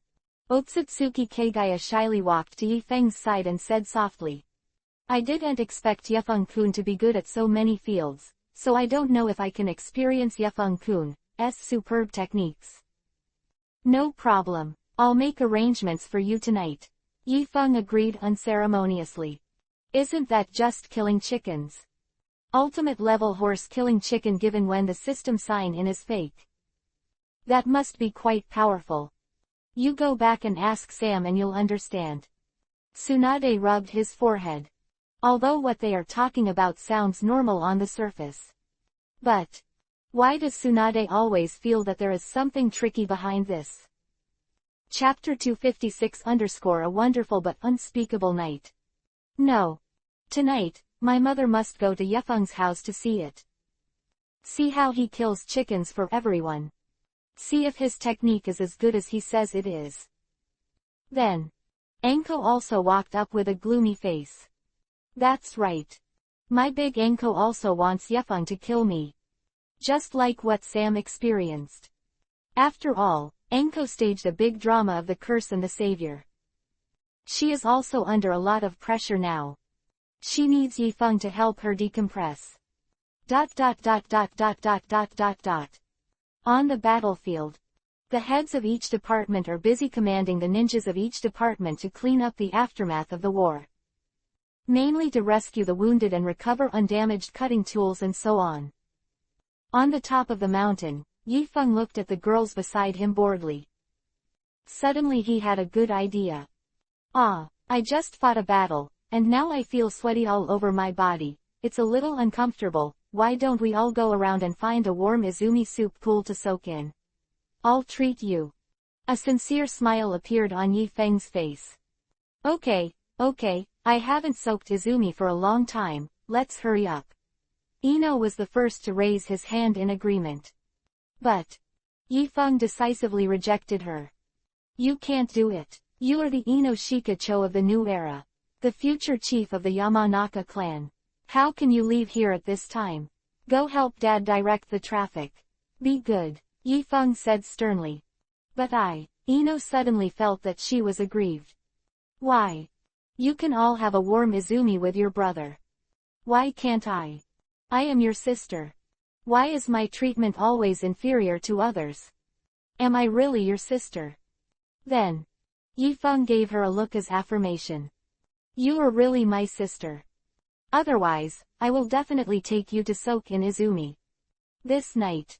Otsutsuki Kagaya shyly walked to Yifeng's side and said softly, I didn't expect Yefeng-kun to be good at so many fields, so I don't know if I can experience Yefeng-kun's superb techniques. No problem. I'll make arrangements for you tonight. Yifeng agreed unceremoniously. Isn't that just killing chickens? Ultimate level horse killing chicken given when the system sign in is fake. That must be quite powerful. You go back and ask Sam and you'll understand. Tsunade rubbed his forehead. Although what they are talking about sounds normal on the surface. But why does Tsunade always feel that there is something tricky behind this? Chapter 256 A wonderful but unspeakable night. No. Tonight, my mother must go to Yefeng's house to see it. See how he kills chickens for everyone. See if his technique is as good as he says it is. Then, Anko also walked up with a gloomy face. That's right. My big Anko also wants Yefeng to kill me. Just like what Sam experienced. After all, Anko staged a big drama of the curse and the savior. She is also under a lot of pressure now. She needs Yifeng to help her decompress. On the battlefield, the heads of each department are busy commanding the ninjas of each department to clean up the aftermath of the war. Mainly to rescue the wounded and recover undamaged cutting tools and so on. On the top of the mountain, Yifeng looked at the girls beside him boredly. Suddenly he had a good idea. I just fought a battle, and now I feel sweaty all over my body. It's a little uncomfortable. Why don't we all go around and find a warm Izumi soup pool to soak in? I'll treat you. A sincere smile appeared on Yifeng's face. Okay, I haven't soaked Izumi for a long time, let's hurry up. Ino was the first to raise his hand in agreement. But Yifeng decisively rejected her. You can't do it. You are the Ino Shikacho of the new era. The future chief of the Yamanaka clan. How can you leave here at this time? Go help Dad direct the traffic. Be good, Yifeng said sternly. But Ino suddenly felt that she was aggrieved. Why? You can all have a warm Izumi with your brother. Why can't I? I am your sister. Why is my treatment always inferior to others? Am I really your sister? Then, Yifeng gave her a look as affirmation. You are really my sister. Otherwise, I will definitely take you to soak in Izumi. This night,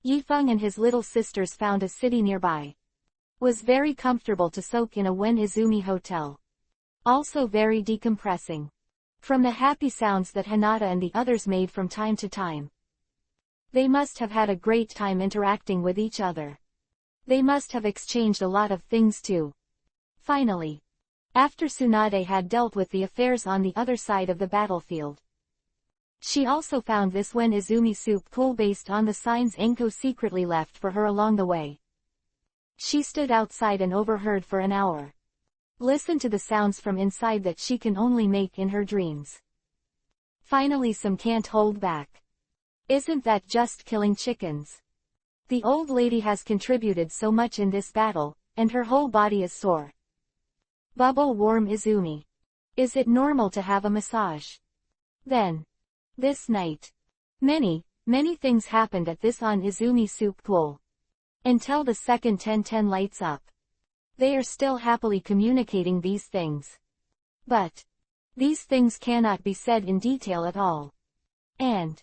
Yifeng and his little sisters found a city nearby. Was very comfortable to soak in a Wen Izumi hotel. Also very decompressing. From the happy sounds that Hinata and the others made from time to time. They must have had a great time interacting with each other. They must have exchanged a lot of things too. Finally, after Tsunade had dealt with the affairs on the other side of the battlefield, she also found this Wen Izumi soup cool based on the signs Enko secretly left for her along the way. She stood outside and overheard for an hour. Listen to the sounds from inside that she can only make in her dreams. Finally some can't hold back. Isn't that just killing chickens? The old lady has contributed so much in this battle, and her whole body is sore. Bubble warm Izumi. Is it normal to have a massage? Then, this night, many things happened at this on Izumi soup pool. Until the second 10:10 lights up. They are still happily communicating these things. But, these things cannot be said in detail at all. And,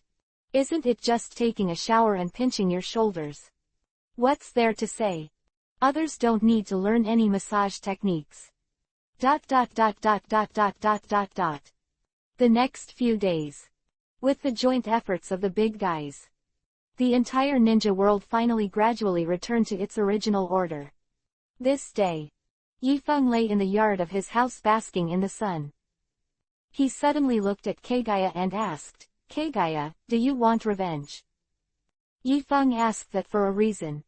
isn't it just taking a shower and pinching your shoulders? What's there to say? Others don't need to learn any massage techniques. The next few days. With the joint efforts of the big guys, the entire ninja world finally gradually returned to its original order. This day, Yifeng lay in the yard of his house basking in the sun. He suddenly looked at Kagaya and asked, Kagaya, do you want revenge? Yifeng asked that for a reason.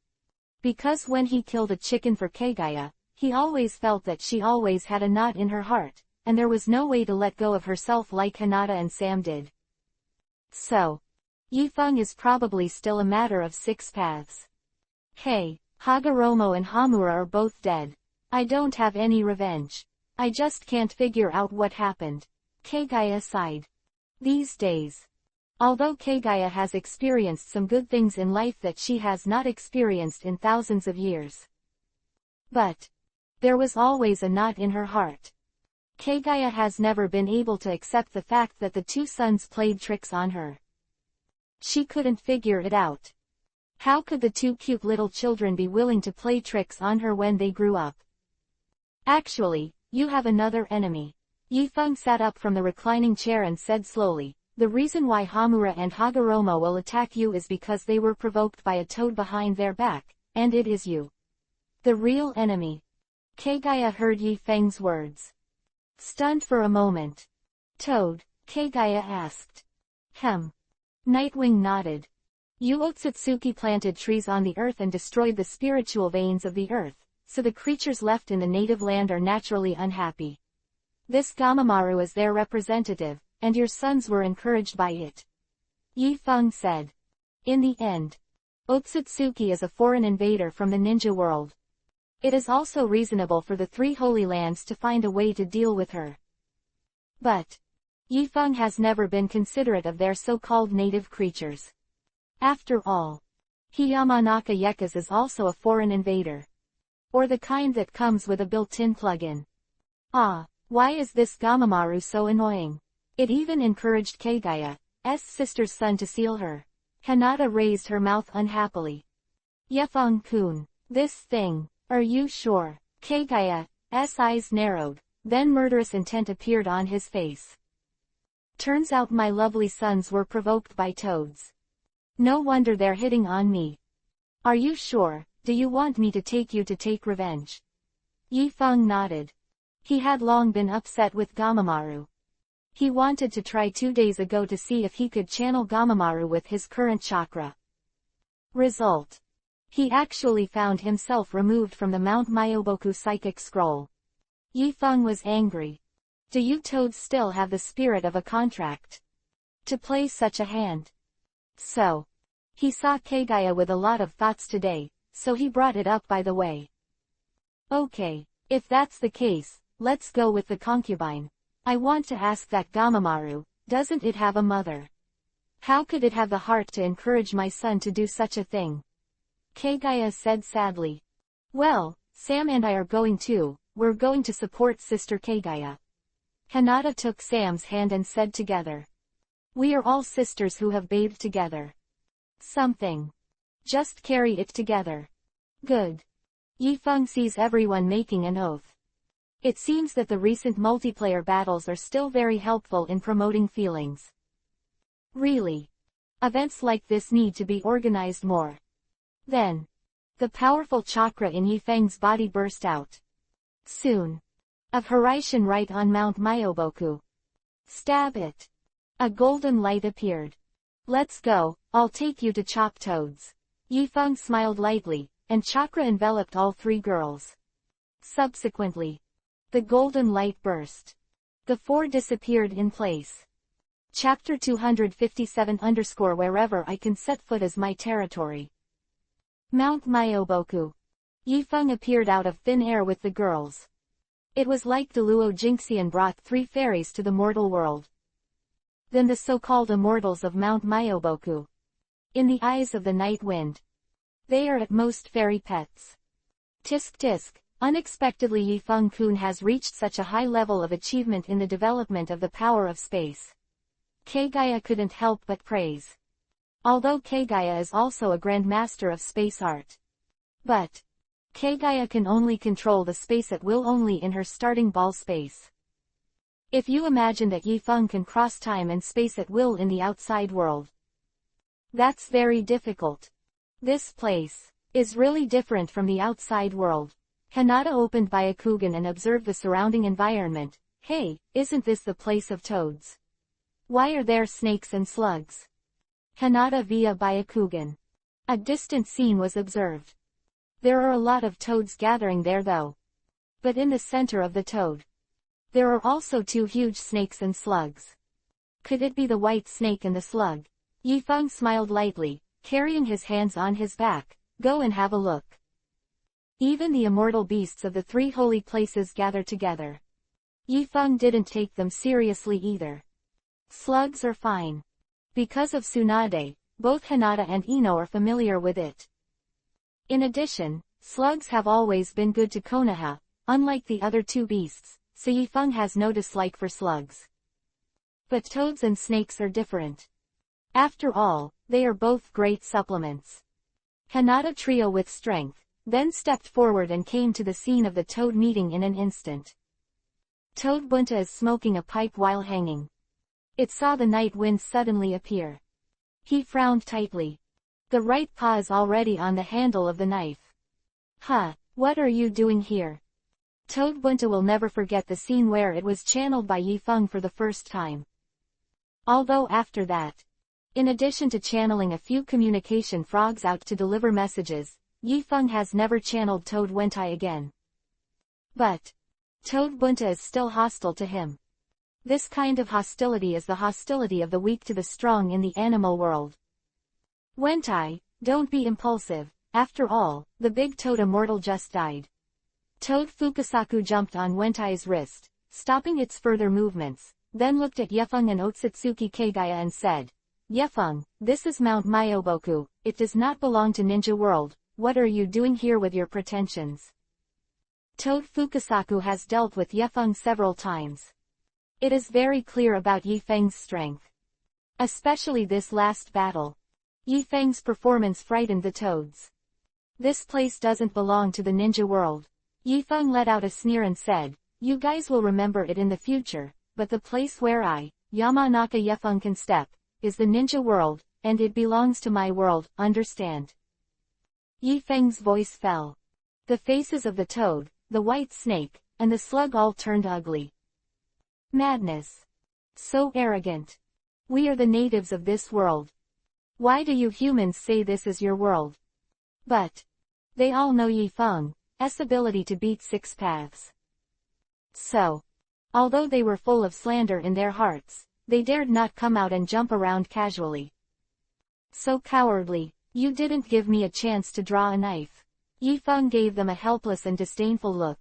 Because when he killed a chicken for Kagaya, he always felt that she always had a knot in her heart, and there was no way to let go of herself like Hinata and Sam did. So, Yifeng is probably still a matter of 6 paths. Hey, Hagoromo and Hamura are both dead. I don't have any revenge. I just can't figure out what happened. Kagaya sighed. These days, although Kagaya has experienced some good things in life that she has not experienced in thousands of years. But, there was always a knot in her heart. Kagaya has never been able to accept the fact that the two sons played tricks on her. She couldn't figure it out. How could the two cute little children be willing to play tricks on her when they grew up? Actually, you have another enemy. Yifeng sat up from the reclining chair and said slowly, the reason why Hamura and Hagoromo will attack you is because they were provoked by a toad behind their back, and it is you. The real enemy. Kagaya heard Yifeng's words. Stunned for a moment. Toad, Kagaya asked. Nightwing nodded. You Otsutsuki planted trees on the earth and destroyed the spiritual veins of the earth, so the creatures left in the native land are naturally unhappy. This Gamamaru is their representative, and your sons were encouraged by it. Yifeng said. In the end, Otsutsuki is a foreign invader from the ninja world. It is also reasonable for the 3 Holy Lands to find a way to deal with her. But, Yifeng has never been considerate of their so-called native creatures. After all, Yamanaka Yekas is also a foreign invader. Or the kind that comes with a built-in plug-in. Why is this Gamamaru so annoying? It even encouraged Kagaya's sister's son to seal her. Hinata raised her mouth unhappily. Yifeng-kun, this thing, are you sure? Kagaya's eyes narrowed, then murderous intent appeared on his face. Turns out my lovely sons were provoked by toads. No wonder they're hitting on me. Are you sure? Do you want me to take you to take revenge? Yifeng nodded. He had long been upset with Gamamaru. He wanted to try 2 days ago to see if he could channel Gamamaru with his current chakra. Result. He actually found himself removed from the Mount Myoboku psychic scroll. Yifeng was angry. Do you toads still have the spirit of a contract? To play such a hand? So, he saw Kagaya with a lot of thoughts today, so he brought it up by the way. Okay, if that's the case, let's go with the concubine. I want to ask that Gamamaru, doesn't it have a mother? How could it have the heart to encourage my son to do such a thing? Kagaya said sadly. Well, Sam and I are going too, we're going to support Sister Kagaya. Hinata took Sam's hand and said together. We are all sisters who have bathed together. Something. Just carry it together. Good. Yifeng sees everyone making an oath. It seems that the recent multiplayer battles are still very helpful in promoting feelings. Really. Events like this need to be organized more. Then. The powerful chakra in Yifeng's body burst out. Soon. Of Horaitian right on Mount Myoboku. Stab it. A golden light appeared. Let's go, I'll take you to chop toads. Yifeng smiled lightly, and chakra enveloped all three girls. Subsequently. The golden light burst. The four disappeared in place. Chapter 257 Wherever I can set foot is my territory. Mount Myoboku. Yifeng appeared out of thin air with the girls. It was like Deluo Jinxian brought three fairies to the mortal world. Then the so-called immortals of Mount Myoboku. In the eyes of the night wind. They are at most fairy pets. Tisk tisk, unexpectedly Yifeng-kun has reached such a high level of achievement in the development of the power of space. Kagaya couldn't help but praise. Although Kagaya is also a grandmaster of space art. But Kagaya can only control the space at will only in her starting ball space. If you imagine that Yifeng can cross time and space at will in the outside world. That's very difficult. This place is really different from the outside world. Hinata opened Byakugan and observed the surrounding environment. Hey, isn't this the place of toads? Why are there snakes and slugs? Hinata via Byakugan. A distant scene was observed. There are a lot of toads gathering there though. But in the center of the toad. There are also two huge snakes and slugs. Could it be the white snake and the slug? Yifeng smiled lightly, carrying his hands on his back. Go and have a look. Even the immortal beasts of the three holy places gather together. Yifeng didn't take them seriously either. Slugs are fine. Because of Tsunade, both Hinata and Ino are familiar with it. In addition, slugs have always been good to Konoha, unlike the other two beasts, so Yifeng has no dislike for slugs. But toads and snakes are different. After all, they are both great supplements. Hinata trio with strength, then stepped forward and came to the scene of the toad meeting in an instant. Toad Bunta is smoking a pipe while hanging. It saw the night wind suddenly appear. He frowned tightly. The right paw is already on the handle of the knife. Huh, what are you doing here? Toad Bunta will never forget the scene where it was channeled by Yifeng for the first time. Although after that, in addition to channeling a few communication frogs out to deliver messages, Yifeng has never channeled Toad Wentai again. But Toad Bunta is still hostile to him. This kind of hostility is the hostility of the weak to the strong in the animal world. Wentai, don't be impulsive, after all, the big toad immortal just died. Toad Fukasaku jumped on Wentai's wrist, stopping its further movements, then looked at Yifeng and Otsutsuki Kagaya and said, Yifeng, this is Mount Myoboku, it does not belong to Ninja World, what are you doing here with your pretensions? Toad Fukasaku has dealt with Yifeng several times. It is very clear about Yifeng's strength. Especially this last battle. Yifeng's performance frightened the toads. This place doesn't belong to the ninja world. Yifeng let out a sneer and said, you guys will remember it in the future, but the place where I, Yamanaka Yifeng can step, is the ninja world, and it belongs to my world, understand? Yifeng's voice fell. The faces of the toad, the white snake, and the slug all turned ugly. Madness. So arrogant. We are the natives of this world. Why do you humans say this is your world? But they all know Yifeng's ability to beat six paths. So, although they were full of slander in their hearts, they dared not come out and jump around casually. So cowardly, you didn't give me a chance to draw a knife. Yifeng gave them a helpless and disdainful look.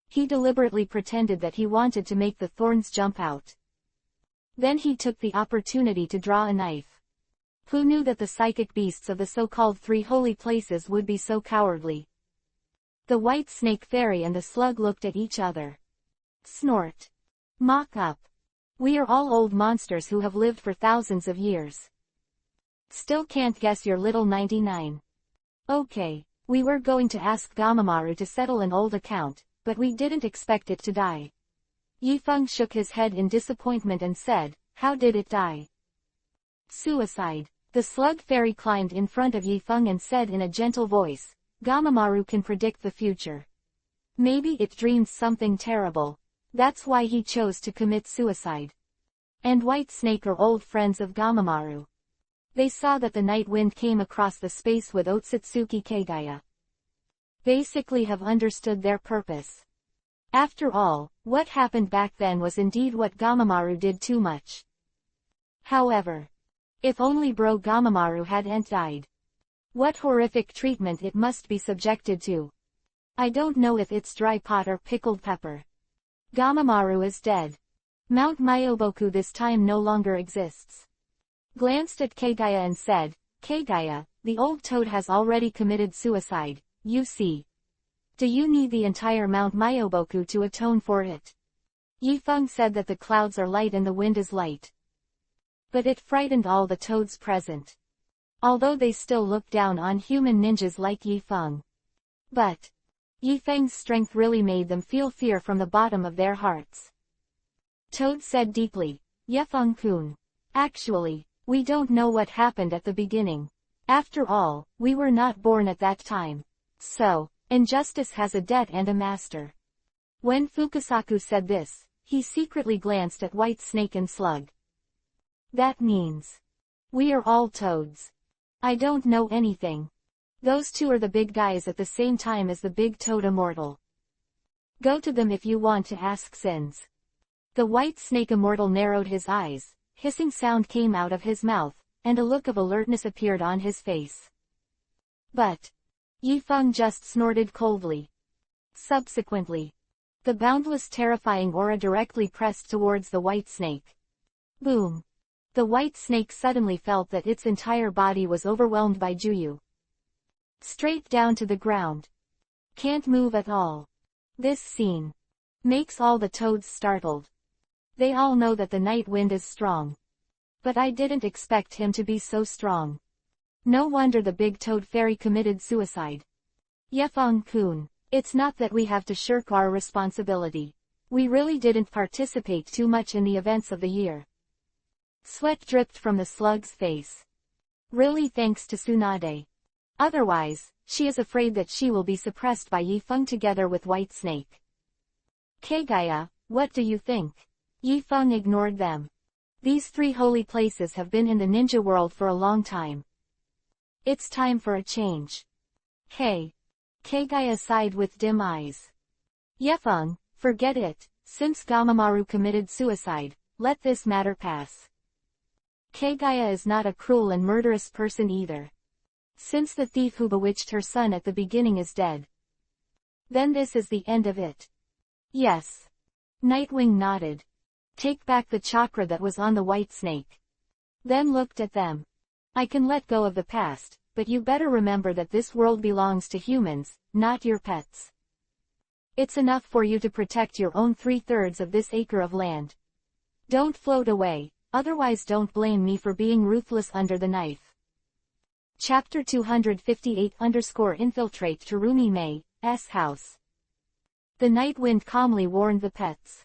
He deliberately pretended that he wanted to make the thorns jump out. Then he took the opportunity to draw a knife. Who knew that the psychic beasts of the so-called three holy places would be so cowardly? The white snake fairy and the slug looked at each other. Snort. Mock up. We are all old monsters who have lived for thousands of years. Still can't guess your little 99. Okay, we were going to ask Gamamaru to settle an old account, but we didn't expect it to die. Yifeng shook his head in disappointment and said, how did it die? Suicide. The slug fairy climbed in front of Yifeng and said in a gentle voice, Gamamaru can predict the future. Maybe it dreamed something terrible. That's why he chose to commit suicide. And White Snake are old friends of Gamamaru. They saw that the night wind came across the space with Otsutsuki Kagaya. Basically have understood their purpose. After all, what happened back then was indeed what Gamamaru did too much. However, if only bro Gamamaru hadn't died. What horrific treatment it must be subjected to. I don't know if it's dry pot or pickled pepper. Gamamaru is dead. Mount Myoboku this time no longer exists. Glanced at Kagaya and said, Kagaya, the old toad has already committed suicide, you see. Do you need the entire Mount Myoboku to atone for it? Yifeng said that the clouds are light and the wind is light. But it frightened all the toads present. Although they still looked down on human ninjas like Yifeng. But Yifeng's strength really made them feel fear from the bottom of their hearts. Toad said deeply, Yifeng-kun. Actually, we don't know what happened at the beginning. After all, we were not born at that time. So, injustice has a debt and a master. When Fukasaku said this, he secretly glanced at White Snake and Slug. That means we are all toads. I don't know anything. Those two are the big guys at the same time as the big toad immortal. Go to them if you want to ask sins. The White Snake immortal narrowed his eyes, hissing sound came out of his mouth, and a look of alertness appeared on his face. But Yifeng just snorted coldly. Subsequently, the boundless terrifying aura directly pressed towards the White Snake. Boom! The White Snake suddenly felt that its entire body was overwhelmed by Juyu. Straight down to the ground. Can't move at all. This scene makes all the toads startled. They all know that the night wind is strong. But I didn't expect him to be so strong. No wonder the big toad fairy committed suicide. Yifeng-kun, it's not that we have to shirk our responsibility. We really didn't participate too much in the events of the year. Sweat dripped from the slug's face. Really thanks to Tsunade. Otherwise, she is afraid that she will be suppressed by Yifeng together with White Snake. Kagaya, what do you think? Yifeng ignored them. These three holy places have been in the ninja world for a long time. It's time for a change. Hey. Kagaya sighed with dim eyes. Yifeng, forget it, since Gamamaru committed suicide, let this matter pass. Kagaya is not a cruel and murderous person either. Since the thief who bewitched her son at the beginning is dead. Then this is the end of it. Yes. Nightwing nodded. Take back the chakra that was on the White Snake. Then looked at them. I can let go of the past, but you better remember that this world belongs to humans, not your pets. It's enough for you to protect your own 3/3 of this acre of land. Don't float away, otherwise don't blame me for being ruthless under the knife. Chapter 258_Infiltrate Terumi Mei's house. The night wind calmly warned the pets.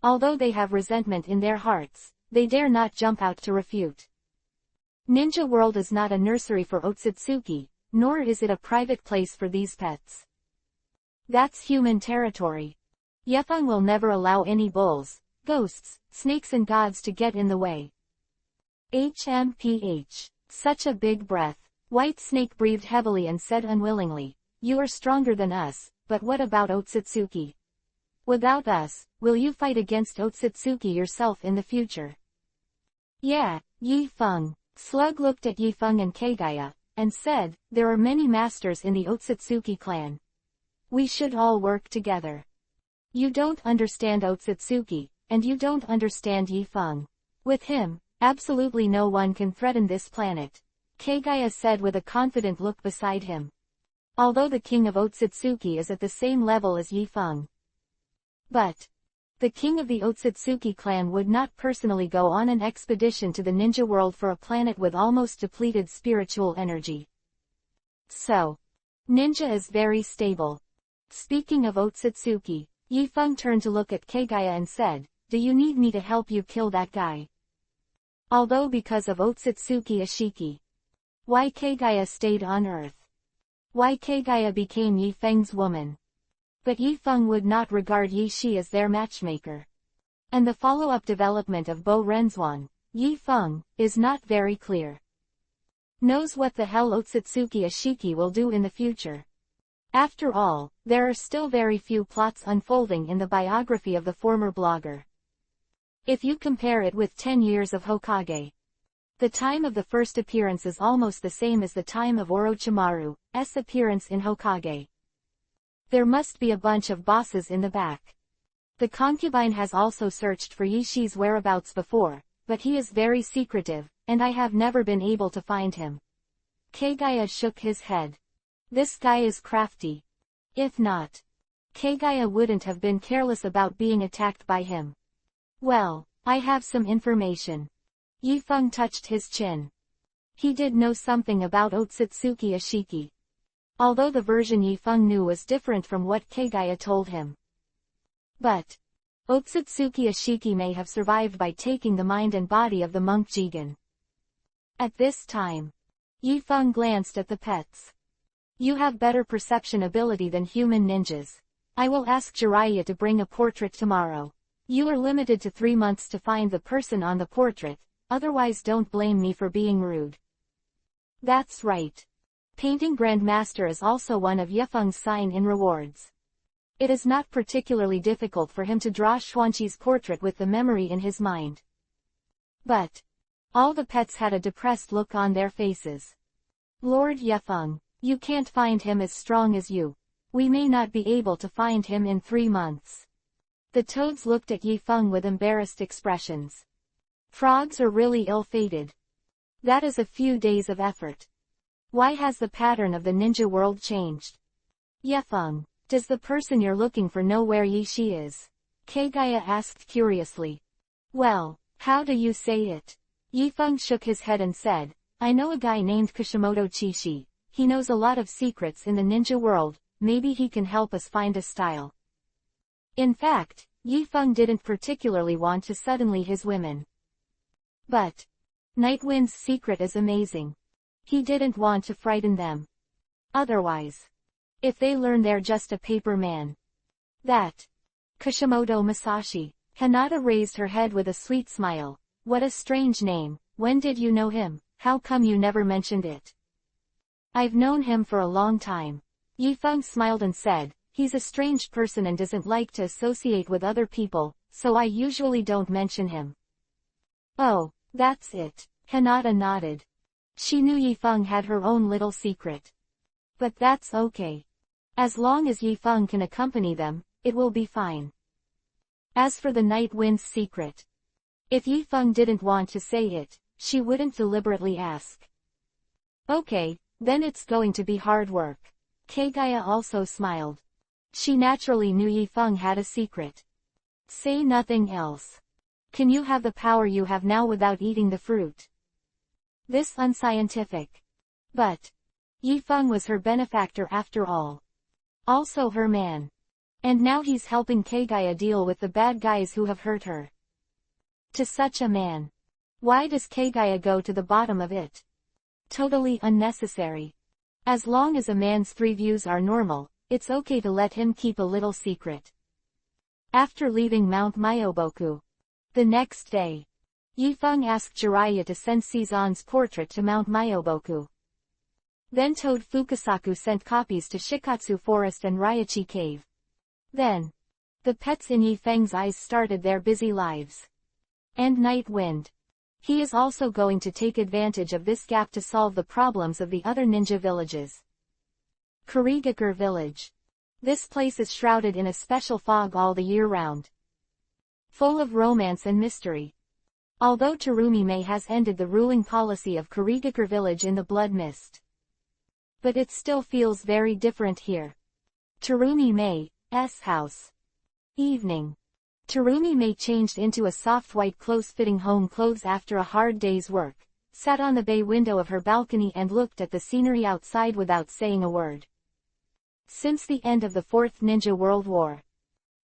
Although they have resentment in their hearts, they dare not jump out to refute. Ninja World is not a nursery for Otsutsuki, nor is it a private place for these pets. That's human territory. Yifeng will never allow any bulls, ghosts, snakes and gods to get in the way. HMPH. Such a big breath. White Snake breathed heavily and said unwillingly, you are stronger than us, but what about Otsutsuki? Without us, will you fight against Otsutsuki yourself in the future? Yeah, Yifeng. Slug looked at Yifeng and Kagaya, and said, "There are many masters in the Otsutsuki clan. We should all work together. You don't understand Otsutsuki, and you don't understand Yifeng. With him, absolutely no one can threaten this planet," Kagaya said with a confident look beside him. Although the king of Otsutsuki is at the same level as Yifeng. But the king of the Otsutsuki clan would not personally go on an expedition to the ninja world for a planet with almost depleted spiritual energy. So, ninja is very stable. Speaking of Otsutsuki, Yifeng turned to look at Kagaya and said, "Do you need me to help you kill that guy?" Although because of Otsutsuki Ashiki, why Kagaya stayed on Earth. Why Kagaya became Yifeng's woman. But Yifeng would not regard Yi Shi as their matchmaker. And the follow-up development of Bo Renzuan, Yifeng, is not very clear. Knows what the hell Otsutsuki Ashiki will do in the future. After all, there are still very few plots unfolding in the biography of the former blogger. If you compare it with 10 years of Hokage, the time of the first appearance is almost the same as the time of Orochimaru's appearance in Hokage. There must be a bunch of bosses in the back. The concubine has also searched for Yi Shi's whereabouts before, but he is very secretive, and I have never been able to find him. Kagaya shook his head. This guy is crafty. If not, Kagaya wouldn't have been careless about being attacked by him. Well, I have some information. Yifeng touched his chin. He did know something about Otsutsuki Ashiki. Although the version Yifeng knew was different from what Kagaya told him. But Otsutsuki Ashiki may have survived by taking the mind and body of the monk Jigen. At this time, Yifeng glanced at the pets. You have better perception ability than human ninjas. I will ask Jiraiya to bring a portrait tomorrow. You are limited to 3 months to find the person on the portrait, otherwise don't blame me for being rude. That's right. Painting Grandmaster is also one of Yifeng's sign-in rewards. It is not particularly difficult for him to draw Xuanqi's portrait with the memory in his mind. But all the pets had a depressed look on their faces. Lord Yifeng, you can't find him as strong as you. We may not be able to find him in 3 months. The toads looked at Yifeng with embarrassed expressions. Frogs are really ill-fated. That is a few days of effort. Why has the pattern of the ninja world changed? Yifeng, does the person you're looking for know where Yi Shi is? Kagaya asked curiously. Well, how do you say it? Yifeng shook his head and said, I know a guy named Kishimoto Chishi. He knows a lot of secrets in the ninja world, maybe he can help us find a style. In fact, Yifeng didn't particularly want to suddenly his women. But Nightwind's secret is amazing. He didn't want to frighten them. Otherwise, if they learn they're just a paper man. That Kishimoto Masashi. Hinata raised her head with a sweet smile. What a strange name. When did you know him? How come you never mentioned it? I've known him for a long time. Yifeng smiled and said, he's a strange person and doesn't like to associate with other people, so I usually don't mention him. Oh, that's it. Hinata nodded. She knew Yifeng had her own little secret. But that's okay. As long as Yifeng can accompany them, it will be fine. As for the Night Wind's secret, if Yifeng didn't want to say it, she wouldn't deliberately ask. Okay, then it's going to be hard work. Kagaya also smiled. She naturally knew Yifeng had a secret. Say nothing else. Can you have the power you have now without eating the fruit? This unscientific. But Yifeng was her benefactor after all. Also her man. And now he's helping Kagaya deal with the bad guys who have hurt her. To such a man. Why does Kagaya go to the bottom of it? Totally unnecessary. As long as a man's 3 views are normal, it's okay to let him keep a little secret. After leaving Mount Myoboku, the next day, Yifeng asked Jiraiya to send Seizan's portrait to Mount Myoboku. Then Toad Fukasaku sent copies to Shikatsu Forest and Ryachi Cave. Then, the pets in Yifeng's eyes started their busy lives. And Night Wind. He is also going to take advantage of this gap to solve the problems of the other ninja villages. Kurigakure Village. This place is shrouded in a special fog all the year round, full of romance and mystery. Although Terumi-Mei has ended the ruling policy of Kurigakure Village in the blood mist, but it still feels very different here. Terumi-Mei's house. Evening. Terumi-Mei changed into a soft white close-fitting home clothes after a hard day's work, sat on the bay window of her balcony and looked at the scenery outside without saying a word. Since the end of the Fourth Ninja World War,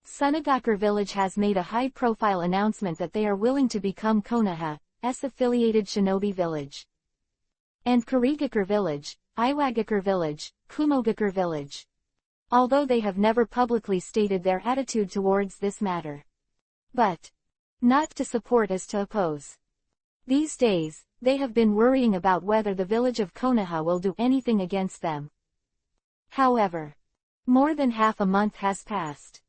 Sunagakure Village has made a high-profile announcement that they are willing to become Konoha's affiliated shinobi village. And Kurigakure Village, Iwagakure Village, Kumogakure Village, although they have never publicly stated their attitude towards this matter, but not to support as to oppose. These days, they have been worrying about whether the village of Konoha will do anything against them. However, more than half a month has passed.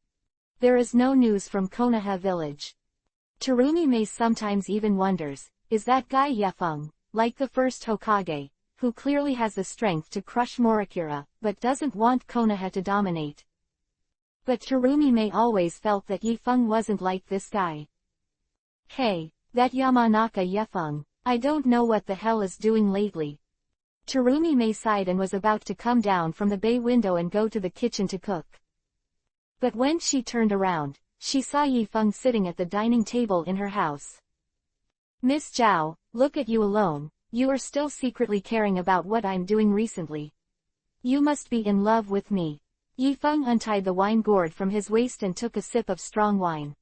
There is no news from Konoha village. Terumi-Mei sometimes even wonders, is that guy Yefeng, like the first Hokage, who clearly has the strength to crush Morakura, but doesn't want Konoha to dominate? But Terumi-Mei always felt that Yefeng wasn't like this guy. Hey, that Yamanaka Yefeng, I don't know what the hell is doing lately. Terumi-Mei sighed and was about to come down from the bay window and go to the kitchen to cook. But when she turned around, she saw Yifeng sitting at the dining table in her house. Miss Zhao, look at you alone, you are still secretly caring about what I'm doing recently. You must be in love with me. Yifeng untied the wine gourd from his waist and took a sip of strong wine.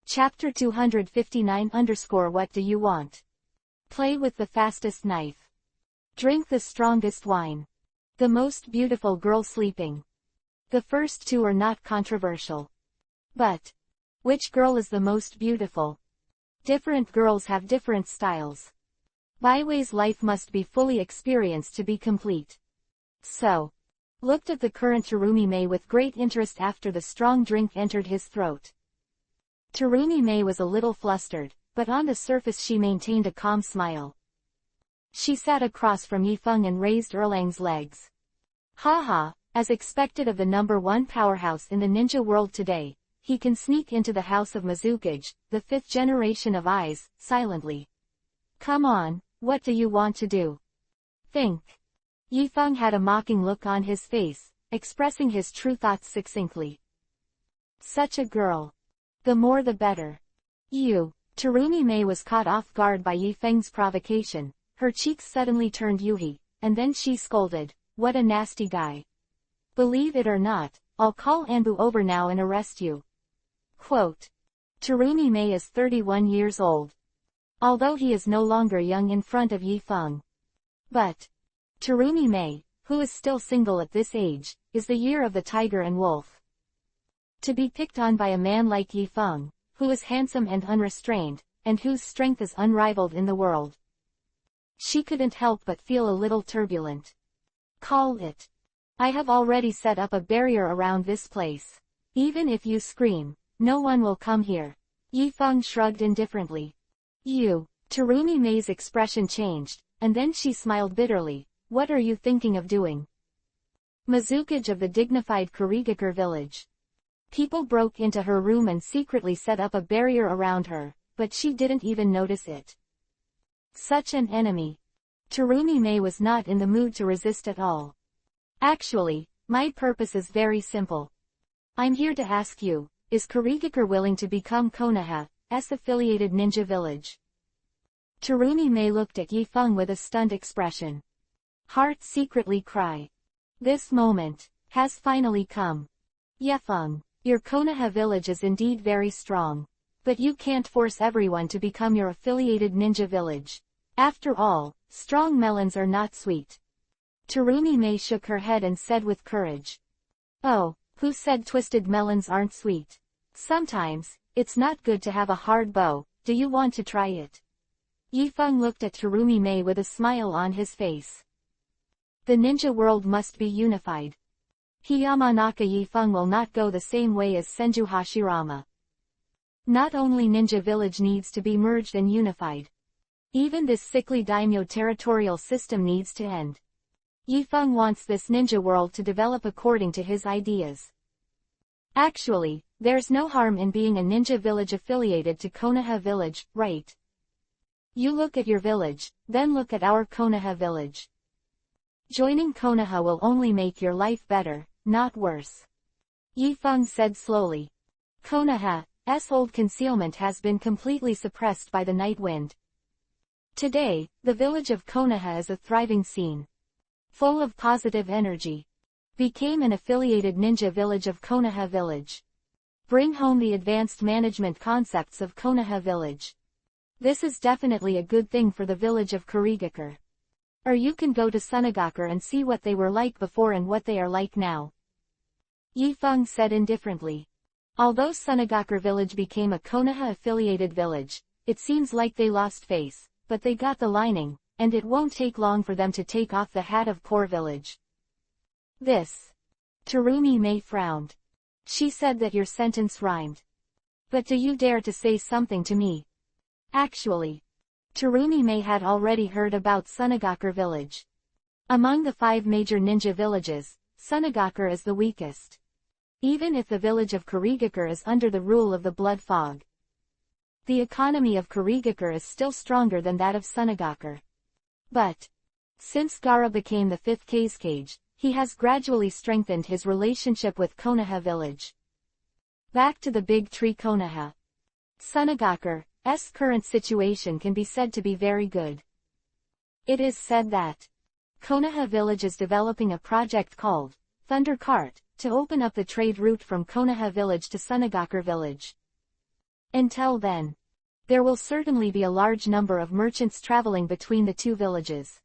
Chapter 259 What do you want? Play with the fastest knife. Drink the strongest wine. The most beautiful girl sleeping. The first two are not controversial. But which girl is the most beautiful? Different girls have different styles. Baiwei's life must be fully experienced to be complete. So, looked at the current Terumi-Mei with great interest after the strong drink entered his throat. Terumi-Mei was a little flustered, but on the surface she maintained a calm smile. She sat across from Yifeng and raised Erlang's legs. Haha. As expected of the #1 powerhouse in the ninja world today, he can sneak into the house of Mizukage, the 5th generation of eyes, silently. Come on, what do you want to do? Think. Yifeng had a mocking look on his face, expressing his true thoughts succinctly. Such a girl. The more the better. You. Terumi-Mei was caught off guard by Yifeng's provocation, her cheeks suddenly turned Yuhi, and then she scolded, what a nasty guy. Believe it or not, I'll call Anbu over now and arrest you. Quote. Terumi-Mei is 31 years old. Although he is no longer young in front of Yifeng. But Terumi-Mei, who is still single at this age, is the year of the tiger and wolf. To be picked on by a man like Yifeng, who is handsome and unrestrained, and whose strength is unrivaled in the world. She couldn't help but feel a little turbulent. Call it. I have already set up a barrier around this place. Even if you scream, no one will come here. Yifeng shrugged indifferently. You. Terumi-Mei's expression changed, and then she smiled bitterly. What are you thinking of doing? Mizukage of the dignified Kurigakure village. People broke into her room and secretly set up a barrier around her, but she didn't even notice it. Such an enemy. Terumi-Mei was not in the mood to resist at all. Actually, my purpose is very simple. I'm here to ask you, is Kurigakure willing to become Konoha's affiliated ninja village? Terumi-Mei looked at Yifeng with a stunned expression. Heart secretly cry. This moment has finally come. Yefeng, your Konoha village is indeed very strong. But you can't force everyone to become your affiliated ninja village. After all, strong melons are not sweet. Terumi-Mei shook her head and said with courage. Oh, who said twisted melons aren't sweet? Sometimes, it's not good to have a hard bow, do you want to try it? Yifeng looked at Terumi-Mei with a smile on his face. The ninja world must be unified. Yamanaka Yifeng will not go the same way as Senju Hashirama. Not only ninja village needs to be merged and unified, Even this sickly daimyo territorial system needs to end. Yifeng wants this ninja world to develop according to his ideas. Actually, there's no harm in being a ninja village affiliated to Konoha village, right? You look at your village, then look at our Konoha village. Joining Konoha will only make your life better, not worse. Yifeng said slowly. Konoha's old concealment has been completely suppressed by the night wind. Today, the village of Konoha is a thriving scene. Full of positive energy. Became an affiliated ninja village of Konoha village. Bring home the advanced management concepts of Konoha village. This is definitely a good thing for the village of Kurigakure. Or you can go to Sunagakure and see what they were like before and what they are like now. Yifeng said indifferently. Although Sunagakure village became a Konoha-affiliated village, it seems like they lost face, but they got the lining, and it won't take long for them to take off the hat of poor village. This. Terumi Mei frowned. She said that your sentence rhymed. But do you dare to say something to me? Actually, Terumi Mei had already heard about Sunagakure village. Among the 5 major ninja villages, Sunagakure is the weakest. Even if the village of Kurigakure is under the rule of the Blood Fog. The economy of Kurigakure is still stronger than that of Sunagakure. But, since Gaara became the 5th Kazekage, he has gradually strengthened his relationship with Konoha village. Back to the big tree Konoha. Sunagakure's current situation can be said to be very good. It is said that Konoha village is developing a project called Thunder Cart to open up the trade route from Konoha village to Sunagakure village. Until then, there will certainly be a large number of merchants traveling between the 2 villages.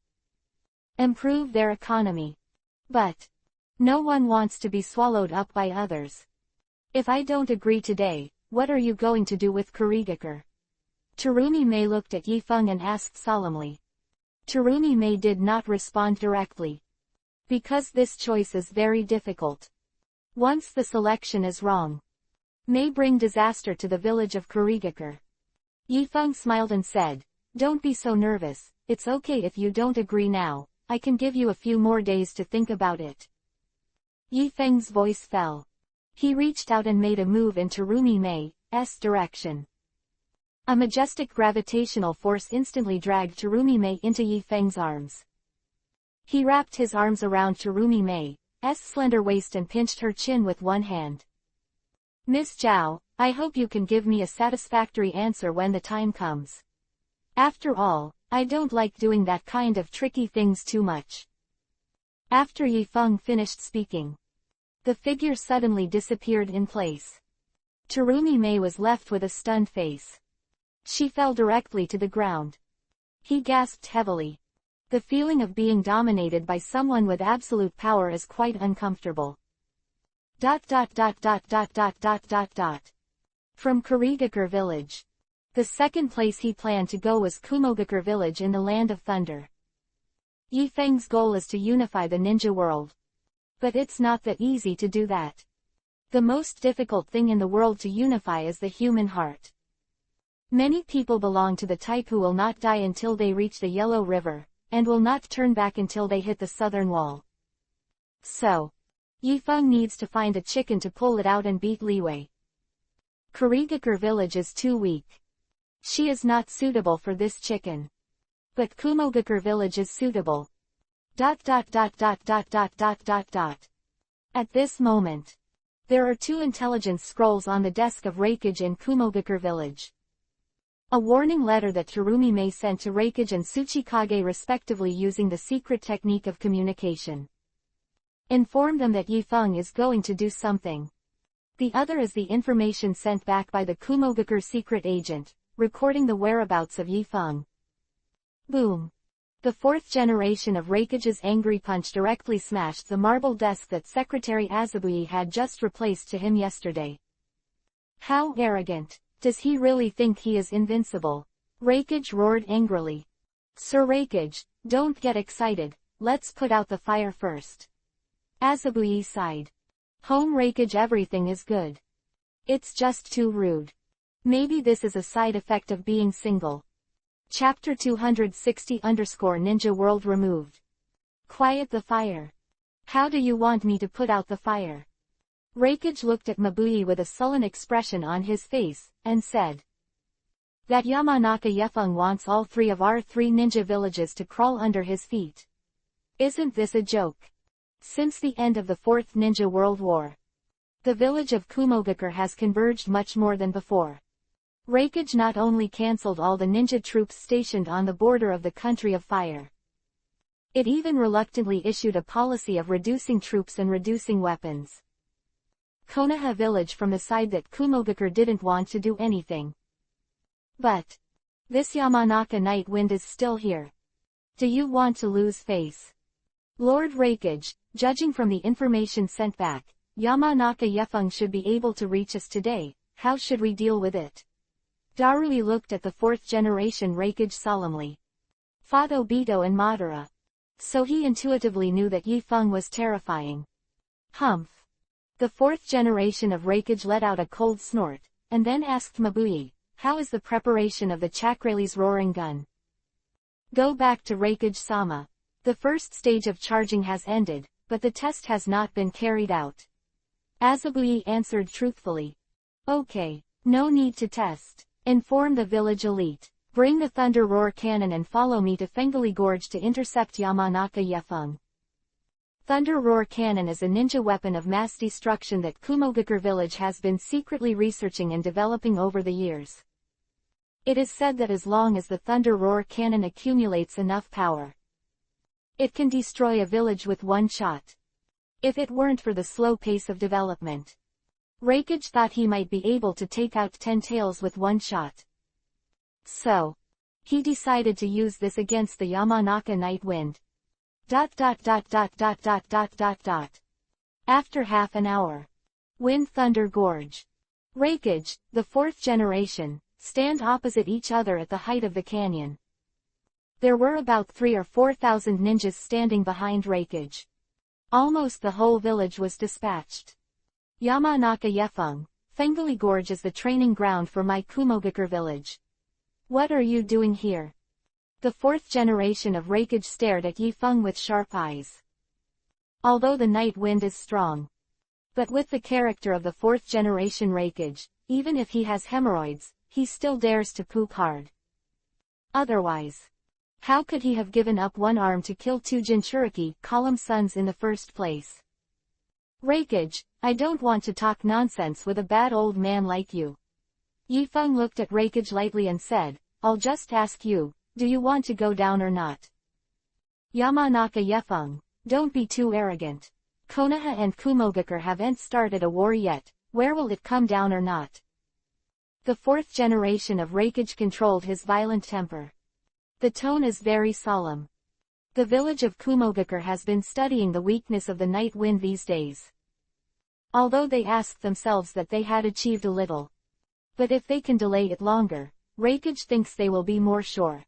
Improve their economy. But no one wants to be swallowed up by others. If I don't agree today, what are you going to do with Kurigakure? Terumi Mei looked at Yifeng and asked solemnly. Terumi Mei did not respond directly. Because this choice is very difficult. Once the selection is wrong, may bring disaster to the village of Kurigakure. Yifeng smiled and said, don't be so nervous, it's okay if you don't agree now, I can give you a few more days to think about it. Yifeng's voice fell. He reached out and made a move in Terumi Mei's direction. A majestic gravitational force instantly dragged Terumi Mei into Yifeng's arms. He wrapped his arms around Terumi Mei's slender waist and pinched her chin with one hand. Miss Zhao, I hope you can give me a satisfactory answer when the time comes. After all, I don't like doing that kind of tricky things too much. After Yifeng finished speaking, the figure suddenly disappeared in place. Terumi Mei was left with a stunned face. She fell directly to the ground. He gasped heavily. The feeling of being dominated by someone with absolute power is quite uncomfortable. From Kurigakure village. The second place he planned to go was Kumogakure village in the Land of Thunder. Yifeng's goal is to unify the ninja world. But it's not that easy to do that. The most difficult thing in the world to unify is the human heart. Many people belong to the type who will not die until they reach the Yellow River, and will not turn back until they hit the southern wall. So, Yifeng needs to find a chicken to pull it out and beat Liwei. Kurigakure village is too weak. She is not suitable for this chicken. But Kumogakure village is suitable. At this moment, there are 2 intelligence scrolls on the desk of Reikage in Kumogakure village. A warning letter that Terumi Mei sent to Reikage and Tsuchikage respectively using the secret technique of communication. Inform them that Yifeng is going to do something. The other is the information sent back by the Kumogakure secret agent, recording the whereabouts of Yifeng. Boom. The 4th generation of Reikage's angry punch directly smashed the marble desk that Secretary Azabui had just replaced to him yesterday. How arrogant. Does he really think he is invincible? Reikage roared angrily. Sir Reikage, don't get excited, let's put out the fire first. Azabui sighed. Home Reikage, everything is good. It's just too rude. Maybe this is a side effect of being single. Chapter 260 Ninja World removed. Quiet the fire. How do you want me to put out the fire? Reikage looked at Mabui with a sullen expression on his face, and said. That Yamanaka Yefeng wants all 3 of our 3 ninja villages to crawl under his feet. Isn't this a joke? Since the end of the 4th Ninja World War, the village of Kumogakure has converged much more than before. Reikage not only cancelled all the ninja troops stationed on the border of the Country of Fire, it even reluctantly issued a policy of reducing troops and reducing weapons. Konoha village from the side that Kumogakure didn't want to do anything. But this Yamanaka night wind is still here. Do you want to lose face? Lord Reikage, judging from the information sent back, Yamanaka Yefeng should be able to reach us today. How should we deal with it? Darui looked at the 4th generation Reikage solemnly. Fought Obito and Madara. So he intuitively knew that Yifeng was terrifying. Humph. The 4th generation of Reikage let out a cold snort, and then asked Mabui, how is the preparation of the Chakrali's roaring gun? Go back to Reikage-sama. The first stage of charging has ended, but the test has not been carried out. Azabui answered truthfully. Okay, no need to test. Inform the village elite. Bring the Thunder Roar Cannon and follow me to Fengali Gorge to intercept Yamanaka Yefeng. Thunder Roar Cannon is a ninja weapon of mass destruction that Kumogakure village has been secretly researching and developing over the years. It is said that as long as the Thunder Roar Cannon accumulates enough power, it can destroy a village with one shot. If it weren't for the slow pace of development, Reikage thought he might be able to take out 10 tails with one shot. So, he decided to use this against the Yamanaka night wind. After half an hour. Wind Thunder Gorge. Reikage, the 4th generation, stand opposite each other at the height of the canyon. There were about 3,000 or 4,000 ninjas standing behind Reikage. Almost the whole village was dispatched. Yamanaka Yefeng, Fengali Gorge is the training ground for my Kumogakure village. What are you doing here? The 4th generation of Reikage stared at Yifeng with sharp eyes. Although the night wind is strong, but with the character of the 4th generation Reikage, even if he has hemorrhoids, he still dares to poop hard. Otherwise, how could he have given up one arm to kill 2 Jinchuriki column sons in the first place? Reikage, I don't want to talk nonsense with a bad old man like you. Yifeng looked at Reikage lightly and said, I'll just ask you, do you want to go down or not? Yamanaka Yefeng, don't be too arrogant. Konoha and Kumogakure haven't started a war yet, where will it come down or not? The 4th generation of Reikage controlled his violent temper. The tone is very solemn. The village of Kumogakure has been studying the weakness of the night wind these days. Although they asked themselves that they had achieved a little. But if they can delay it longer, Reikage thinks they will be more sure.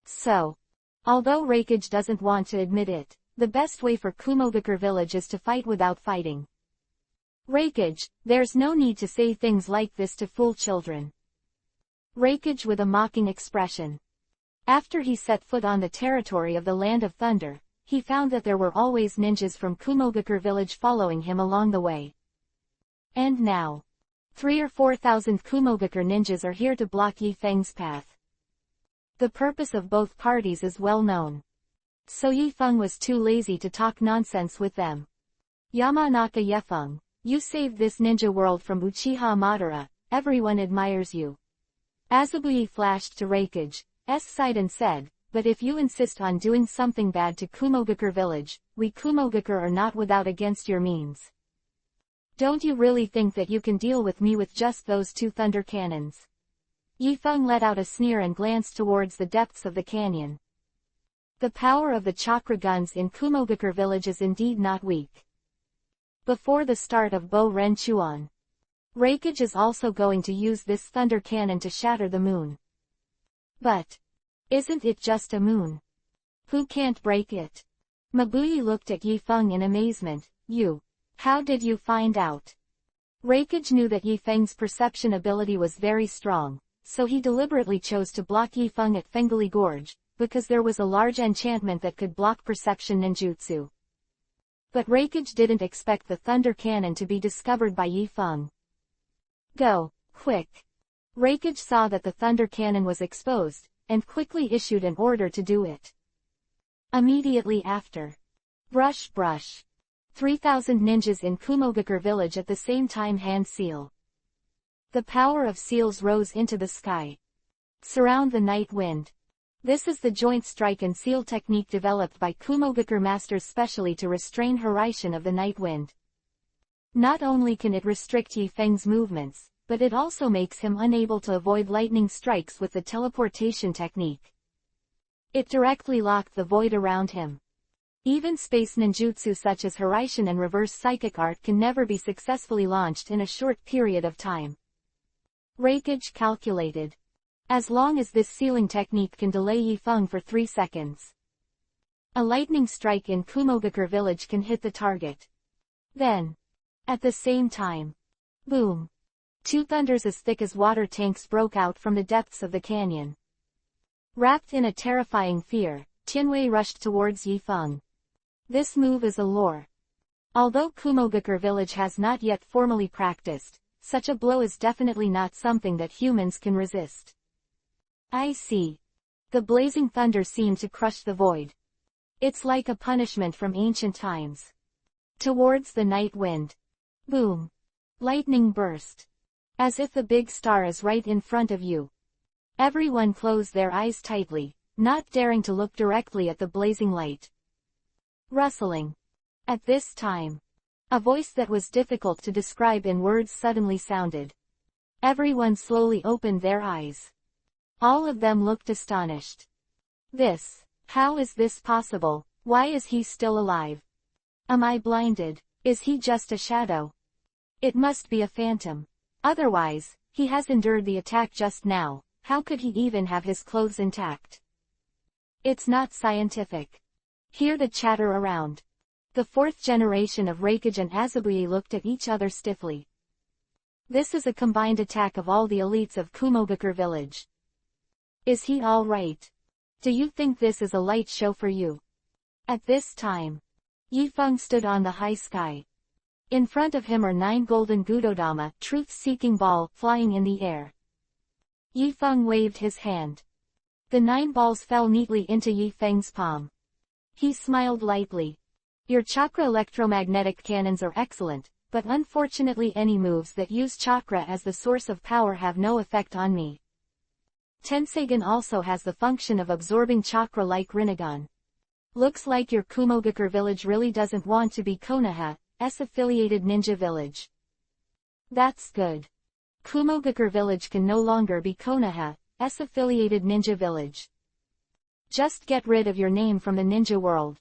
So, although Reikage doesn't want to admit it, the best way for Kumogakure village is to fight without fighting. Reikage, there's no need to say things like this to fool children. Reikage with a mocking expression. After he set foot on the territory of the Land of Thunder, he found that there were always ninjas from Kumogakure village following him along the way. And now, 3,000 or 4,000 Kumogakure ninjas are here to block Yifeng's path. The purpose of both parties is well known. So Yifeng was too lazy to talk nonsense with them. Yamanaka Yefeng, you saved this ninja world from Uchiha Madara, everyone admires you. Azabui flashed to Reikage's side and said, but if you insist on doing something bad to Kumogakure village, we Kumogakure are not without against your means. Don't you really think that you can deal with me with just those 2 thunder cannons? Yifeng let out a sneer and glanced towards the depths of the canyon. The power of the chakra guns in Kumogakure village is indeed not weak. Before the start of Bo Ren Chuan, Reikage is also going to use this thunder cannon to shatter the moon. But isn't it just a moon? Who can't break it? Mabui looked at Yifeng in amazement. How did you find out? Reikage knew that Yifeng's perception ability was very strong, so he deliberately chose to block Yifeng at Fengli Gorge, because there was a large enchantment that could block perception ninjutsu. But Reikage didn't expect the thunder cannon to be discovered by Yifeng. Go, quick! Reikage saw that the thunder cannon was exposed, and quickly issued an order to do it. Immediately after. Brush brush. 3,000 ninjas in Kumogakure village at the same time hand seal. The power of seals rose into the sky. Surround the night wind. This is the joint strike and seal technique developed by Kumogakure masters specially to restrain Hiraishin of the night wind. Not only can it restrict Yifeng's movements, but it also makes him unable to avoid lightning strikes with the teleportation technique. It directly locked the void around him. Even space ninjutsu such as Hiraishin and reverse psychic art can never be successfully launched in a short period of time. Reikage calculated. As long as this sealing technique can delay Yifeng for 3 seconds. A lightning strike in Kumogakure village can hit the target. Then. At the same time. Boom. 2 thunders as thick as water tanks broke out from the depths of the canyon. Wrapped in a terrifying fear, Tianwei rushed towards Yifeng. This move is a lore. Although Kumogakure village has not yet formally practiced, such a blow is definitely not something that humans can resist. I see. The blazing thunder seemed to crush the void. It's like a punishment from ancient times. Towards the night wind. Boom. Lightning burst. As if the big star is right in front of you. Everyone closed their eyes tightly, not daring to look directly at the blazing light. Rustling. At this time. A voice that was difficult to describe in words suddenly sounded. Everyone slowly opened their eyes. All of them looked astonished. How is this possible? Why is he still alive? Am I blinded? Is he just a shadow? It must be a phantom. Otherwise, he has endured the attack just now, how could he even have his clothes intact? It's not scientific. Hear the chatter around. The 4th generation of Reikage and Azabuye looked at each other stiffly. This is a combined attack of all the elites of Kumogakure village. Is he all right? Do you think this is a light show for you? At this time. Yifeng stood on the high sky. In front of him are 9 golden Gudodama, truth-seeking ball, flying in the air. Yifeng waved his hand. The 9 balls fell neatly into Yifeng's palm. He smiled lightly. Your chakra electromagnetic cannons are excellent, but unfortunately any moves that use chakra as the source of power have no effect on me. Tensegan also has the function of absorbing chakra like Rinnegan. Looks like your Kumogakure village really doesn't want to be Konoha's affiliated ninja village. That's good. Kumogakure village can no longer be Konoha's affiliated ninja village. Just get rid of your name from the ninja world.